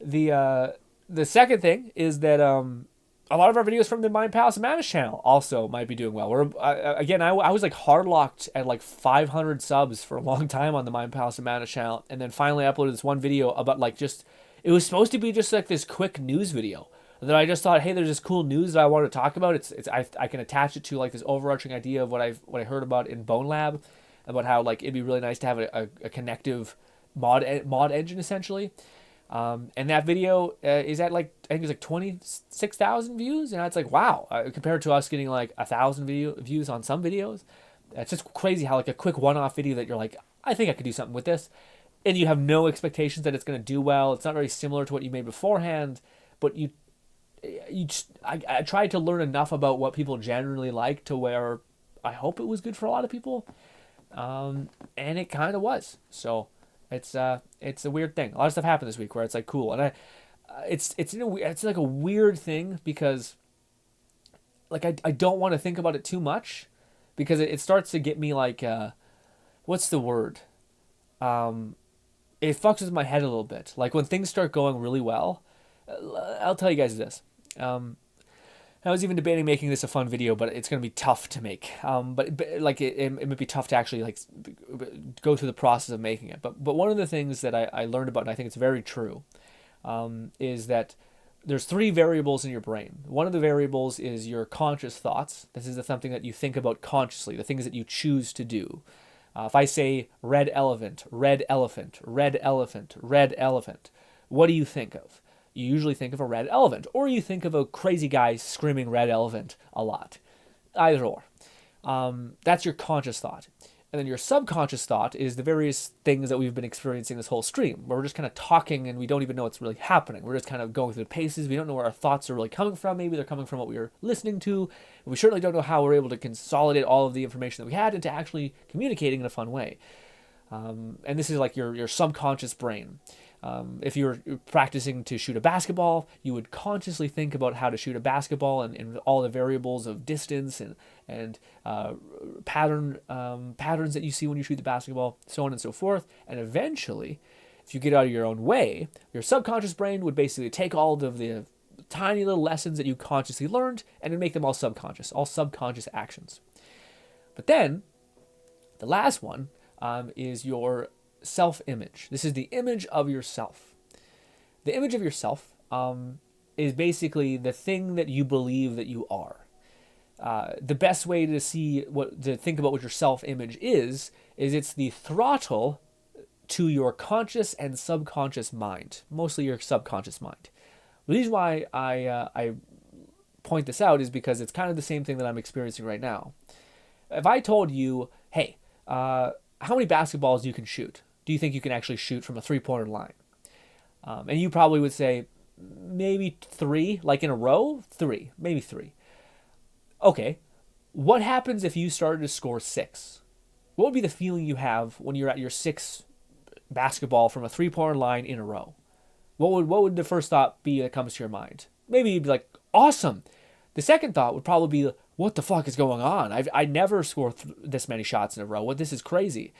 The second thing is that a lot of our videos from the Mind Palace of Madness channel also might be doing well. I was like hard locked at like 500 subs for a long time on the Mind Palace of Madness channel, and then finally I uploaded this one video about like it was supposed to be just like this quick news video. And then I just thought, hey, there's this cool news that I want to talk about. I can attach it to like this overarching idea of what I heard about in Bone Lab, about how like it'd be really nice to have a connective mod engine essentially. And that video is at like I think it's like 26,000 views, and it's like wow, compared to us getting like 1,000 views on some videos. It's just crazy how like a quick one-off video that you're like, I think I could do something with this, and you have no expectations that it's going to do well. It's not very similar to what you made beforehand, but I tried to learn enough about what people generally like to where I hope it was good for a lot of people. And it kind of was. So it's a weird thing. A lot of stuff happened this week where it's like cool, and it's like a weird thing because like I don't want to think about it too much because it starts to get me like what's the word? It fucks with my head a little bit. Like when things start going really well, I'll tell you guys this. I was even debating making this a fun video, but it's going to be tough to make. But like it might be tough to actually like go through the process of making it. But one of the things that I learned about, and I think it's very true, is that there's 3 variables in your brain. One of the variables is your conscious thoughts. This is something that you think about consciously, the things that you choose to do. If I say red elephant, red elephant, red elephant, red elephant, what do you think of? You usually think of a red elephant, or you think of a crazy guy screaming red elephant a lot. Either or. That's your conscious thought. And then your subconscious thought is the various things that we've been experiencing this whole stream, where we're just kind of talking and we don't even know what's really happening. We're just kind of going through the paces. We don't know where our thoughts are really coming from. Maybe they're coming from what we were listening to. And we certainly don't know how we're able to consolidate all of the information that we had into actually communicating in a fun way. And this is like your subconscious brain. If you're practicing to shoot a basketball, you would consciously think about how to shoot a basketball and all the variables of distance and patterns that you see when you shoot the basketball, so on and so forth. And eventually, if you get out of your own way, your subconscious brain would basically take all of the tiny little lessons that you consciously learned and make them all subconscious actions. But then, the last one is your self-image. This is the image of yourself. The image of yourself is basically the thing that you believe that you are. the best way to think about what your self-image is it's the throttle to your conscious and subconscious mind, mostly your subconscious mind. The reason why I point this out is because it's kind of the same thing that I'm experiencing right now. If I told you, hey, how many basketballs you can shoot? Do you think you can actually shoot from a three-pointer line? And you probably would say, maybe 3, like in a row? 3, maybe 3. Okay, what happens if you started to score 6? What would be the feeling you have when you're at your 6th basketball from a three-pointer line in a row? What would the first thought be that comes to your mind? Maybe you'd be like, awesome. The second thought would probably be, what the fuck is going on? I never score this many shots in a row. This is crazy.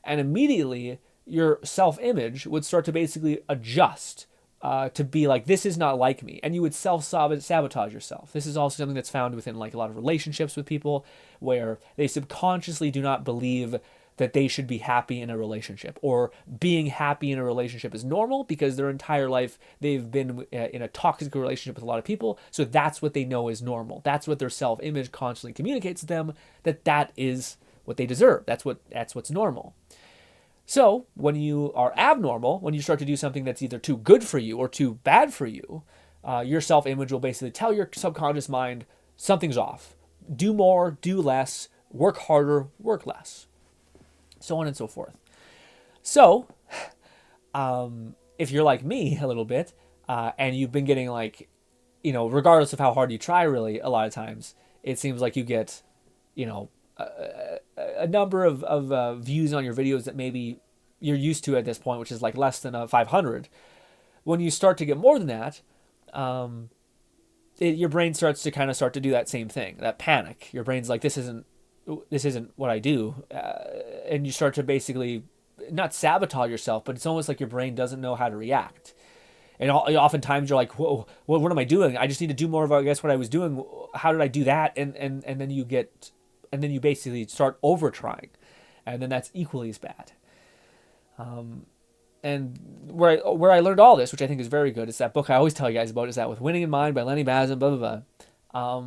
And immediately your self-image would start to basically adjust to be like, this is not like me. And you would self-sabotage yourself. This is also something that's found within like a lot of relationships with people where they subconsciously do not believe that they should be happy in a relationship, or being happy in a relationship is normal because their entire life they've been in a toxic relationship with a lot of people. So that's what they know is normal. That's what their self-image constantly communicates to them, that is what they deserve. That's what's normal. So when you are abnormal, when you start to do something that's either too good for you or too bad for you, your self-image will basically tell your subconscious mind something's off. Do more, do less, work harder, work less, so on and so forth. So if you're like me a little bit, and you've been getting like, regardless of how hard you try, really, a lot of times, it seems like you get, a number of views on your videos that maybe you're used to at this point, which is like less than 500. When you start to get more than that, your brain starts to do that same thing, that panic. Your brain's like, this isn't what I do. And you start to basically not sabotage yourself, but it's almost like your brain doesn't know how to react. And oftentimes you're like, whoa, what am I doing? I just need to do more of, I guess, what I was doing. How did I do that? And then you basically start over trying. And then that's equally as bad. And where I learned all this, which I think is very good, is that book I always tell you guys about, is that With Winning in Mind by Lenny Bazin, blah, blah, blah.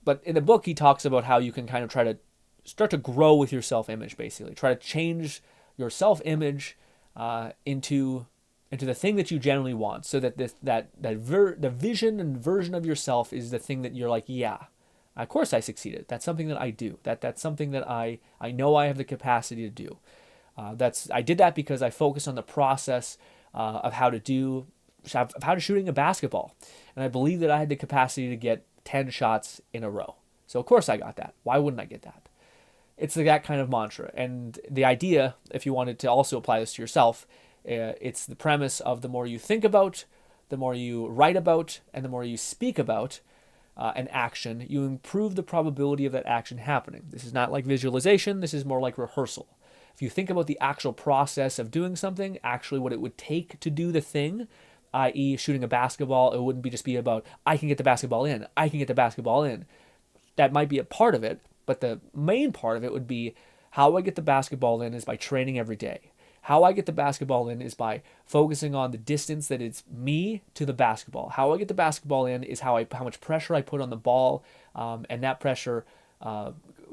But in the book, he talks about how you can kind of try to start to grow with your self-image, basically. Try to change your self-image into the thing that you generally want, so that the vision and version of yourself is the thing that you're like, yeah, of course I succeeded. That's something that I do. That's something that I know I have the capacity to do. I did that because I focused on the process of how to shooting a basketball, and I believe that I had the capacity to get 10 shots in a row. So of course I got that. Why wouldn't I get that? It's that kind of mantra. And the idea, if you wanted to also apply this to yourself, it's the premise of the more you think about, the more you write about, and the more you speak about an action, you improve the probability of that action happening. This is not like visualization. This is more like rehearsal. If you think about the actual process of doing something, actually what it would take to do the thing, i.e. shooting a basketball, it wouldn't just be about, I can get the basketball in, I can get the basketball in. That might be a part of it, but the main part of it would be, how I get the basketball in is by training every day. How I get the basketball in is by focusing on the distance that it's me to the basketball. How I get the basketball in is how much pressure I put on the ball, and that pressure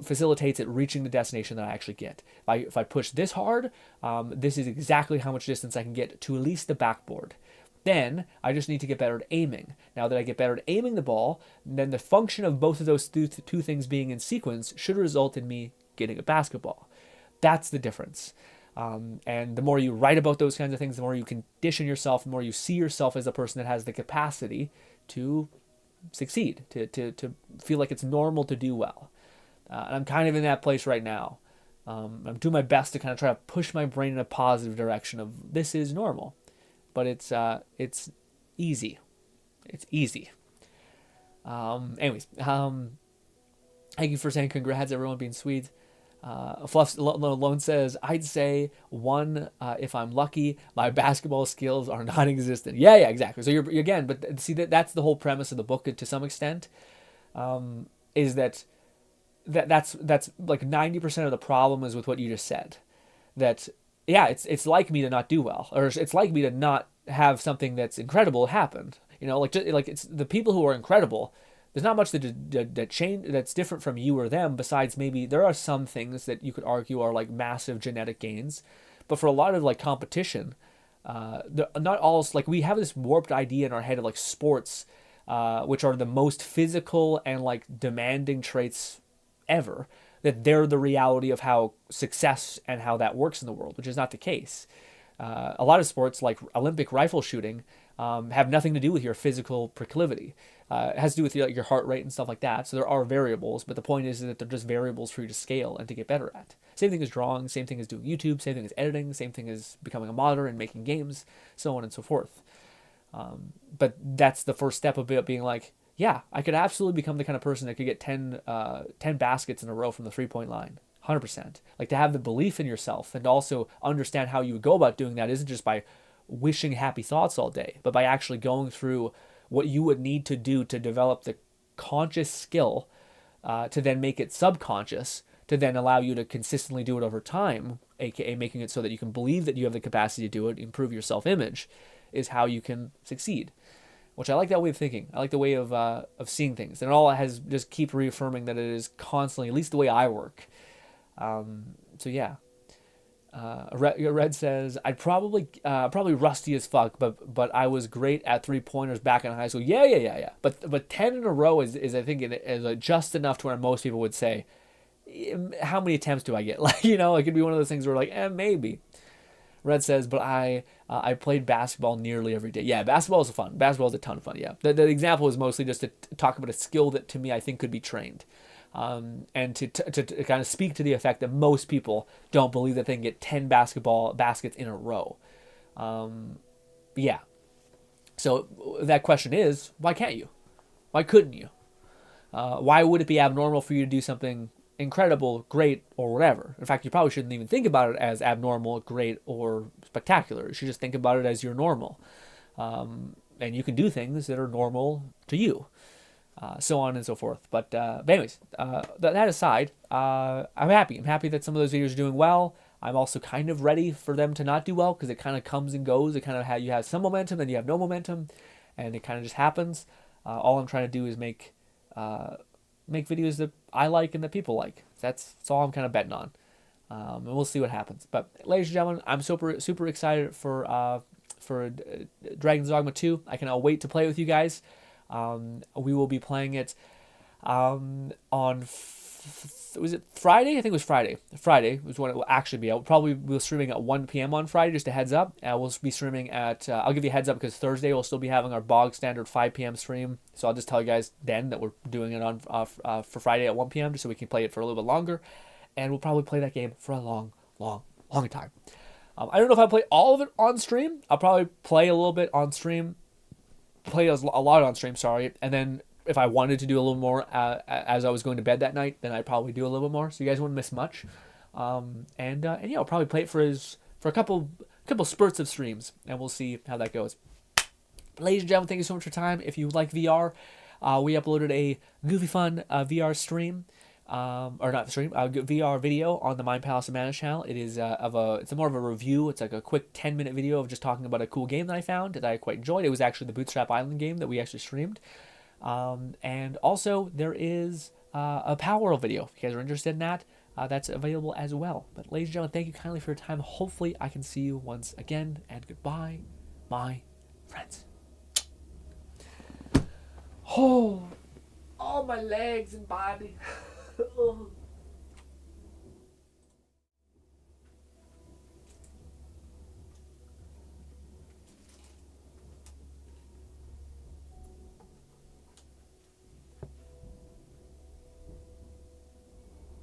facilitates it reaching the destination that I actually get. If I push this hard, this is exactly how much distance I can get to at least the backboard. Then I just need to get better at aiming. Now that I get better at aiming the ball, then the function of both of those two things being in sequence should result in me getting a basketball. That's the difference. And the more you write about those kinds of things, the more you condition yourself, the more you see yourself as a person that has the capacity to succeed, to feel like it's normal to do well. And I'm kind of in that place right now. I'm doing my best to kind of try to push my brain in a positive direction of, this is normal. But it's easy. It's easy. Anyways, thank you for saying congrats, everyone being sweet. Fluff Lone says, I'd say 1, if I'm lucky. My basketball skills are non-existent. Yeah, exactly. So you're again, but see, that's the whole premise of the book to some extent, is that's like 90% of the problem is with what you just said. That, yeah, it's like me to not do well, or it's like me to not have something that's incredible happen. Like it's the people who are incredible, there's not much that change that's different from you or them, besides maybe there are some things that you could argue are like massive genetic gains. But for a lot of like competition, not all, like we have this warped idea in our head of like sports, which are the most physical and like demanding traits ever, that they're the reality of how success and how that works in the world, which is not the case. A lot of sports like Olympic rifle shooting have nothing to do with your physical proclivity. It has to do with your heart rate and stuff like that. So there are variables, but the point is that they're just variables for you to scale and to get better at. Same thing as drawing, same thing as doing YouTube, same thing as editing, same thing as becoming a modder and making games, so on and so forth. But that's the first step of it being like, yeah, I could absolutely become the kind of person that could get 10 baskets in a row from the 3-point line. 100%. Like, to have the belief in yourself and to also understand how you would go about doing that isn't just by wishing happy thoughts all day, but by actually going through what you would need to do to develop the conscious skill to then make it subconscious, to then allow you to consistently do it over time, aka making it so that you can believe that you have the capacity to do it, improve your self-image, is how you can succeed. Which I like that way of thinking. I like the way of seeing things. And all it has just keep reaffirming that it is constantly, at least the way I work. So yeah. Red says, I'd probably rusty as fuck, but I was great at 3-pointers back in high school. Yeah. But 10 in a row is I think is just enough to where most people would say, how many attempts do I get? Like, it could be one of those things where like, maybe. Red says, but I played basketball nearly every day. Yeah, basketball is fun. Basketball is a ton of fun, yeah. The example is mostly just to talk about a skill that, to me, I think could be trained. And to kind of speak to the effect that most people don't believe that they can get 10 basketball baskets in a row. Yeah. So that question is, why can't you? Why couldn't you? Why would it be abnormal for you to do something incredible, great, or whatever? In fact, you probably shouldn't even think about it as abnormal, great, or spectacular. You should just think about it as you're normal. And you can do things that are normal to you. So on and so forth. But anyways, that aside, I'm happy. I'm happy that some of those videos are doing well. I'm also kind of ready for them to not do well, because it kind of comes and goes. It kind of you have some momentum, then you have no momentum, and it kind of just happens. All I'm trying to do is make videos that I like and that people like. That's all I'm kind of betting on. And we'll see what happens. But ladies and gentlemen, I'm super excited for Dragon's Dogma 2. I cannot wait to play with you guys. We will be playing it on was it Friday? I think it was Friday. Friday was when it will actually be out. Probably we'll streaming at 1 p.m. on Friday, just a heads up. We'll be streaming at, I'll give you a heads up because Thursday we'll still be having our bog standard 5 p.m. stream. So I'll just tell you guys then that we're doing it on for Friday at 1 p.m. just so we can play it for a little bit longer. And we'll probably play that game for a long time. I don't know if I'll play all of it on stream. I'll probably play a little bit on stream. Play a lot on stream, sorry. And then if I wanted to do a little more as I was going to bed that night, then I'd probably do a little bit more. So you guys wouldn't miss much. And yeah, I'll probably play it for a couple spurts of streams, and we'll see how that goes. Ladies and gentlemen, thank you so much for your time. If you like VR, we uploaded a Goofy Fun VR stream. Or not stream, VR video on the Mind Palace of Mana channel. It is it's more of a review. It's like a quick 10-minute video of just talking about a cool game that I found that I quite enjoyed. It was actually the Bootstrap Island game that we actually streamed. And also there is a Power World video. If you guys are interested in that, that's available as well. But ladies and gentlemen, thank you kindly for your time. Hopefully I can see you once again, and goodbye, my friends. Oh, all my legs and body. Oh.